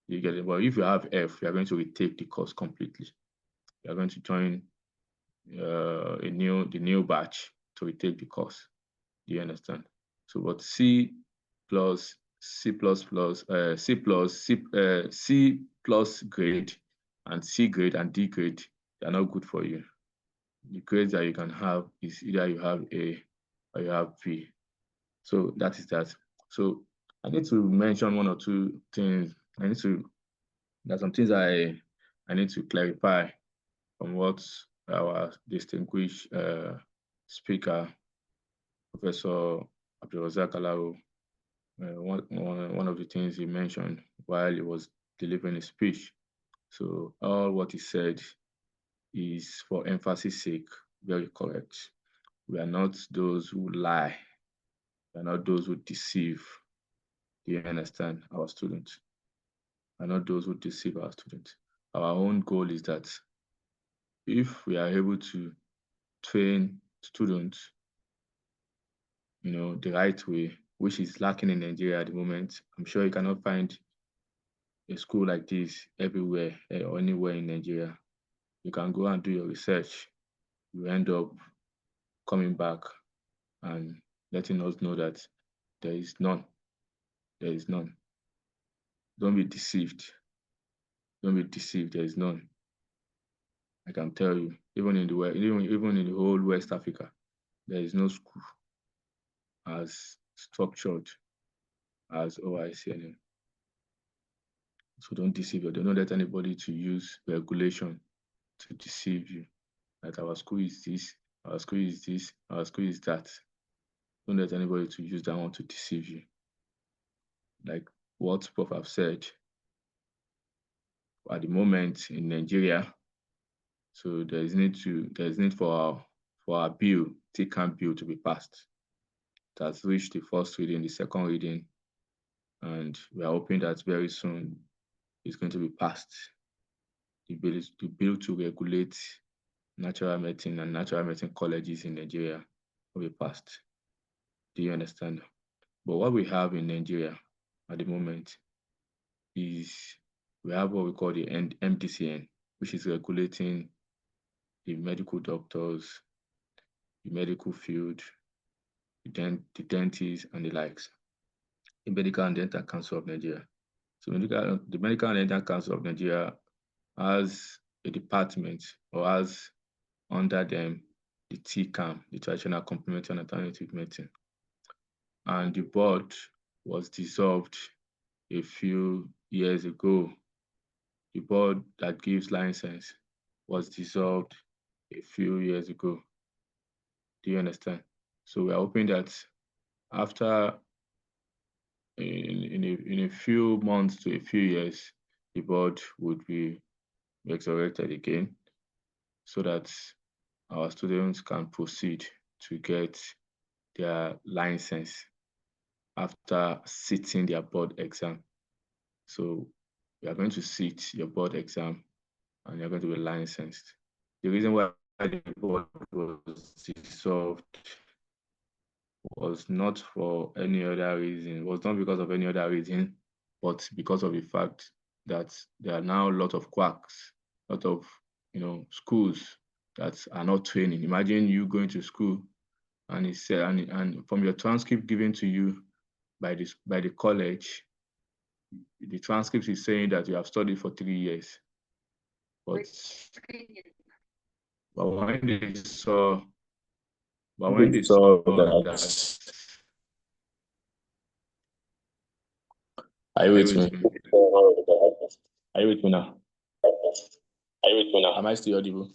You get it. But if you have F, you're going to retake the course completely. You're going to join the new batch to retake the course. Do you understand? So, but C plus, C plus plus, C plus, C plus grade and C grade and D grade, they are not good for you. The grades that you can have is either you have A or you have B. So that is that. So I need to mention one or two things. There's some things I need to clarify from what our distinguished speaker, Professor Abdulrazak Alao, one of the things he mentioned while he was delivering his speech. So all what he said is for emphasis sake, very correct. We are not those who lie. We are not those who deceive. Do you understand? Our students. We are not those who deceive our students. Our own goal is that if we are able to train students, the right way, which is lacking in Nigeria at the moment, I'm sure you cannot find a school like this everywhere or anywhere in Nigeria. You can go and do your research. You end up coming back and letting us know that there is none. There is none. Don't be deceived. Don't be deceived. There is none. I can tell you, even in the whole West Africa, there is no school as structured as OICNM. So don't deceive you. Don't let anybody to use regulation to deceive you. That our school is this, our school is this, our school is that. Don't let anybody to use that one to deceive you. Like what Prof have said, at the moment in Nigeria, so there's need for our bill, TCAM bill, to be passed. It has reached the first reading, the second reading, and we are hoping that very soon it's going to be passed. The bill to regulate natural medicine and natural medicine colleges in Nigeria will be passed. Do you understand? But what we have in Nigeria at the moment is we have what we call the MDCN, which is regulating the medical doctors, the medical field, the dentists, and the likes. The Medical and Dental Council of Nigeria. So the Medical and Dental Council of Nigeria has a department, or has under them the TCAM, the Traditional Complementary and Alternative Medicine. And the board was dissolved a few years ago. The board that gives license was dissolved a few years ago. Do you understand? So we are hoping that after in a few months to a few years, the board would be resurrected again, so that our students can proceed to get their license after sitting their board exam. So you are going to sit your board exam and you're going to be licensed. The reason why the board was dissolved was not for any other reason, it was not because of any other reason, but because of the fact that there are now a lot of quacks, a lot of schools that are not training. Imagine you going to school and it's and from your transcript given to you by the college, the transcript is saying that you have studied for 3 years. But when they saw that, are you with me? Are you with me now? Am I still audible?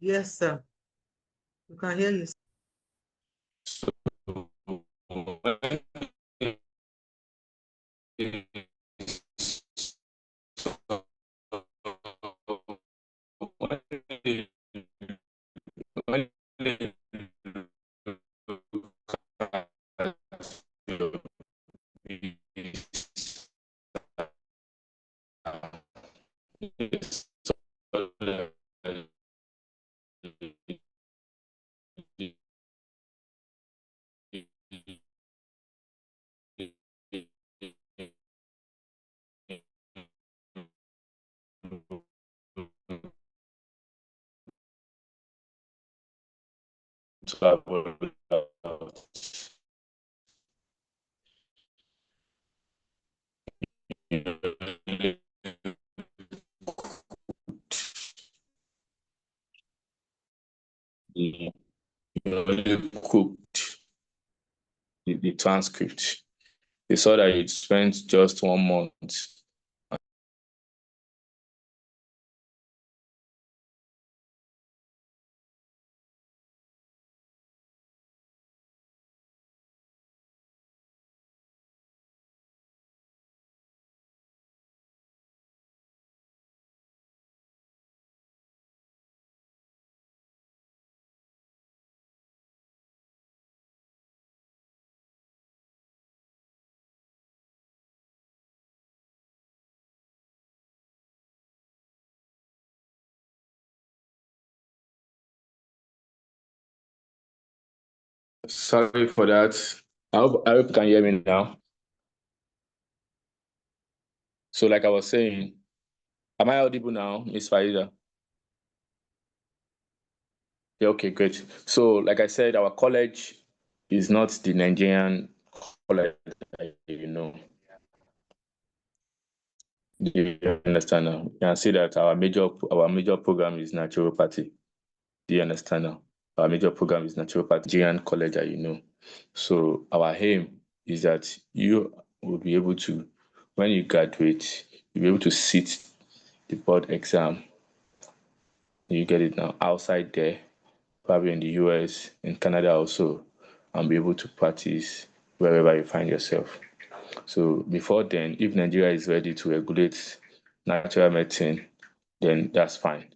Yes, sir. We can hear you. also cooked the transcript. They saw that you spent just 1 month. Sorry for that. I hope you can hear me now. So like I was saying, am I audible now, Ms. Faiza? Yeah, okay, great. So like I said, our college is not the Nigerian college that you know. Do you understand now? You can see that our major program is naturopathy. Do you understand now? Our major program is naturopathy, Nigerian college that you know. So our aim is that you will be able to, when you graduate, you'll be able to sit the board exam. You get it now outside there, probably in the US, in Canada also, and be able to practice wherever you find yourself. So before then, if Nigeria is ready to regulate natural medicine, then that's fine.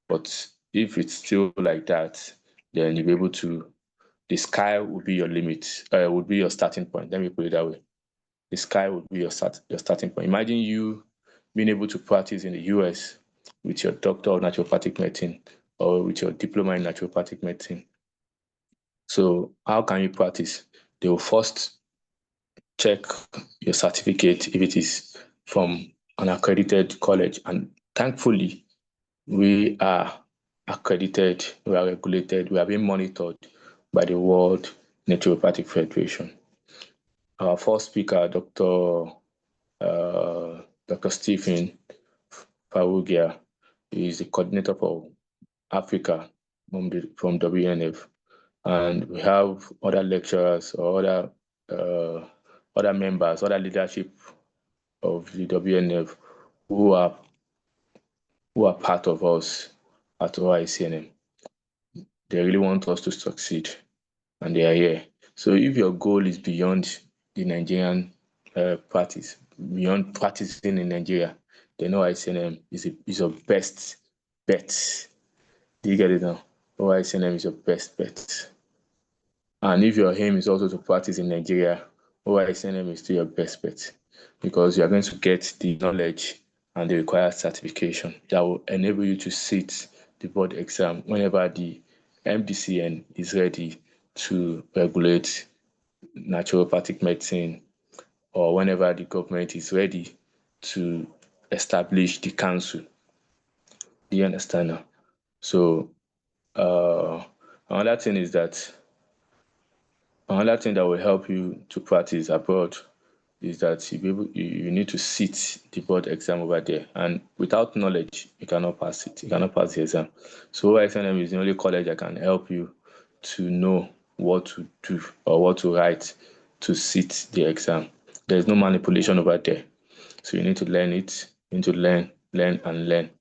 But if it's still like that, then you'll be able to, the sky will be your limit, would be your starting point. Let me put it that way. The sky would be your starting point. Imagine you being able to practice in the US with your doctor of naturopathic medicine or with your diploma in naturopathic medicine. So how can you practice? They will first check your certificate if it is from an accredited college. And thankfully, we are accredited, we are regulated, we are being monitored by the World Naturopathic Federation. Our first speaker, Dr. Stephen Farugia, is the coordinator for Africa from WNF. And we have other lecturers or other members, other leadership of the WNF who are part of us at OICNM. They really want us to succeed, and they are here. So if your goal is beyond the Nigerian practice, beyond practicing in Nigeria, then OICNM is your best bet. Do you get it now? OICNM is your best bet. And if your aim is also to practice in Nigeria, OICNM is still your best bet because you are going to get the knowledge and the required certification that will enable you to sit the board exam whenever the MDCN is ready to regulate naturopathic medicine or whenever the government is ready to establish the council. Do you understand now? So another thing that will help you to practice abroad is that you need to sit the board exam over there. And without knowledge, you cannot pass it. You cannot pass the exam. So OICNM is the only college that can help you to know what to do or what to write to sit the exam. There's no manipulation over there. So you need to learn it. You need to learn, and learn.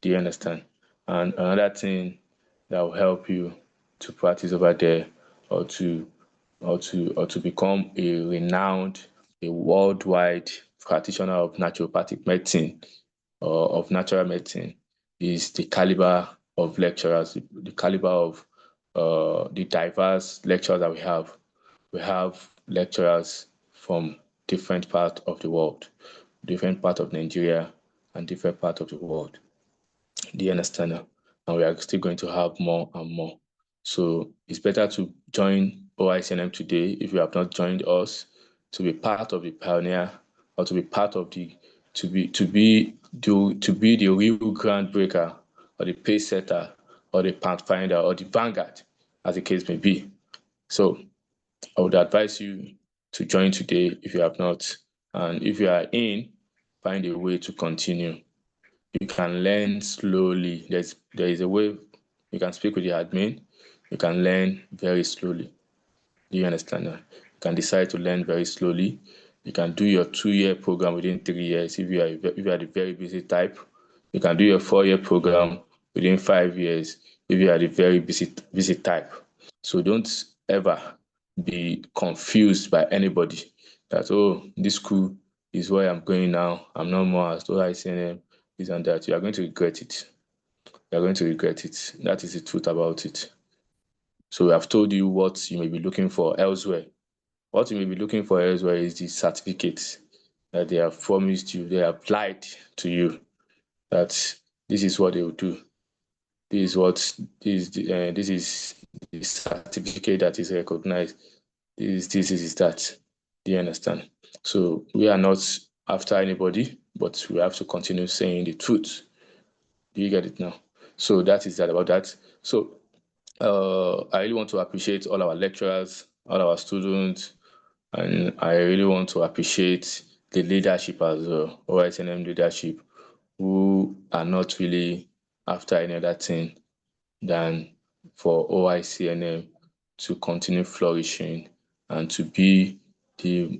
Do you understand? And another thing that will help you to practice over there or to become a renowned, a worldwide practitioner of naturopathic medicine or of natural medicine is the caliber of lecturers, the caliber of the diverse lecturers that we have. We have lecturers from different parts of the world, different part of Nigeria and different part of the world. Do you understand now? And we are still going to have more and more. So it's better to join OICNM today if you have not joined us, to be part of the pioneer or to be part of the to be the real groundbreaker or the pace setter or the pathfinder or the vanguard as the case may be. So I would advise you to join today if you have not. And if you are in, find a way to continue. You can learn slowly. There is a way you can speak with the admin. You can learn very slowly. Do you understand that? You can decide to learn very slowly. You can do your 2-year program within 3 years if you are the very busy type. You can do your 4-year program within 5 years if you are the very busy type. So don't ever be confused by anybody that, oh, this school is where I'm going now. I'm no more as OICNM, this and that. You are going to regret it. You are going to regret it. That is the truth about it. So we have told you what you may be looking for elsewhere. What you may be looking for elsewhere is the certificates that they have promised you, they have lied to you that this is what they will do. This is the certificate that is recognized. This is that. Do you understand? So we are not after anybody, but we have to continue saying the truth. Do you get it now? So that is that about that. So I really want to appreciate all our lecturers, all our students, and I really want to appreciate the leadership as well, OICNM leadership, who are not really after any other thing than for OICNM to continue flourishing and to be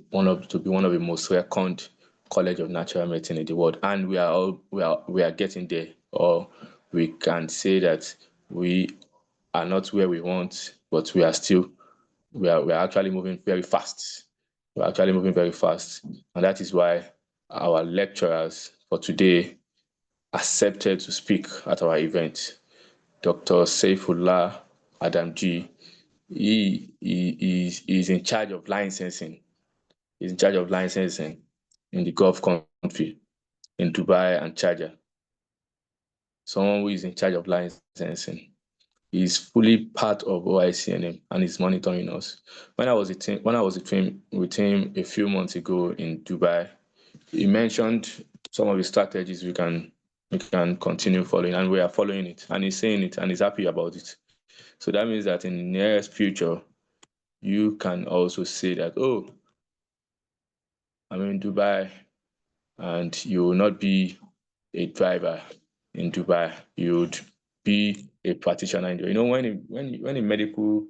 one of the most reckoned college of natural medicine in the world. And we are getting there, or we can say that we are not where we want, but we are actually moving very fast. We're actually moving very fast. And that is why our lecturers for today accepted to speak at our event. Dr. Saifullah Adam G. He is in charge of licensing. He's in charge of licensing in the Gulf country, in Dubai and Sharjah. Someone who is in charge of licensing. He's fully part of OICNM and is monitoring us. When I was with him a few months ago in Dubai, he mentioned some of the strategies we can continue following, and we are following it, and he's saying it and he's happy about it. So that means that in the nearest future, you can also say that, oh, I'm in Dubai, and you will not be a driver in Dubai. You would be a practitioner in Dubai. You know, when a medical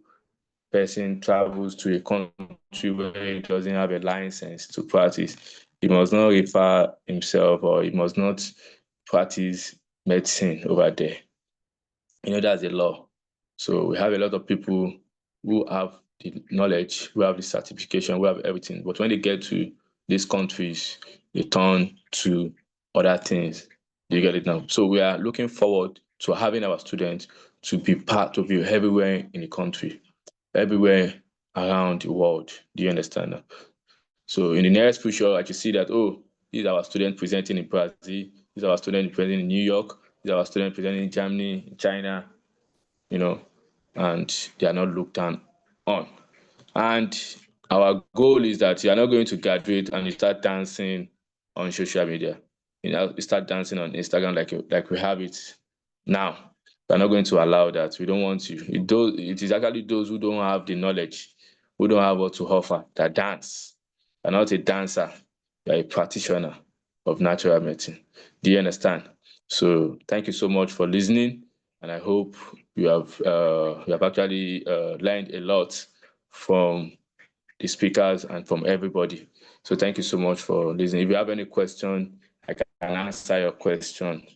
person travels to a country where he doesn't have a license to practice, he must not refer himself, or he must not practice medicine over there. You know, that's the law. So we have a lot of people who have the knowledge, who have the certification, who have everything. But when they get to these countries, they turn to other things. Do you get it now? So we are looking forward to having our students to be everywhere in the country, everywhere around the world. Do you understand now? So in the nearest future, I can see that, oh, this is our student presenting in Brazil, this is our student presenting in New York, this is our student presenting in Germany, in China, you know, and they are not looked down on. And our goal is that you are not going to graduate and you start dancing on social media. You start dancing on Instagram like we have it now. We're not going to allow that. We don't want you. It is actually those who don't have the knowledge, who don't have what to offer, that dance. You're not a dancer. You're a practitioner of natural medicine. Do you understand? So thank you so much for listening, and I hope you have actually learned a lot from the speakers and from everybody. So thank you so much for listening. If you have any question, I can answer your question.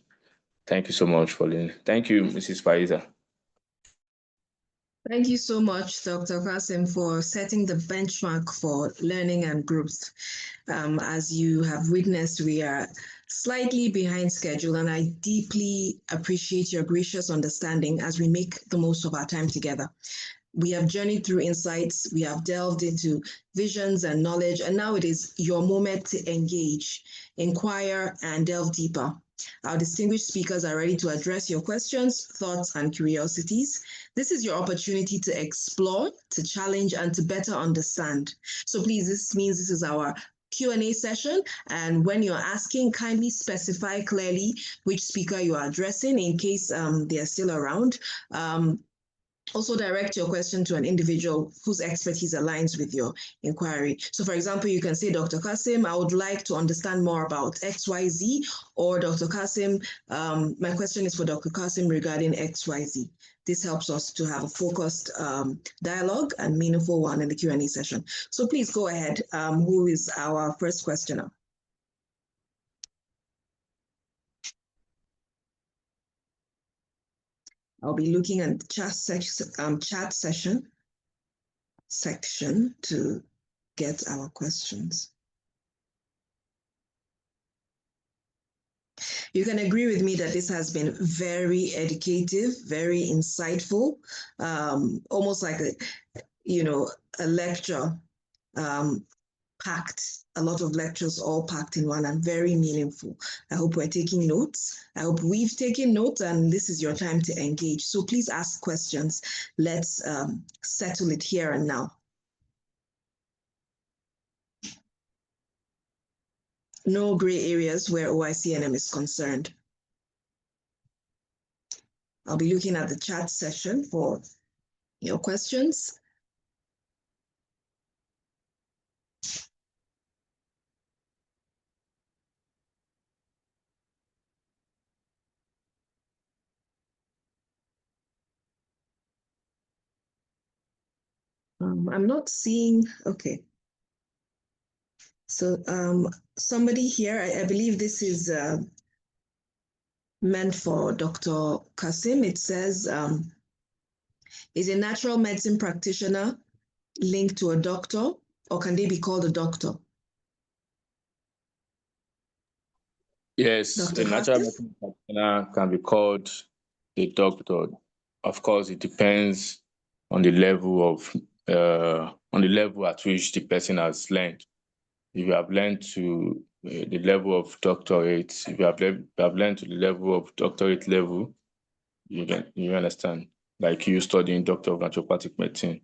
Thank you so much for listening. Thank you, Mrs. Faiza. Thank you so much, Dr. Qasim, for setting the benchmark for learning and growth. As you have witnessed, we are slightly behind schedule, and I deeply appreciate your gracious understanding as we make the most of our time together. We have journeyed through insights, we have delved into visions and knowledge, and now it is your moment to engage, inquire, and delve deeper. Our distinguished speakers are ready to address your questions, thoughts, and curiosities. This is your opportunity to explore, to challenge, and to better understand. So please, this means this is our Q&A session, and when you're asking, kindly specify clearly which speaker you are addressing in case they are still around. also direct your question to an individual whose expertise aligns with your inquiry. So for example, you can say, Dr. Kasim, I would like to understand more about XYZ, or Dr. Kasim, my question is for Dr. Kasim regarding XYZ. This helps us to have a focused dialogue and meaningful one in the Q&A session. So please go ahead. Who is our first questioner? I'll be looking at the chat section to get our questions. You can agree with me that this has been very educative, very insightful, almost like a lecture, packed, a lot of lectures all packed in one, and very meaningful. I hope we're taking notes. I hope we've taken notes, and this is your time to engage. So please ask questions. Let's settle it here and now. No gray areas where OICNM is concerned. I'll be looking at the chat session for your questions. I'm not seeing, okay. So somebody here, I believe this is meant for Dr. Kasim. It says, is a natural medicine practitioner linked to a doctor, or can they be called a doctor? Yes, Dr. a natural Hafiz? medicine practitioner can be called a doctor. Of course, it depends on the level at which the person has learned. If you have learned to the level of doctorate, if you have learned to the level of doctorate level, you understand. Like you studying Doctor of Naturopathic Medicine,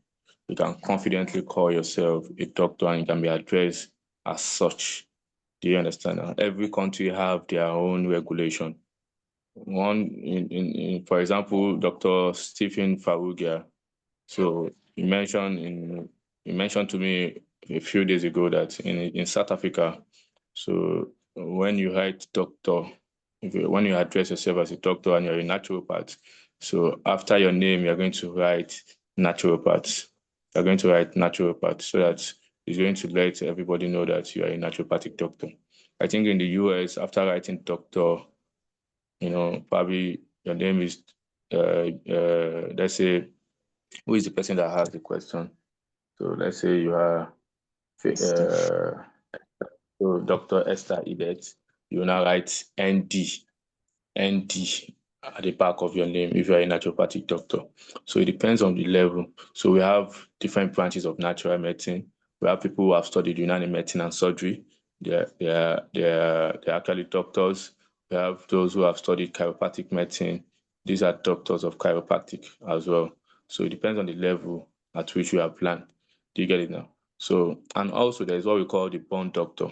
you can confidently call yourself a doctor and you can be addressed as such. Do you understand? Every country have their own regulation. One, for example, Dr. Stephen Farugia. So you mentioned to me a few days ago that in South Africa, so when you write doctor, when you address yourself as a doctor and you're a naturopath, so after your name, you're going to write naturopath. You're going to write naturopath so that it's going to let everybody know that you are a naturopathic doctor. I think in the US, after writing doctor, probably your name is, let's say, who is the person that has the question? So let's say you are so Dr. Esther Idet. You now write ND at the back of your name if you're a naturopathic doctor. So it depends on the level. So we have different branches of natural medicine. We have people who have studied Unani medicine and surgery. They're actually doctors. We have those who have studied chiropractic medicine. These are doctors of chiropractic as well. So it depends on the level at which you have learned. Do you get it now? So, and also there's what we call the born doctor.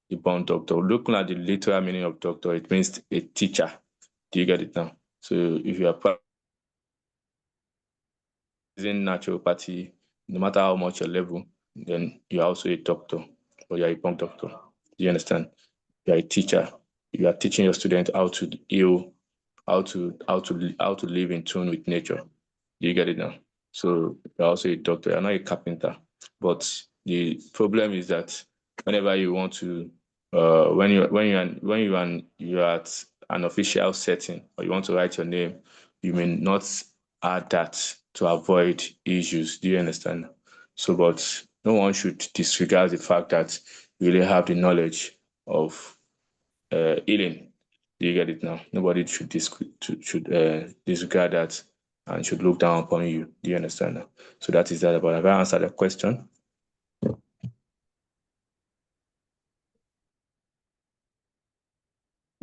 The born doctor. Looking at the literal meaning of doctor, it means a teacher. Do you get it now? So if you are practicing naturopathy, no matter how much your level, then you're also a doctor, or you're a born doctor. Do you understand? You're a teacher. You are teaching your student how to heal, how to live in tune with nature. Do you get it now? So you're also a doctor. You're not a carpenter. But the problem is that whenever you want to, you're at an official setting or you want to write your name, you may not add that to avoid issues. Do you understand? So, but no one should disregard the fact that you really have the knowledge of healing. Do you get it now? Nobody should disregard that and should look down upon you. Do you understand now? So that is that about. Have I answered the question?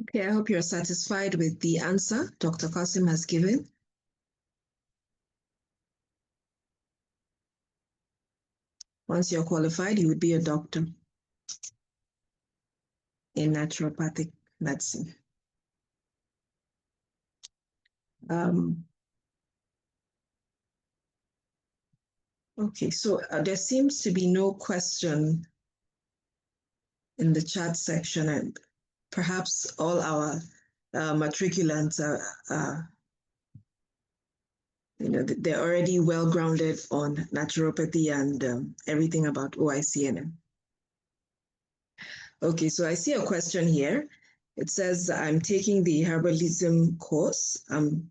Okay, I hope you're satisfied with the answer Dr. Kasim has given. Once you're qualified, you would be a doctor in naturopathic medicine. Okay, so there seems to be no question in the chat section, and perhaps all our matriculants are they're already well grounded on naturopathy and everything about OICNM. Okay, so I see a question here. It says, I'm taking the herbalism course. I'm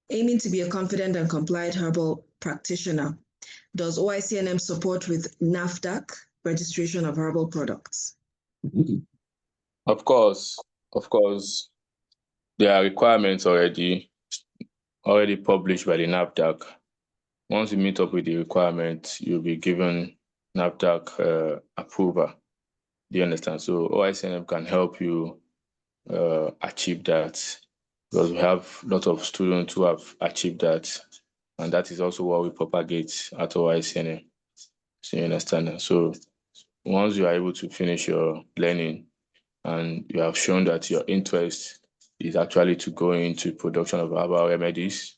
aiming to be a confident and compliant herbal practitioner. Does OICNM support with NAFDAC registration of herbal products? Of course, there are requirements already published by the NAFDAC. Once you meet up with the requirements, you'll be given NAFDAC approval. Do you understand? So OICNM can help you achieve that, because we have a lot of students who have achieved that, and that is also what we propagate at OICNM. So you understand? So once you are able to finish your learning and you have shown that your interest is actually to go into production of herbal remedies,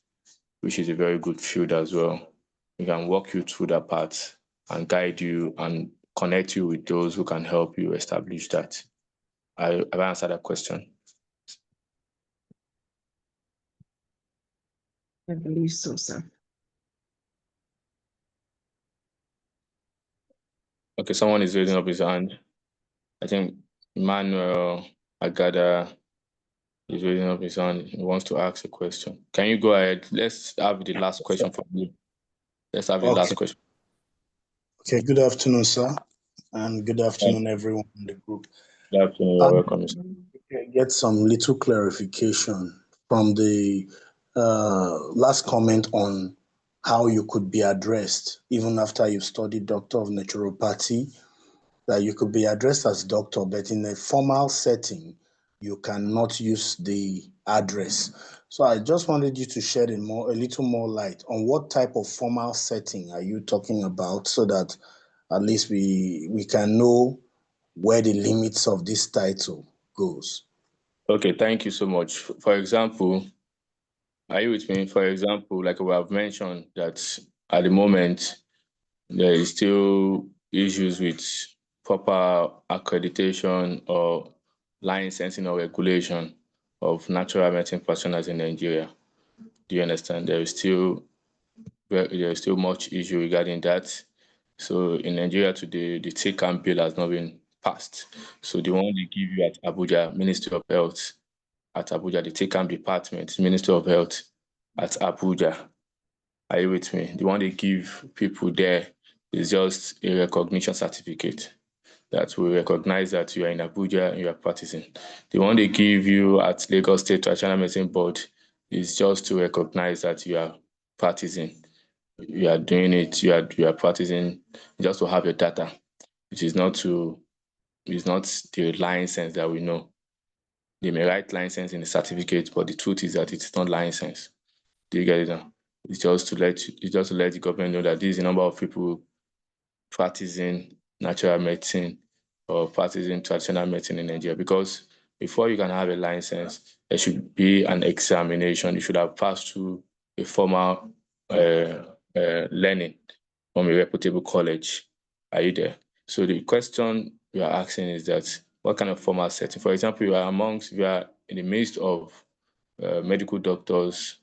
which is a very good field as well, we can walk you through that path and guide you and connect you with those who can help you establish that. I've answered that question. I believe so, sir. Okay, someone is raising up his hand. I think Emmanuel Agada is raising up his hand. He wants to ask a question. Can you go ahead? Let's have the last question from you. Let's have the last question. Okay, good afternoon, sir. And good afternoon, everyone in the group. Good afternoon, you're welcome. Get some little clarification from the last comment on how you could be addressed, even after you've studied Doctor of Naturopathy, that you could be addressed as doctor, but in a formal setting, you cannot use the address. So I just wanted you to shed a little more light on what type of formal setting are you talking about, so that at least we can know where the limits of this title goes. Okay, thank you so much. For example, are you with me? For example, like we have mentioned that at the moment, there is still issues with proper accreditation or licensing or regulation of natural medicine practitioners in Nigeria. Do you understand? There is still much issue regarding that. So in Nigeria today, the take-home bill has not been passed. So the one they give you at Abuja, Ministry of Health, at Abuja, the take-home department, Ministry of Health at Abuja. Are you with me? The one they give people there is just a recognition certificate that will recognize that you are in Abuja and you are practicing. The one they give you at Lagos State Traditional Medicine Board is just to recognize that you are practicing. You are doing it, you are practicing just to have your data. It is not the license that we know. They may write license in the certificate, but the truth is that it's not license. Do you get it now? It's just to let the government know that this is the number of people practicing natural medicine or practicing traditional medicine in Nigeria. Because before you can have a license, there should be an examination. You should have passed through a formal learning from a reputable college. Are you there? So the question you are asking is that what kind of formal setting? For example, you are in the midst of medical doctors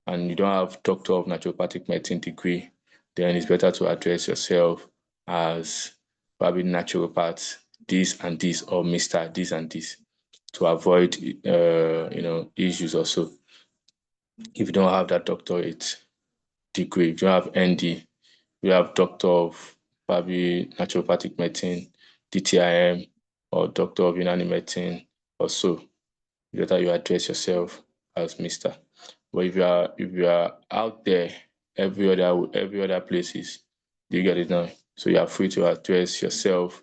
and you don't have Doctor of Naturopathic Medicine degree, then it's better to address yourself as probably naturopath, this and this, or Mr. this and this, to avoid issues also. If you don't have that doctorate degree, if you don't have ND, you have Doctor of probably Naturopathic Medicine, DTIM, or Doctor of Unani Medicine, or so. Better you address yourself as Mr. But if you are out there every other places, do you get it now? So you are free to address yourself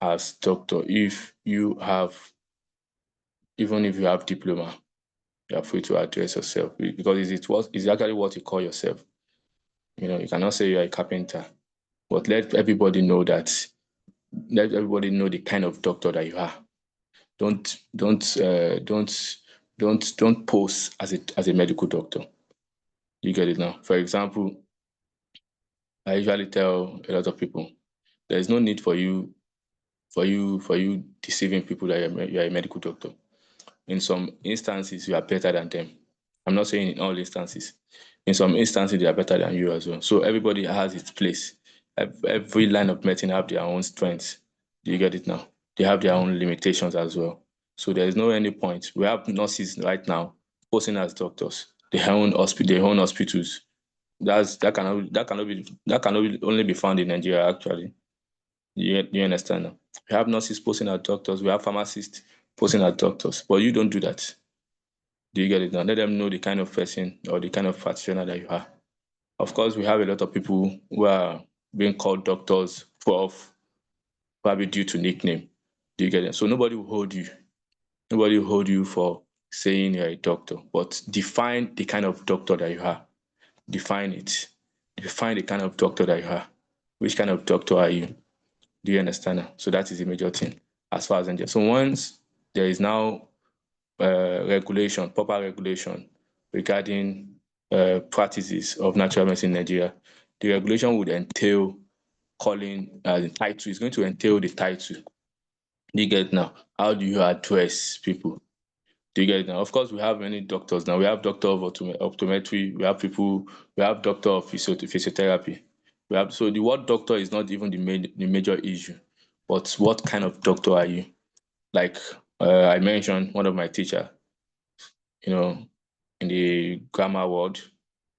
as doctor. Even if you have diploma, you are free to address yourself, because it's actually what you call yourself. You cannot say you are a carpenter, but let everybody know the kind of doctor that you are. Don't pose as a medical doctor. You get it now. For example, I usually tell a lot of people, there is no need for you deceiving people that you're a medical doctor. In some instances, you are better than them. I'm not saying in all instances. In some instances, they are better than you as well. So everybody has its place. Every line of medicine have their own strengths. Do you get it now? They have their own limitations as well. So there is no any point. We have nurses right now posting as doctors. They own hospitals. That cannot only be found in Nigeria actually. You understand now? We have nurses posting as doctors. We have pharmacists posting as doctors, but you don't do that. Do you get it now? Let them know the kind of person or the kind of practitioner that you are. Of course, we have a lot of people who are being called doctors, prof, probably due to nickname. Do you get it? So nobody will hold you. Nobody will hold you for saying you're a doctor, but define the kind of doctor that you are. Define it. Define the kind of doctor that you are. Which kind of doctor are you? Do you understand? So that is the major thing as far as India. So once there is now regulation, proper regulation regarding practices of natural medicine in Nigeria, the regulation would entail calling the title. It's going to entail the title. Do you get it now? How do you address people? Do you get it now? Of course, we have many doctors now. We have doctor of optometry. We have doctor of physiotherapy. So the word doctor is not even the major issue, but what kind of doctor are you? Like I mentioned, one of my teacher, in the grammar world,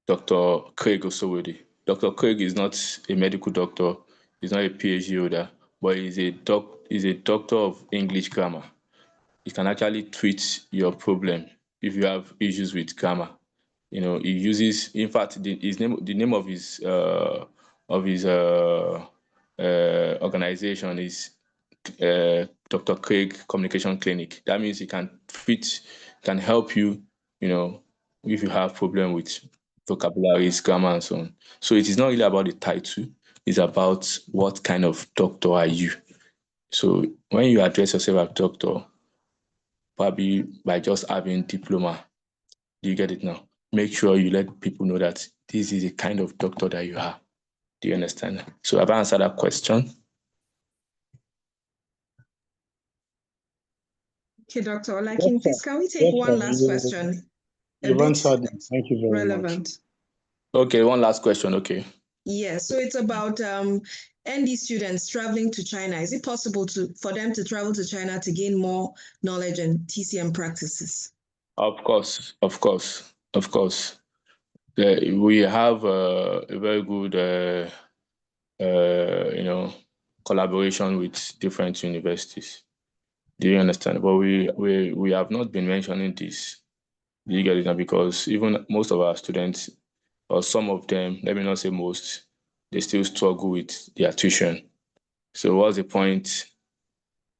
Dr. Craig Osowedi. Dr. Craig is not a medical doctor. He's not a PhD holder, but he's a doctor of English grammar. He can actually treat your problem if you have issues with grammar. He uses, in fact, the name of his organization is Dr. Craig Communication Clinic. That means he can help you, if you have problem with vocabularies, grammar, and so on. So it is not really about the title. It's about what kind of doctor are you. So when you address yourself as doctor, probably by just having diploma, do you get it now? Make sure you let people know that this is the kind of doctor that you are. Do you understand? So have I answered that question? Okay, Dr. Olakin, please can we take one last question? You've answered it. Thank you very relevant. much. Okay, one last question. Okay. Yeah, so it's about ND students traveling to China. Is it possible for them to travel to China to gain more knowledge and TCM practices? Of course. We have a very good, collaboration with different universities. Do you understand? But we have not been mentioning this. Do you get it now? Because even most of our students, or some of them, let me not say most, they still struggle with their tuition. So what's the point?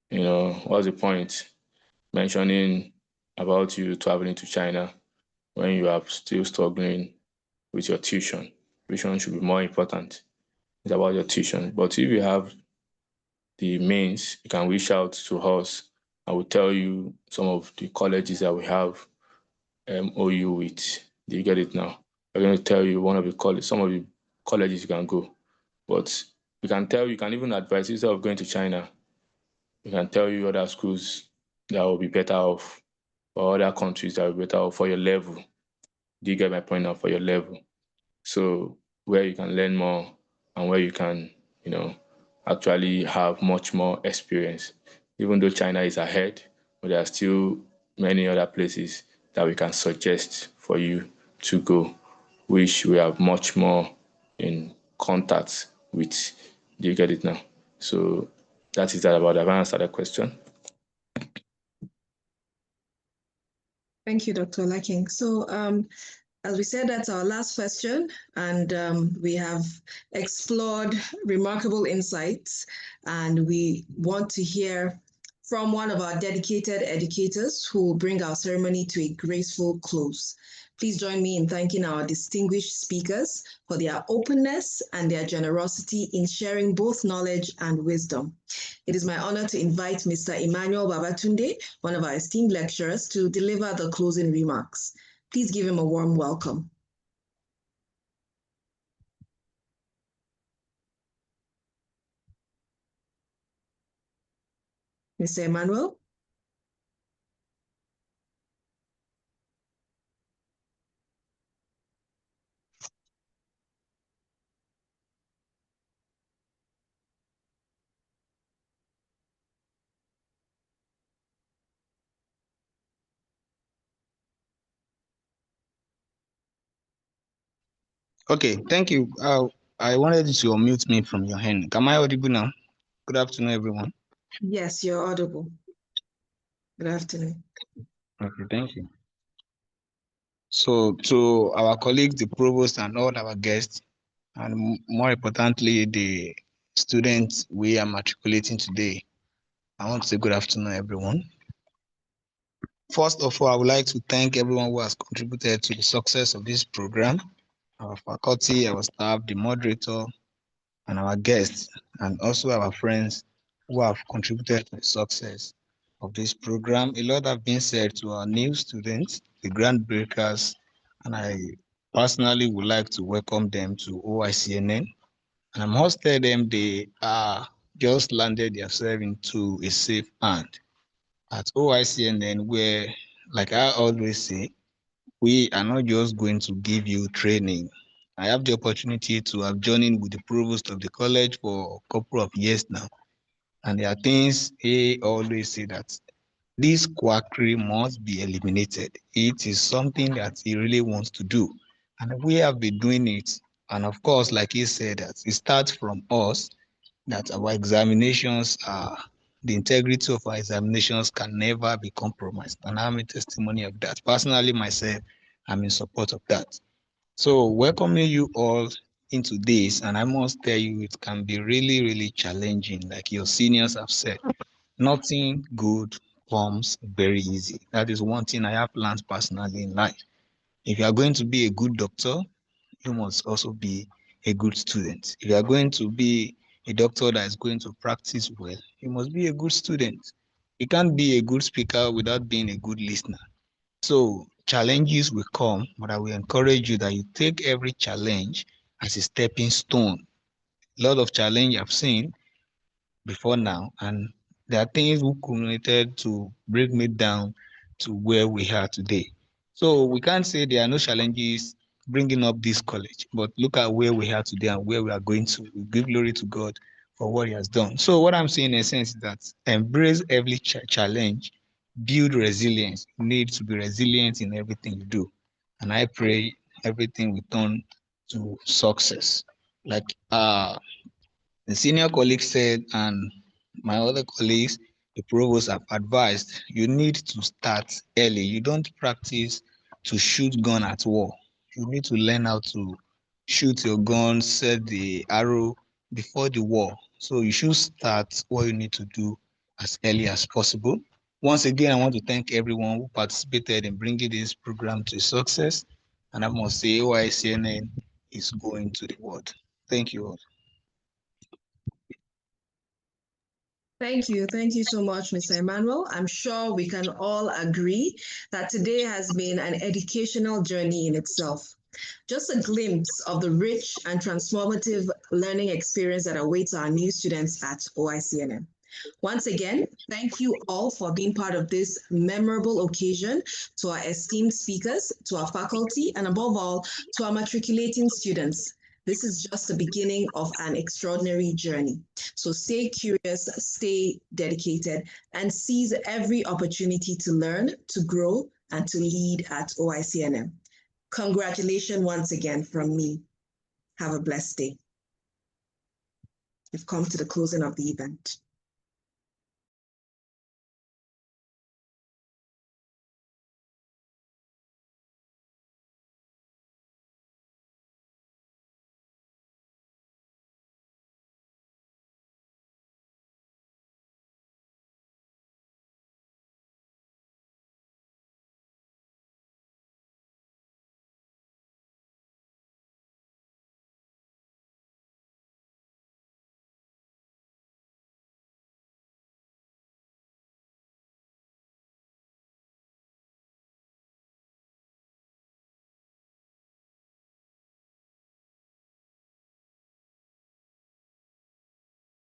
What's the point mentioning about you traveling to China when you are still struggling with your tuition? Which one should be more important? It's about your tuition. But if you have the means, you can reach out to us. I will tell you some of the colleges that we have MOU with. Do you get it now? I'm going to tell you some of the colleges you can go. But you can even advise, instead of going to China, we can tell you other schools that will be better off, or other countries that will be better off for your level. Do you get my point now? For your level. So where you can learn more and where you can, actually have much more experience. Even though China is ahead, but there are still many other places that we can suggest for you to go, which we have much more in contact with. Do you get it now? So that is that about. Have I answered that question? Thank you, Dr. Lacking. So as we said, that's our last question, and we have explored remarkable insights, and we want to hear from one of our dedicated educators who will bring our ceremony to a graceful close. Please join me in thanking our distinguished speakers for their openness and their generosity in sharing both knowledge and wisdom. It is my honor to invite Mr. Emmanuel Babatunde, one of our esteemed lecturers, to deliver the closing remarks. Please give him a warm welcome. Mr. Emmanuel? Okay, thank you. I wanted you to unmute me from your hand. Am I audible now? Good afternoon, everyone. Yes, you're audible. Good afternoon. Okay, thank you. So, to our colleagues, the provost, and all our guests, and more importantly, the students we are matriculating today, I want to say good afternoon, everyone. First of all, I would like to thank everyone who has contributed to the success of this program, our faculty, our staff, the moderator, and our guests, and also our friends who have contributed to the success of this program. A lot have been said to our new students, the groundbreakers, and I personally would like to welcome them to OICNM. And I must tell them they are just landed themselves into a safe hand at OICNM, where, like I always say, we are not just going to give you training. I have the opportunity to have joined with the provost of the college for a couple of years now. And there are things he always say that this quackery must be eliminated. It is something that he really wants to do. And we have been doing it. And of course, like he said, that it starts from us, that our examinations are, the integrity of our examinations can never be compromised. And I'm a testimony of that. Personally, myself, I'm in support of that. So welcoming you all into this, and I must tell you, it can be really, really challenging. Like your seniors have said, nothing good comes very easy. That is one thing I have learned personally in life. If you are going to be a good doctor, you must also be a good student. If you are going to be a doctor that is going to practice well, you must be a good student. You can't be a good speaker without being a good listener. So challenges will come, but I will encourage you that you take every challenge as a stepping stone. A lot of challenge I've seen before now, and there are things who culminated to bring me down to where we are today. So we can't say there are no challenges bringing up this college, but look at where we are today and where we are going to. We give glory to God for what he has done. So what I'm saying in a sense is that embrace every challenge, build resilience. You need to be resilient in everything you do. And I pray everything will turn to success. Like the senior colleague said, and my other colleagues, the provost have advised, you need to start early. You don't practice to shoot gun at war. You need to learn how to shoot your gun, set the arrow before the war. So you should start what you need to do as early as possible. Once again, I want to thank everyone who participated in bringing this program to success. And I must say, OICNN is going to the world. Thank you all. Thank you. Thank you so much, Mr. Emmanuel. I'm sure we can all agree that today has been an educational journey in itself. Just a glimpse of the rich and transformative learning experience that awaits our new students at OICNM. Once again, thank you all for being part of this memorable occasion, to our esteemed speakers, to our faculty, and above all, to our matriculating students. This is just the beginning of an extraordinary journey. So stay curious, stay dedicated, and seize every opportunity to learn, to grow, and to lead at OICNM. Congratulations once again from me. Have a blessed day. We've come to the closing of the event.